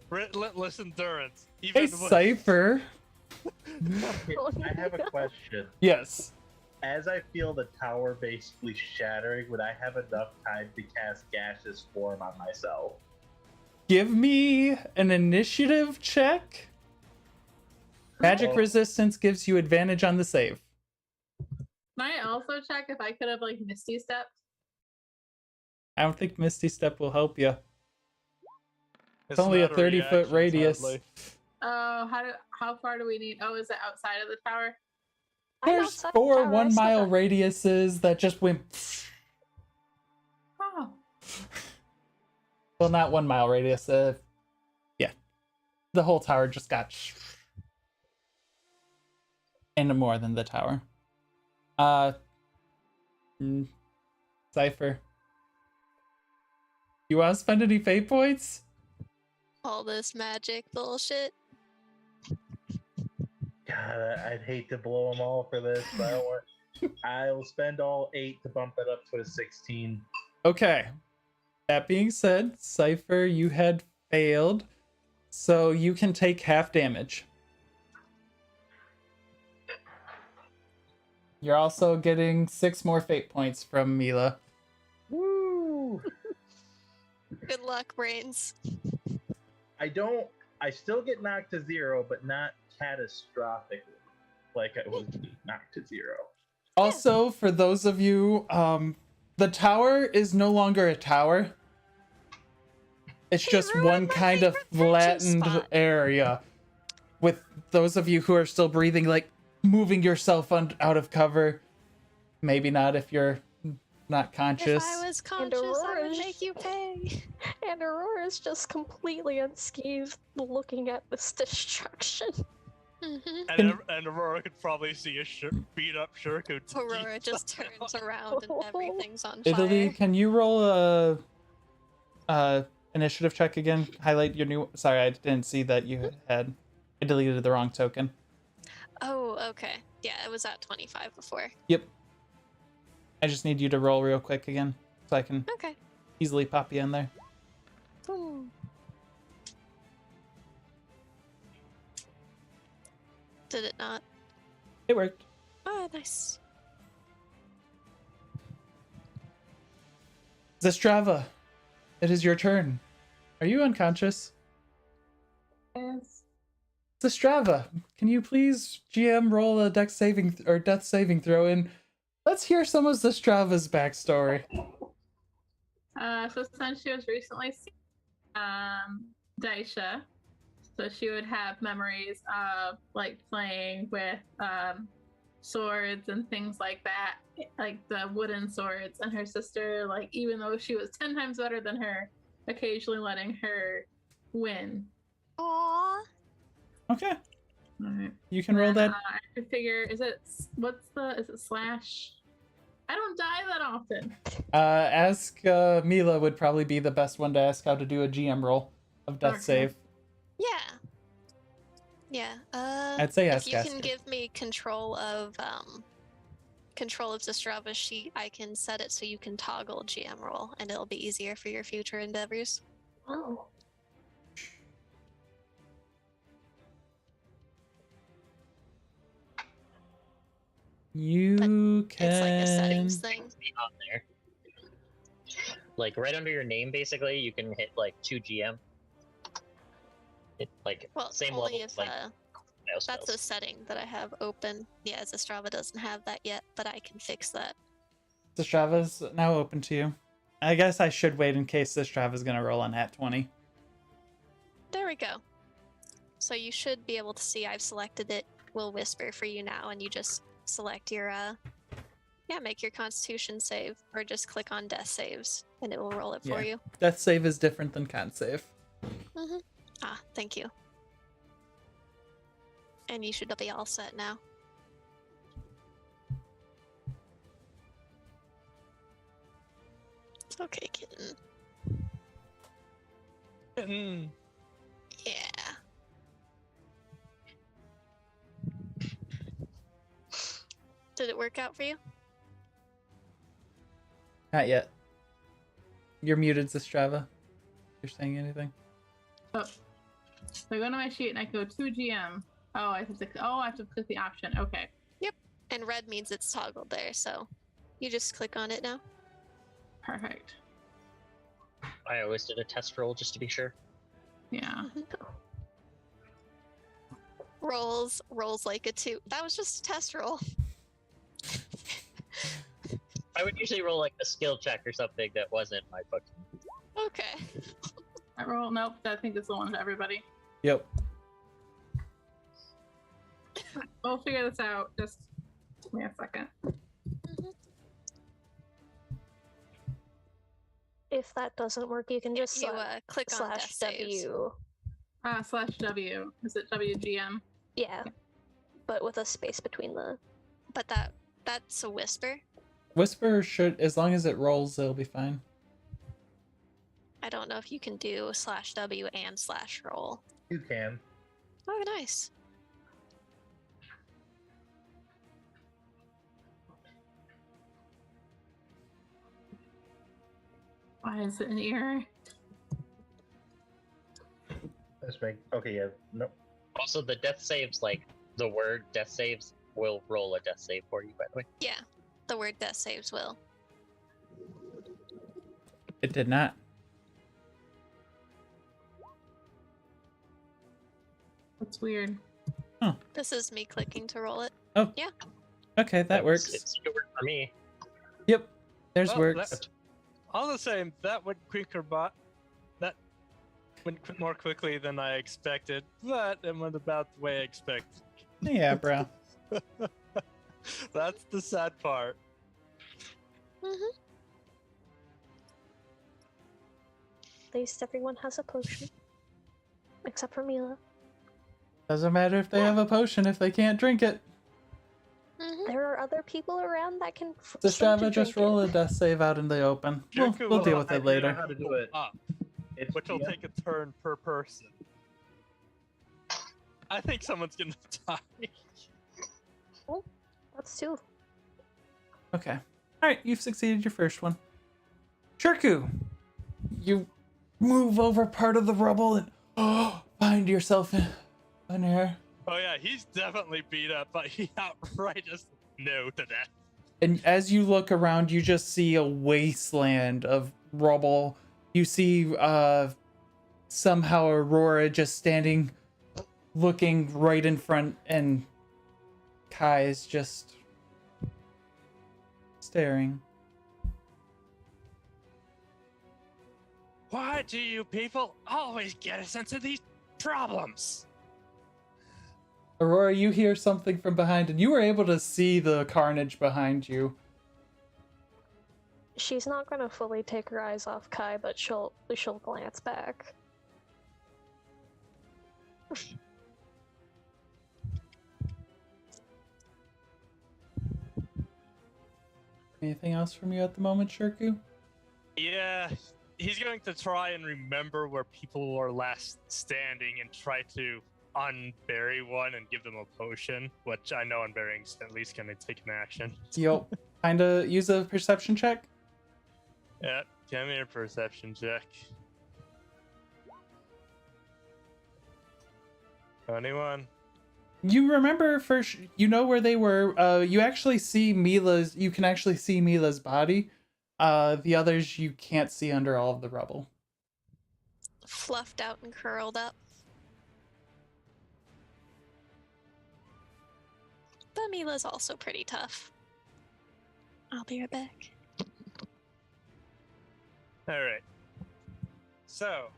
relentless endurance. Even Hey, with Cypher. I have a question. Yes. As I feel the tower basically shattering, would I have enough time to cast gaseous form on myself? Give me an initiative check. Magic Oh. resistance gives you advantage on the save. Can I also check if I could have like Misty stepped? I don't think Misty Step will help you. It's It's only a not 30-foot reaction, radius. sadly. Oh, how far do we need? Oh, is it outside of the tower? I'm There's outside the 4 tower, I 1 still mile got- radiuses that just went. Oh, Well, not 1 mile radius. Yeah. The whole tower just got. And more than the tower. Cypher. You want to spend any fate points? All this magic bullshit. God, I'd hate to blow them all for this, but I don't want. I'll spend all 8 to bump it up to a 16. Okay. That being said, Cypher, you had failed, so you can take half damage. You're also getting 6 more fate points from Mila. Woo! Good luck, brains. I still get knocked to 0, but not catastrophically. Like I was knocked to 0. Also, for those of you, the tower is no longer a tower. It's He just ruined one my kind of favorite perching flattened spot. area. With those of you who are still breathing, like moving yourself out of cover. Maybe not if you're not conscious. If I was conscious, I would Aurora's- make you pay. And Aurora's just completely unscathed looking at this destruction. And Aurora could probably see a beat up Shuriko. Aurora just turns around and everything's on Italy, fire. can you roll a initiative check again? Highlight your new. Sorry, I didn't see that you had. I deleted the wrong token. Oh, okay. Yeah, it was at 25 before. Yep. I just need you to roll real quick again, so I can Okay. easily pop you in there. Boom. Did it not? It worked. Oh, nice. Zestrava, it is your turn. Are you unconscious? yes. Zestrava, can you please GM roll a dex saving or death saving throw in? Let's hear some of Zestrava's backstory. So since she was recently Daisha, so she would have memories of like playing with swords and things like that, like the wooden swords, and her sister, like even though she was 10 times better than her, occasionally letting her win. Aww. Okay, Alright. you can roll that. I could figure, is it slash? I don't die that often. Ask Mila would probably be the best one to ask how to do a GM roll of death Okay. save. Yeah. Yeah. I'd say if ask you can Asger. give me control of Zestrava's sheet, I can set it so you can toggle GM roll, and it'll be easier for your future endeavors. Oh. You can. It's like a settings thing. On there. Like right under your name, basically, you can hit like 2 GM. It like Well, same only level. if Like that's spells. a setting that I have open. Yeah, Zestrava doesn't have that yet, but I can fix that. Zestrava's now open to you. I guess I should wait in case Zestrava's gonna roll on at 20. There we go. So you should be able to see I've selected it. Will whisper for you now, and you just select your Yeah, make your Constitution save, or just click on Death Saves, and it will roll it for Yeah. you. Death save is different than con save. Mm-hmm. Ah, thank you. And you should be all set now. It's okay, kitten. Yeah. Did it work out for you? Not yet. You're muted, Zestrava. You're saying anything? Oh. So I go to my sheet and I go to GM. Oh, I have to click the option. Okay. Yep. And red means it's toggled there, so you just click on it now. Perfect. I always did a test roll just to be sure. Yeah. Rolls like a 2. That was just a test roll. I would usually roll like a skill check or something that wasn't my fucking. Okay. That roll? Nope. I think it's the one to everybody. Yep. We'll figure this out. Just give me a second. If that doesn't work, you can just You click on Death slash Saves. W. /W. Is it WGM? Yeah. But with a space between the... But that's a whisper. Whisper should, as long as it rolls, it'll be fine. I don't know if you can do /W and /roll. You can. Oh, nice. Why is it an error? Let's make. Okay, yeah. No. Also, the death saves, like the word death saves, will roll a death save for you. By the way. Yeah, the word Death Saves will. It did not. That's weird. This is me clicking to roll it. Oh. Yeah. Okay, that works. It seemed to work for me. Yep. There's Well, works. All the same, that went quicker, that went more quickly than I expected, but it went about the way I expected. Yeah, bro. That's the sad part. Mm-hmm. At least everyone has a potion. Except for Mila. Doesn't matter if they have a potion if they can't drink it. Mm-hmm. There are other people around that can... Zestrava, just roll a death save out in the open. We'll Jerku we'll will deal have with it I later. know how to do it. Up, It's which will yeah. take a turn per person. I think someone's gonna die. That's 2. Okay. Alright, you've succeeded your first one. Shirku! You move over part of the rubble and find yourself in an air. Oh yeah, he's definitely beat up, but he outright just no to death. And as you look around, you just see a wasteland of rubble. You see somehow Aurora just standing, looking right in front, and Kai is just staring. Why do you people always get us into these problems? Aurora, you hear something from behind, and you were able to see the carnage behind you. She's not gonna fully take her eyes off Kai, but she'll glance back. Anything else from you at the moment, Shirku? Yeah, he's going to try and remember where people were last standing and try to unbury one and give them a potion, which I know unburying's at least going to take an action. You'll kinda use a perception check? Yeah, give me a perception check. 21. You remember you know where they were. You actually see you can actually see Mila's body. The others you can't see under all of the rubble. Fluffed out and curled up. But Mila's also pretty tough. I'll be right back. Alright. So.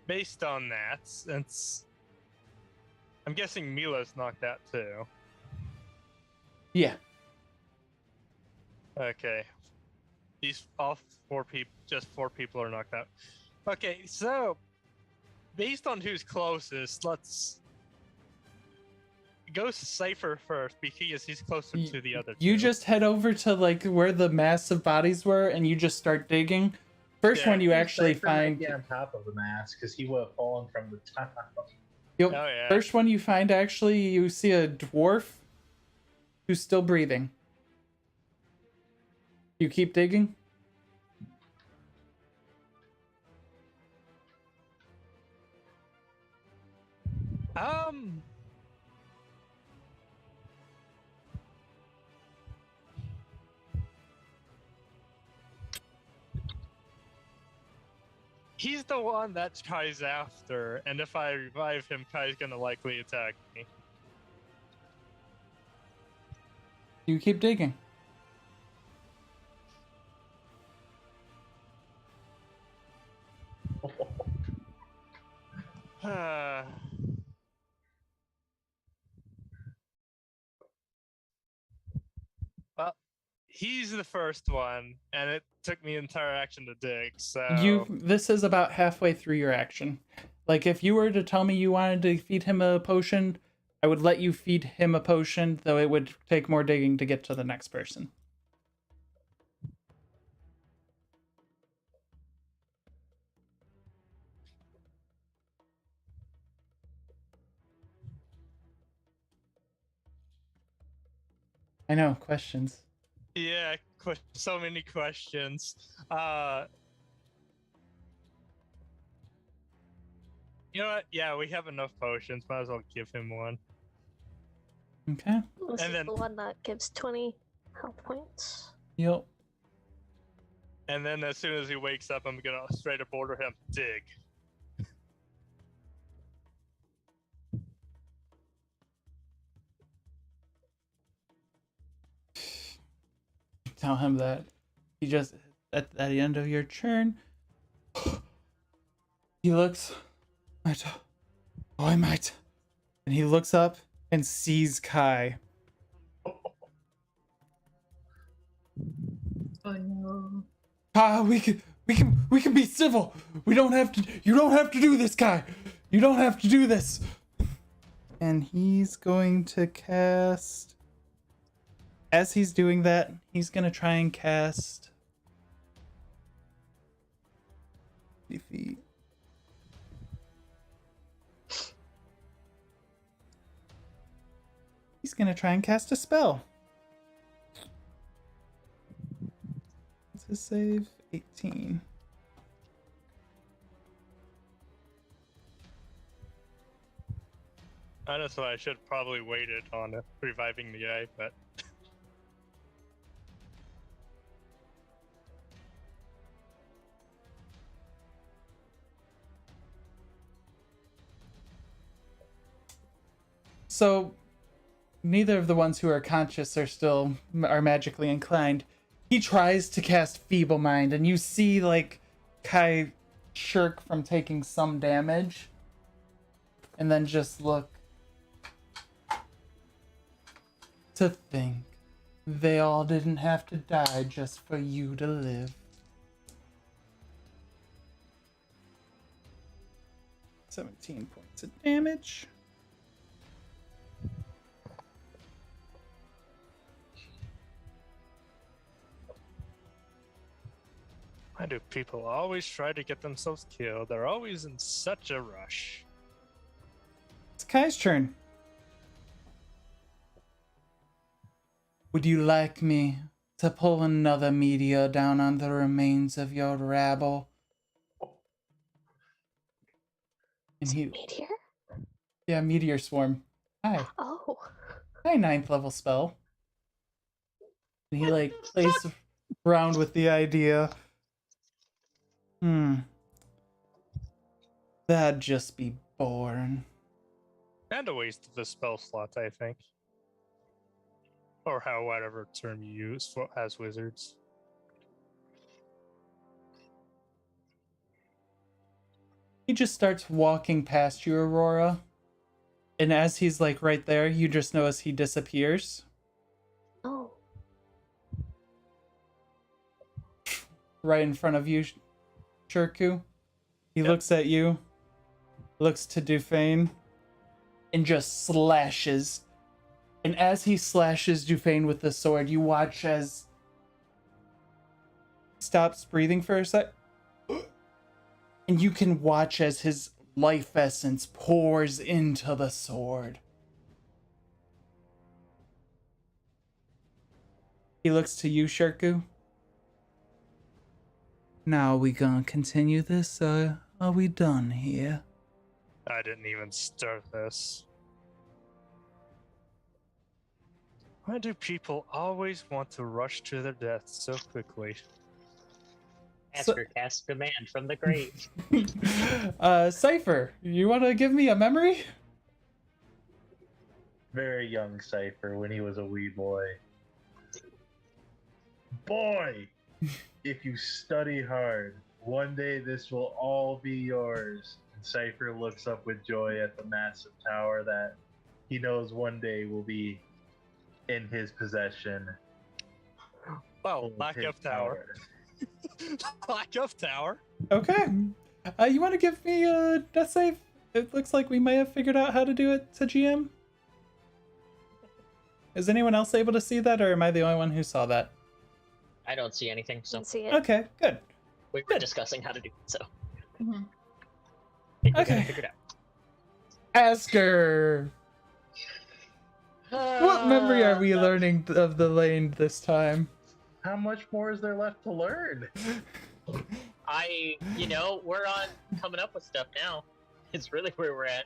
Based on that, since I'm guessing Mila's knocked out too. Yeah. Okay. These all just 4 people are knocked out. Okay, so based on who's closest, let's go Cypher first because he's closer to the other two. You just head over to like where the massive bodies were, and you just start digging. First one you actually find on top of the mass because he would have fallen from the top. Yep. Oh, yeah. First one you find, actually, you see a dwarf who's still breathing. You keep digging? He's the one that Kai's after, and if I revive him, Kai's gonna likely attack me. You keep digging. Well, he's the first one, and it took me entire action to dig, so... This is about halfway through your action. Like, if you were to tell me you wanted to feed him a potion, I would let you feed him a potion, though it would take more digging to get to the next person. I know, questions. Yeah, so many questions. You know what? Yeah, we have enough potions. Might as well give him one. Okay. This And is then- the one that gives 20 health points. Yep. And then as soon as he wakes up, I'm gonna straight up order him dig. Tell him that he just, at the end of your turn, he looks, I might. And he looks up and sees Kai. Oh no. We can be civil. We don't have to, you don't have to do this, Kai. You don't have to do this. And he's going to cast, as he's doing that, he's going to try and cast defeat. He's going to try and cast a spell. What's his save? 18. Honestly, I should probably waited on reviving the guy, but... So, neither of the ones who are conscious are magically inclined. He tries to cast Feeble Mind, and you see, like, Kai shirk from taking some damage, and then just look. To think, they all didn't have to die just for you to live. 17 points of damage. Why do people always try to get themselves killed? They're always in such a rush. It's Kai's turn. Would you like me to pull another meteor down on the remains of your rabble? And he, Meteor? yeah, meteor swarm. Hi. Oh. Hi, 9th level spell. And he like plays around with the idea. That'd just be boring. And a waste of a spell slot, I think. Or whatever term you use as wizards. He just starts walking past you, Aurora. And as he's like right there, you just notice he disappears. Oh. Right in front of you, Shirku. He looks at you, looks to Dhufaen, and just slashes. And as he slashes Dhufaen with the sword, you watch as he stops breathing for a sec. And you can watch as his life essence pours into the sword. He looks to you, Shirku. Now we gonna continue this, or are we done here? I didn't even start this. Why do people always want to rush to their deaths so quickly? Asger cast command from the grave. Cypher, you want to give me a memory? Very young Cypher when he was a wee boy. Boy, if you study hard, one day this will all be yours. And Cypher looks up with joy at the massive tower that he knows one day will be in his possession. Oh, lack of tower. Lack of tower. Okay. You want to give me a death save? It looks like we may have figured out how to do it to GM. Is anyone else able to see that, or am I the only one who saw that? I don't see anything, so Didn't see it. Okay, good. we were discussing how to do it, so Mhm. I think we Okay. got it figured out. Asger, what memory are we learning of the lane this time? How much more is there left to learn? We're on coming up with stuff now. It's really where we're at.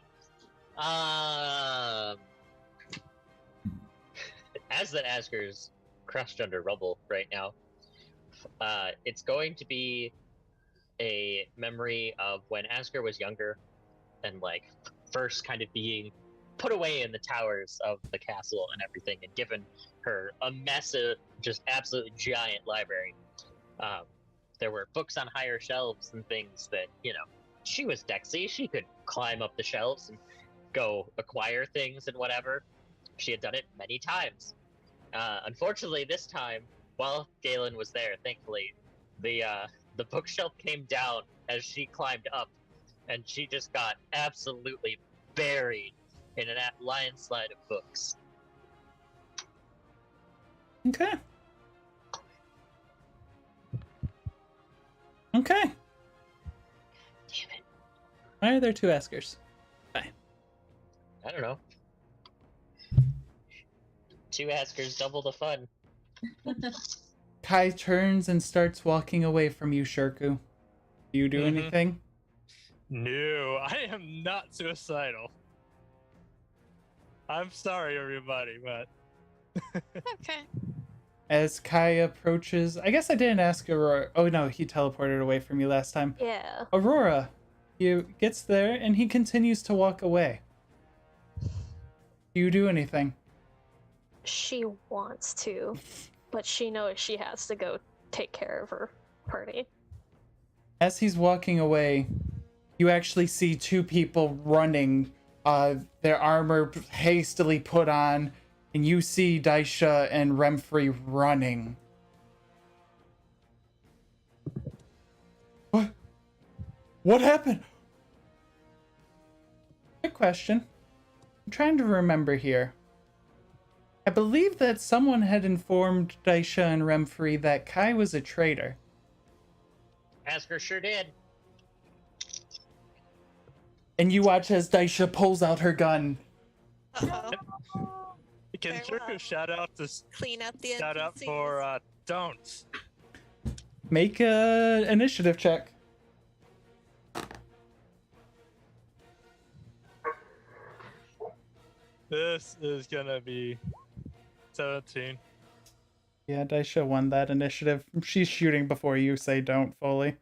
As that Asger's crushed under rubble right now, it's going to be a memory of when Asger was younger and like first kind of being put away in the towers of the castle and everything, and given her a massive, just absolutely giant library. There were books on higher shelves and things that, she was Dexy. She could climb up the shelves and go acquire things and whatever. She had done it many times. Unfortunately, this time, while Galen was there, thankfully, the bookshelf came down as she climbed up, and she just got absolutely buried in an landslide of books. Okay. Okay. Damn it. Why are there two Asgers? I don't know. Two Asgers, double the fun. Kai turns and starts walking away from you, Shirku. Do you do anything? No, I am not suicidal. I'm sorry, everybody, but Okay. As Kai approaches, I guess I didn't ask Aurora. Oh no, he teleported away from you last time. Yeah. Aurora, he gets there and he continues to walk away. Do you do anything? She wants to, but she knows she has to go take care of her party. As he's walking away, you actually see two people running, their armor hastily put on, and you see Daisha and Remfrey running. What? What happened? Good question. I'm trying to remember here. I believe that someone had informed Daisha and Remfrey that Kai was a traitor. Asger sure did. And you watch as Daisha pulls out her gun. Uh-oh. can Very well. Shirku shout out to Clean up the shout out NPCs. for don't. Make a initiative check. This is gonna be 17. Yeah, Daisha won that initiative. She's shooting before you say don't fully.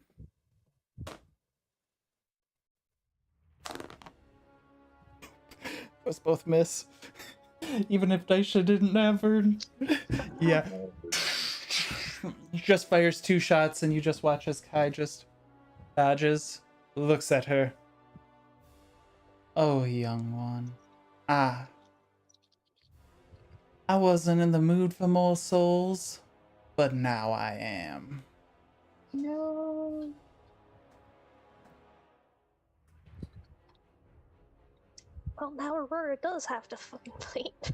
Those both miss. Even if Daisha didn't have her. Yeah. Just fires 2 shots and you just watch as Kai just dodges, looks at her. Oh, young one. I wasn't in the mood for more souls, but now I am. No. Well, now Aurora does have to fucking fight.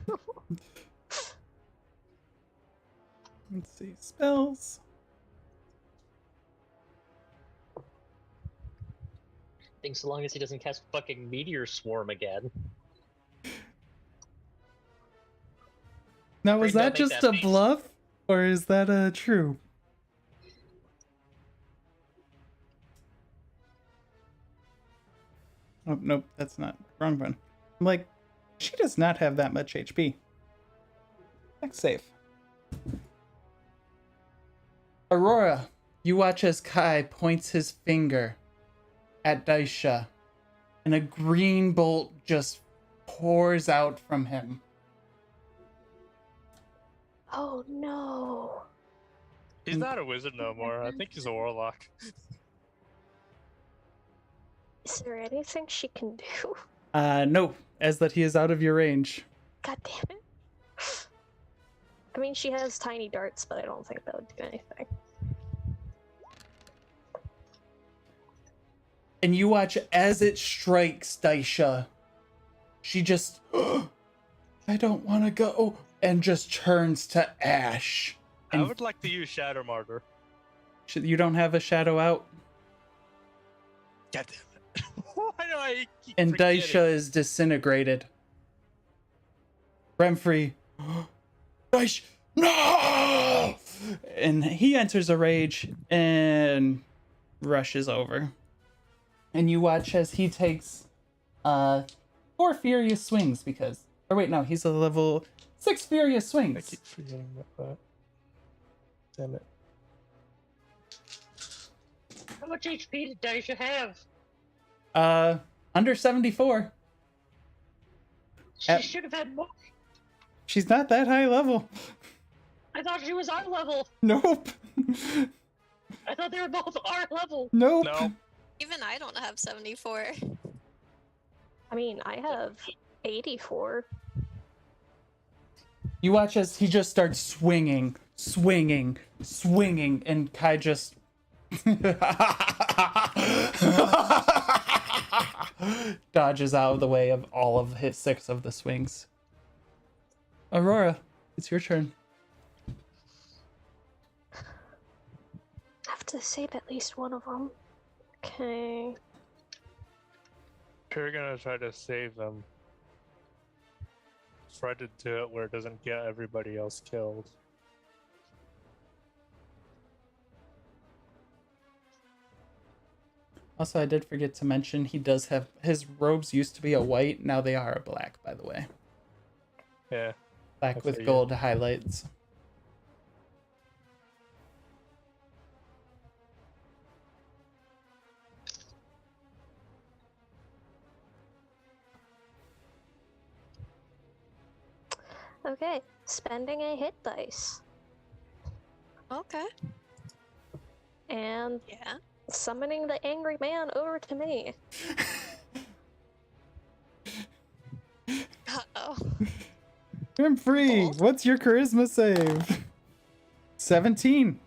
Let's see, spells. I think so long as he doesn't cast fucking meteor swarm again. Now, was Green, that don't make just that a face. bluff, or is that true? Oh, nope, that's not. Wrong one. I'm like, she does not have that much HP. That's safe. Aurora, you watch as Kai points his finger at Daisha, and a green bolt just pours out from him. Oh no. He's not a wizard no more. I think he's a warlock. Is there anything she can do? No, as that he is out of your range. God damn it. I mean, she has tiny darts, but I don't think that would do anything. And you watch as it strikes Daisha. She just, I don't want to go, and just turns to ash. I And would like to use Shadow Martyr. you don't have a shadow out? God damn it. Why do I keep And forgetting? Daisha is disintegrated. Remfrey, Daisha, no! And he enters a rage and rushes over. And you watch as he takes 4 furious swings because, or wait, no, he's a level 6 furious I swings. keep forgetting about that. Damn it. How much HP did Daisha have? Under 74. She At- should have had more. She's not that high level. I thought she was our level. Nope. I thought they were both our level. Nope. No. Even I don't have 74. I mean, I have 84. You watch as he just starts swinging, and Kai just dodges out of the way of all of his 6 of the swings. Aurora, it's your turn. I have to save at least one of them. Okay. You're gonna try to save them. Try to do it where it doesn't get everybody else killed. Also, I did forget to mention he does have his robes used to be a white, now they are a black, by the way. Yeah. Black That's with what you- gold highlights. Okay, spending a hit dice. Okay. And Yeah. summoning the angry man over to me. Uh-oh. Remfrey, what's your charisma save? 17.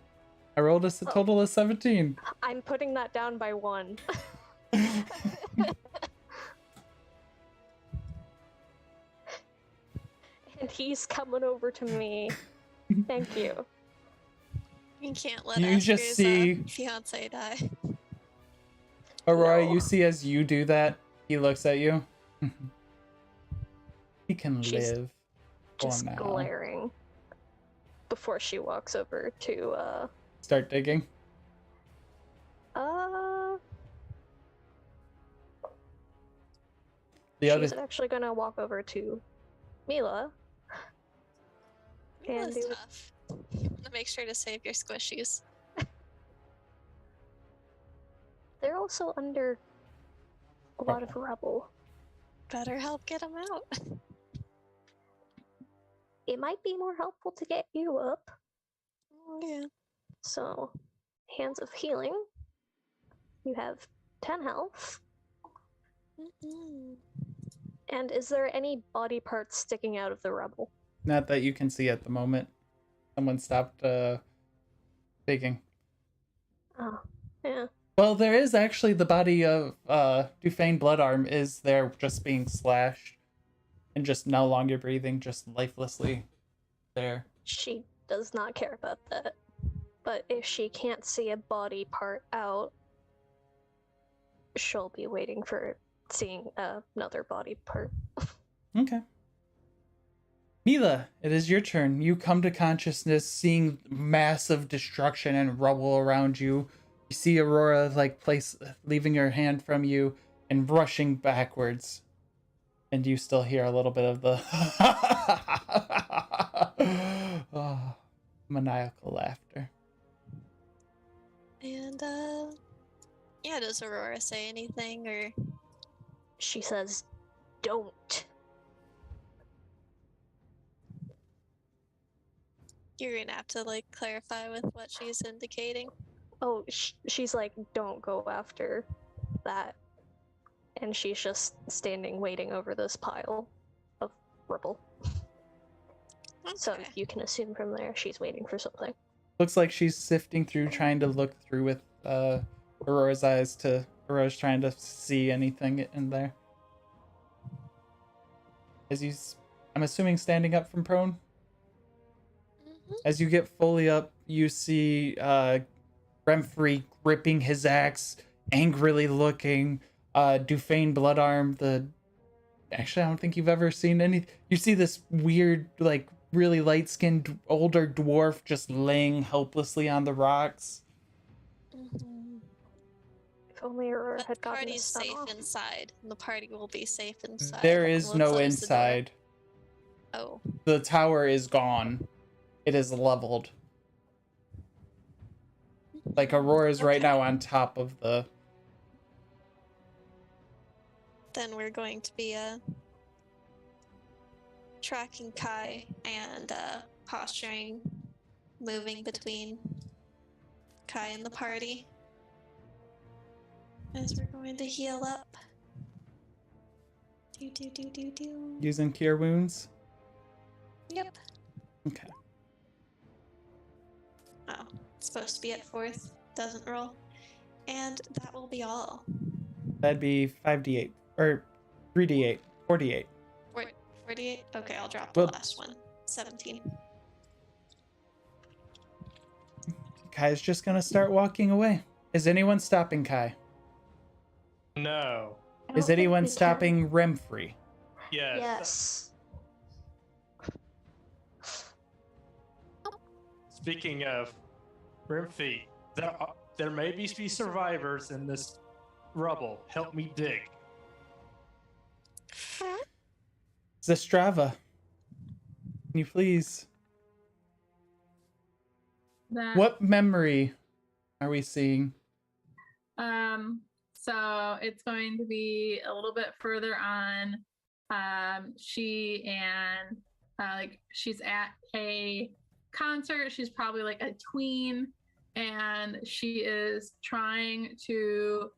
I rolled a total of 17. I'm putting that down by 1. And he's coming over to me. Thank you. You can't let You just Asger's, see- fiance die. Aurora, No. you see as you do that, he looks at you. He can She's live Just for now. glaring. Before she walks over to, Start digging. The she's other actually gonna walk over to Mila. And That's do tough. You want to make sure to save your squishies. They're also under a lot of rubble. Better help get them out. It might be more helpful to get you up. Yeah. So, Hands of Healing. You have 10 health. Mm-hmm. And is there any body parts sticking out of the rubble? Not that you can see at the moment. Someone stopped digging. Oh, yeah. Well, there is actually the body of Dhufaen Bloodarm is there, just being slashed and just no longer breathing, just lifelessly there. She does not care about that. But if she can't see a body part out, she'll be waiting for seeing another body part. Okay. Mila, it is your turn. You come to consciousness, seeing massive destruction and rubble around you. You see Aurora leaving her hand from you and rushing backwards. And you still hear a little bit of the maniacal laughter. And, yeah, does Aurora say anything, or? She says, "Don't." You're gonna have to, like, clarify with what she's indicating. Oh, she's like, "Don't go after that." And she's just standing waiting over this pile of rubble. Okay. So you can assume from there she's waiting for something. Looks like she's sifting through, trying to look through with Aurora's eyes to Aurora's trying to see anything in there. I'm assuming standing up from prone. Mm-hmm. As you get fully up, you see Remfrey gripping his axe, angrily looking. Dhufaen Bloodarm, actually I don't think you've ever seen any. You see this weird, like, really light-skinned older dwarf just laying helplessly on the rocks. Mm-hmm. If only Aurora But the had gotten party's this done safe off. inside, and the party will be safe inside. There and is we'll no close the door. inside. Oh. The tower is gone. It is leveled. Like, Aurora's right Okay. now on top of the... Then we're going to be tracking Kai and posturing, moving between Kai and the party as we're going to heal up. Do. Using Cure Wounds? Yep. Okay. Oh, it's supposed to be at 4th. Doesn't roll. And that will be all. That'd be 5d8. Or 3d8. 4d8. 48? Okay, I'll drop the Well- last one. 17. Kai's just gonna start walking away. Is anyone stopping Kai? No. I don't Is think anyone we can. stopping Remfrey? Yes. Yes. Speaking of Remfrey, there may be survivors in this rubble. Help me dig. Zestrava, can you please? That, What memory are we seeing? So it's going to be a little bit further on. She and she's at a concert. She's probably like a tween, and she is trying to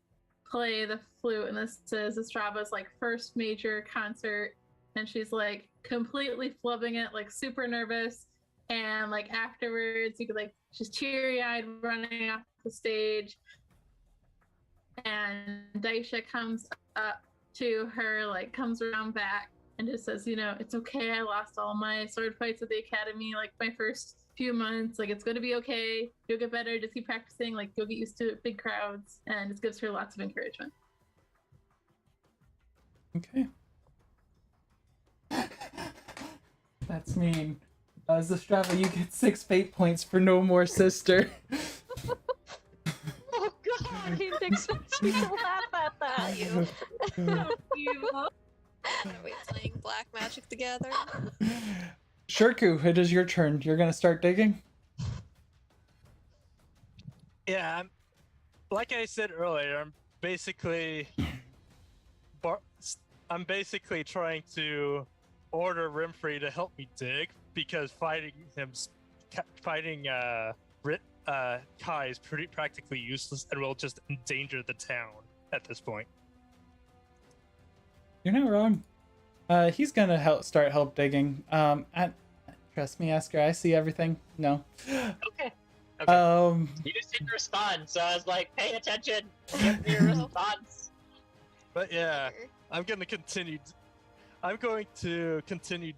play the flute. And this is Estrava's like first major concert, and she's like completely flubbing it, like super nervous. And like afterwards, you could like she's teary-eyed running off the stage. And Daisha comes up to her, like comes around back and just says, you know, it's okay. I lost all my sword fights at the academy, like my first few months. Like it's going to be okay. You'll get better. Just keep practicing. Like you'll get used to big crowds, and it gives her lots of encouragement. Okay. That's mean. Zestrava, you get 6 fate points for no more sister. Oh god, I didn't expect you to laugh at that. You. Are we playing black magic together? Shirku, it is your turn. You're gonna start digging? Yeah, like I said earlier, I'm basically trying to order Remfrey to help me dig because fighting Kai is practically useless and will just endanger the town at this point. You're not wrong. He's gonna help digging. Trust me, Asger, I see everything. No. Okay. You just didn't respond, so I was like, pay attention. Give me a response. But yeah, I'm going to continue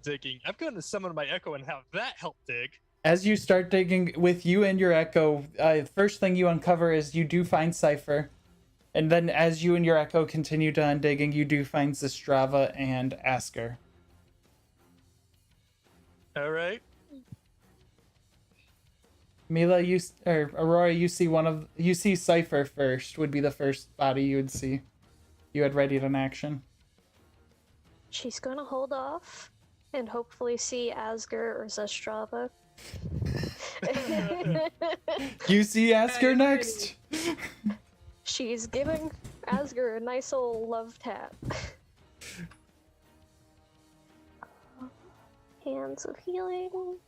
digging. I'm going to summon my echo and have that help dig. As you start digging with you and your echo, first thing you uncover is you do find Cypher. And then as you and your echo continue to undigging, you do find Zestrava and Asger. All right. Mila, Aurora, you see Cypher first, would be the first body you would see. You had readied an action. She's gonna hold off and hopefully see Asger or Zestrava. You see Asger next? She's giving Asger a nice old love tap. Hands of healing.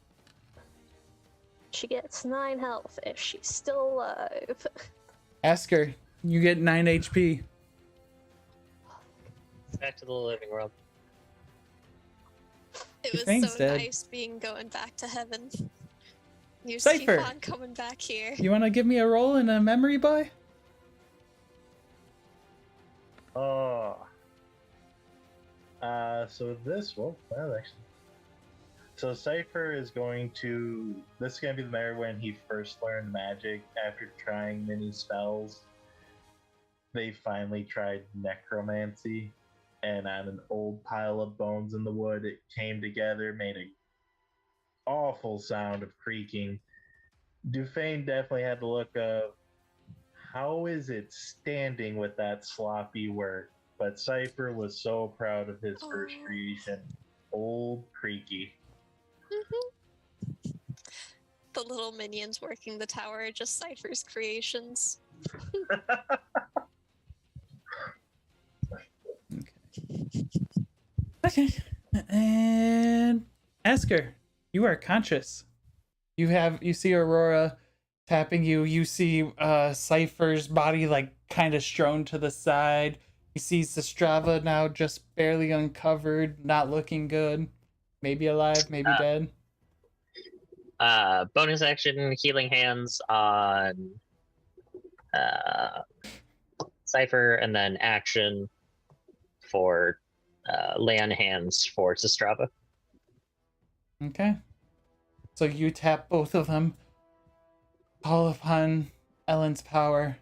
She gets 9 health if she's still alive. Asger, you get 9 HP. Back to the living room. It was Dhufaen's so dead. nice going back to heaven. You just Cypher! keep on coming back here. You want to give me a roll in a memory, boy? Oh. So this, well, actually. So Cypher is going to, this is going to be the matter when he first learned magic after trying many spells. They finally tried necromancy, and on an old pile of bones in the wood, it came together, made an awful sound of creaking. Dhufaen definitely had the look of, how is it standing with that sloppy work? But Cypher was so proud of his first creation. Old creaky. The little minions working the tower are just Cypher's creations. Okay. And Asger, you are conscious. You see Aurora tapping you. You see Cypher's body like kind of strewn to the side. You see Zestrava now just barely uncovered, not looking good. Maybe alive, maybe dead. Bonus action, healing hands on Cypher, and then action for lay on hands for Zestrava. Okay. So you tap both of them. Call upon Ellen's power.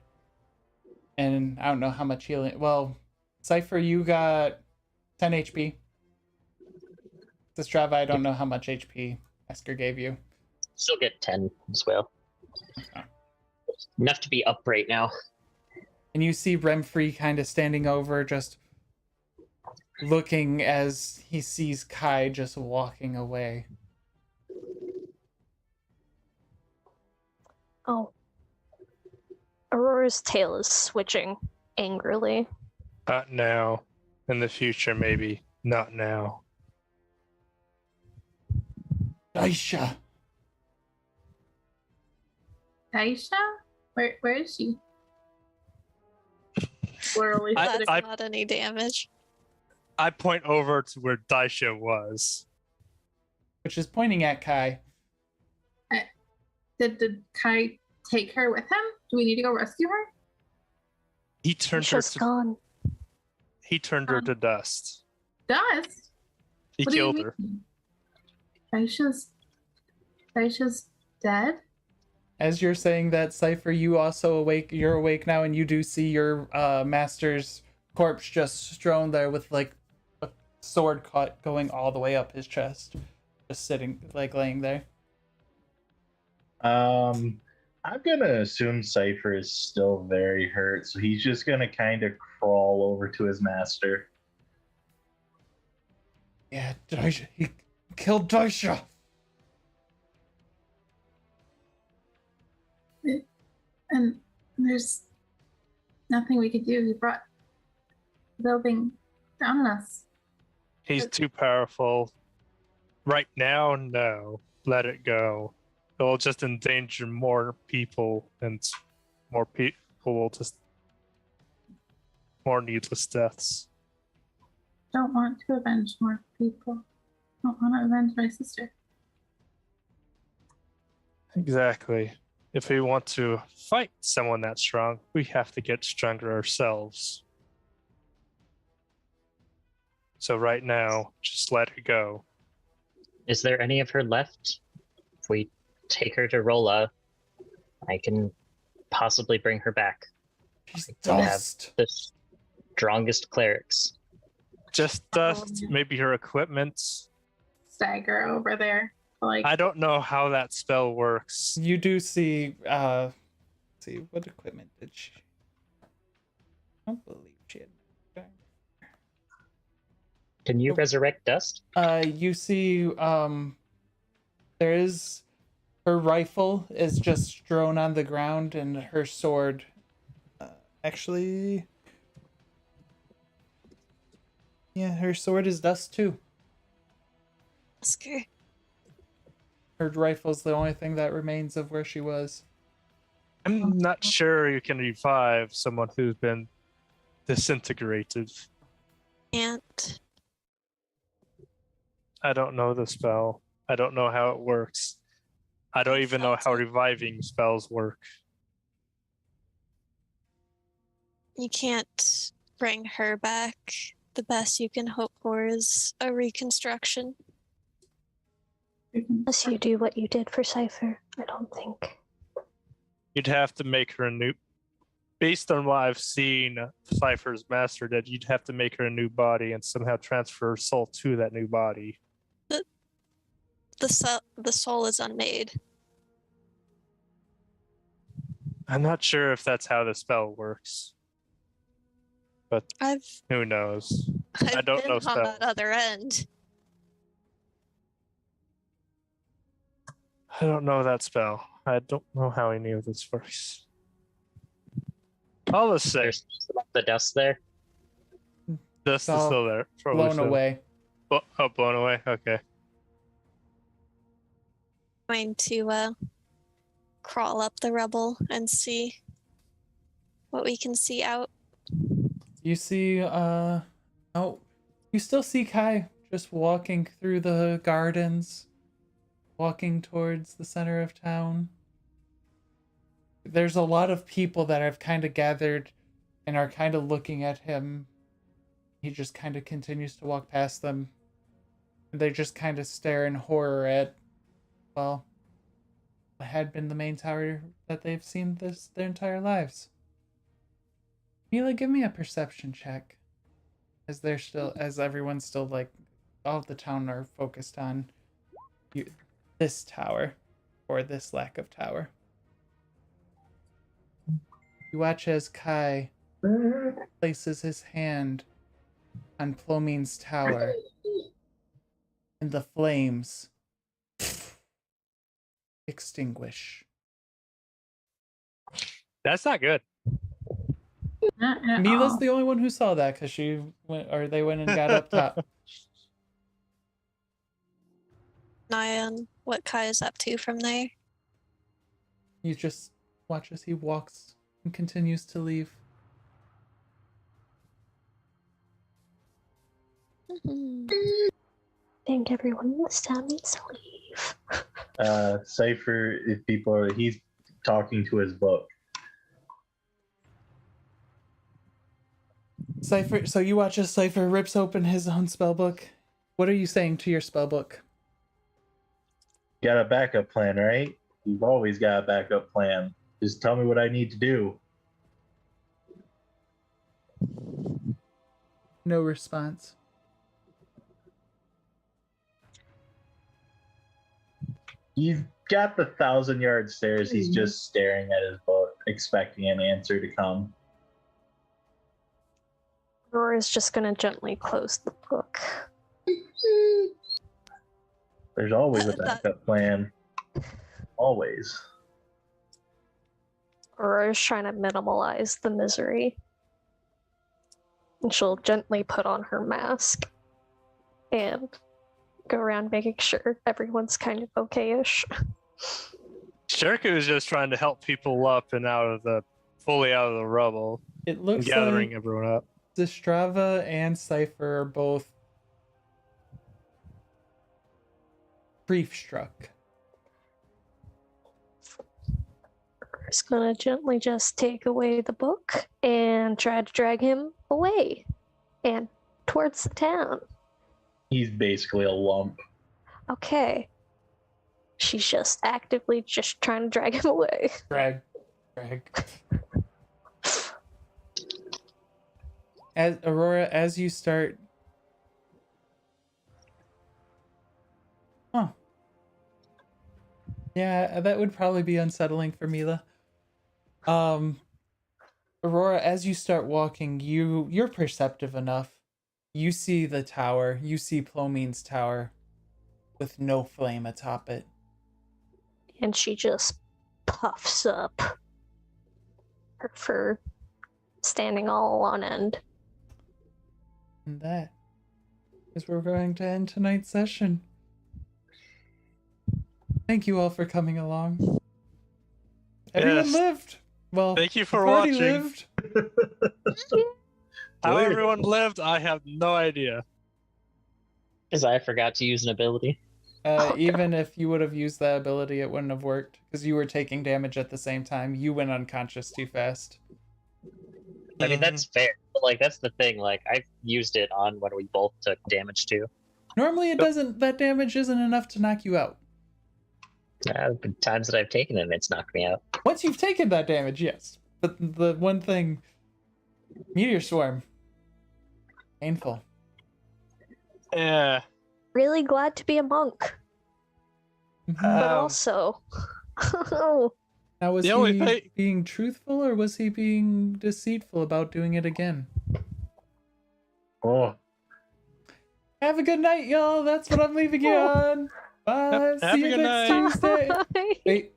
And I don't know how much healing. Well, Cypher, you got 10 HP. Zestrava, I don't know how much HP Asger gave you. Still get 10 as well. Okay. Enough to be up right now. And you see Remfrey kind of standing over, just looking as he sees Kai just walking away. Oh. Aurora's tail is switching angrily. Not now. In the future, maybe. Not now. Aisha! Aisha? Where is she? Literally That's sitting- not any damage. I point over to where Daisha was. Which is pointing at Kai. Did Kai take her with him? Do we need to go rescue her? He turned her Aisha's to gone. he turned her to dust. Dust? He What do you killed her. mean? Aisha's dead? As you're saying that, Cypher, you also awake. You're awake now, and you do see your master's corpse just strewn there with like a sword cut going all the way up his chest, just sitting, like laying there. I'm gonna assume Cypher is still very hurt, so he's just gonna kind of crawl over to his master. Yeah, Daisha, he killed Daisha. And there's nothing we could do. He brought the building down on us. He's too powerful. Right now, no. Let it go. It'll just endanger more people, and more people will just more needless deaths. don't want to avenge more people. I don't want to avenge my sister. Exactly. If we want to fight someone that strong, we have to get stronger ourselves. So right now, just let her go. Is there any of her left? If we take her to Rolla, I can possibly bring her back. She's I have dust. the strongest clerics. Just dust, maybe her equipment. Stagger over there. Like, I don't know how that spell works. You do see, let's see, what equipment did she? I don't believe she had. Can you resurrect dust? You see, there is, her rifle is just strewn on the ground, and her sword, actually, yeah, her sword is dust too. Asger. Her rifle's the only thing that remains of where she was. I'm not sure you can revive someone who's been disintegrated. And I don't know the spell. I don't know how it works. I don't even know how reviving spells work. you can't bring her back. The best you can hope for is a reconstruction. Unless you do what you did for Cypher, I don't think. You'd have to make her a new... Based on what I've seen Cypher's master did, you'd have to make her a new body and somehow transfer her soul to that new body. The soul is unmade. I'm not sure if that's how the spell works. But I've who knows? I don't been know on spells. that other end. I don't know that spell. I don't know how any of this works. All the same, There's the dust there. dust is all still there. Probably Blown still. away. Oh, blown away? Okay. Going to crawl up the rubble and see what we can see out. You see, oh, you still see Kai just walking through the gardens, walking towards the center of town. There's a lot of people that have kind of gathered and are kind of looking at him. He just kind of continues to walk past them. And they just kind of stare in horror at, well, what had been the main tower that they've seen their entire lives. Mila, give me a perception check. As everyone's still like, all of the town are focused on this tower, or this lack of tower. You watch as Kai places his hand on Plomine's tower, and the flames extinguish. That's not good. Not at Mila's all. the only one who saw that because they went and got up top. Eye on what Kai is up to from there. You just watch as he walks and continues to leave. Mhm. I think everyone in this town needs to leave. Cypher, he's talking to his book. Cypher, so you watch as Cypher rips open his own spellbook. What are you saying to your spellbook? Got a backup plan, right? You've always got a backup plan. Just tell me what I need to do. No response. He's got the 1,000-yard stares. He's just staring at his book, expecting an answer to come. Aurora's just gonna gently close the book. There's always a backup plan. Always. Aurora's trying to minimalize the misery. And she'll gently put on her mask and go around making sure everyone's kind of okay-ish. Shirku is just trying to help people up and fully out of the rubble. It looks Gathering like everyone up. Zestrava and Cypher are both grief-struck. Is gonna gently just take away the book and try to drag him away and towards the town. He's basically a lump. Okay. She's just actively just trying to drag him away. Drag. As Aurora, as you start... Huh. Yeah, that would probably be unsettling for Mila. Aurora, as you start walking, you're perceptive enough. You see the tower. You see Plomine's tower with no flame atop it. And she just puffs up. Her fur standing all on end. And that is where we're going to end tonight's session. Thank you all for coming along. Everyone Yes. lived. Well, Thank you for the party watching. lived. How everyone lived, I have no idea. Because I forgot to use an ability. Even if you would have used that ability, it wouldn't have worked because you were taking damage at the same time. You went unconscious too fast. I mean, that's fair. But, like, that's the thing. Like, I've used it on when we both took damage too. Normally, it doesn't. That damage isn't enough to knock you out. The times that I've taken it, it's knocked me out. Once you've taken that damage, yes. But the one thing, meteor swarm, painful. Yeah. Really glad to be a monk. But also... Now, was The he only being truthful or was he being deceitful about doing it again? Oh, Have a good night, y'all. That's what I'm leaving you on. Bye. Have See a you good next night. Tuesday. Bye. Wait,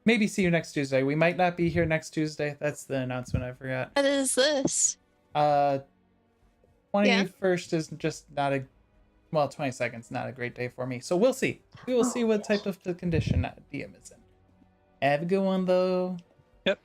maybe see you next Tuesday. We might not be here next Tuesday. That's the announcement I forgot. What is this? 21st is just not a, well, 22nd is not a great day for me. So we'll see. We will see what type of the condition that DM is in. Have a good one, though. Yep.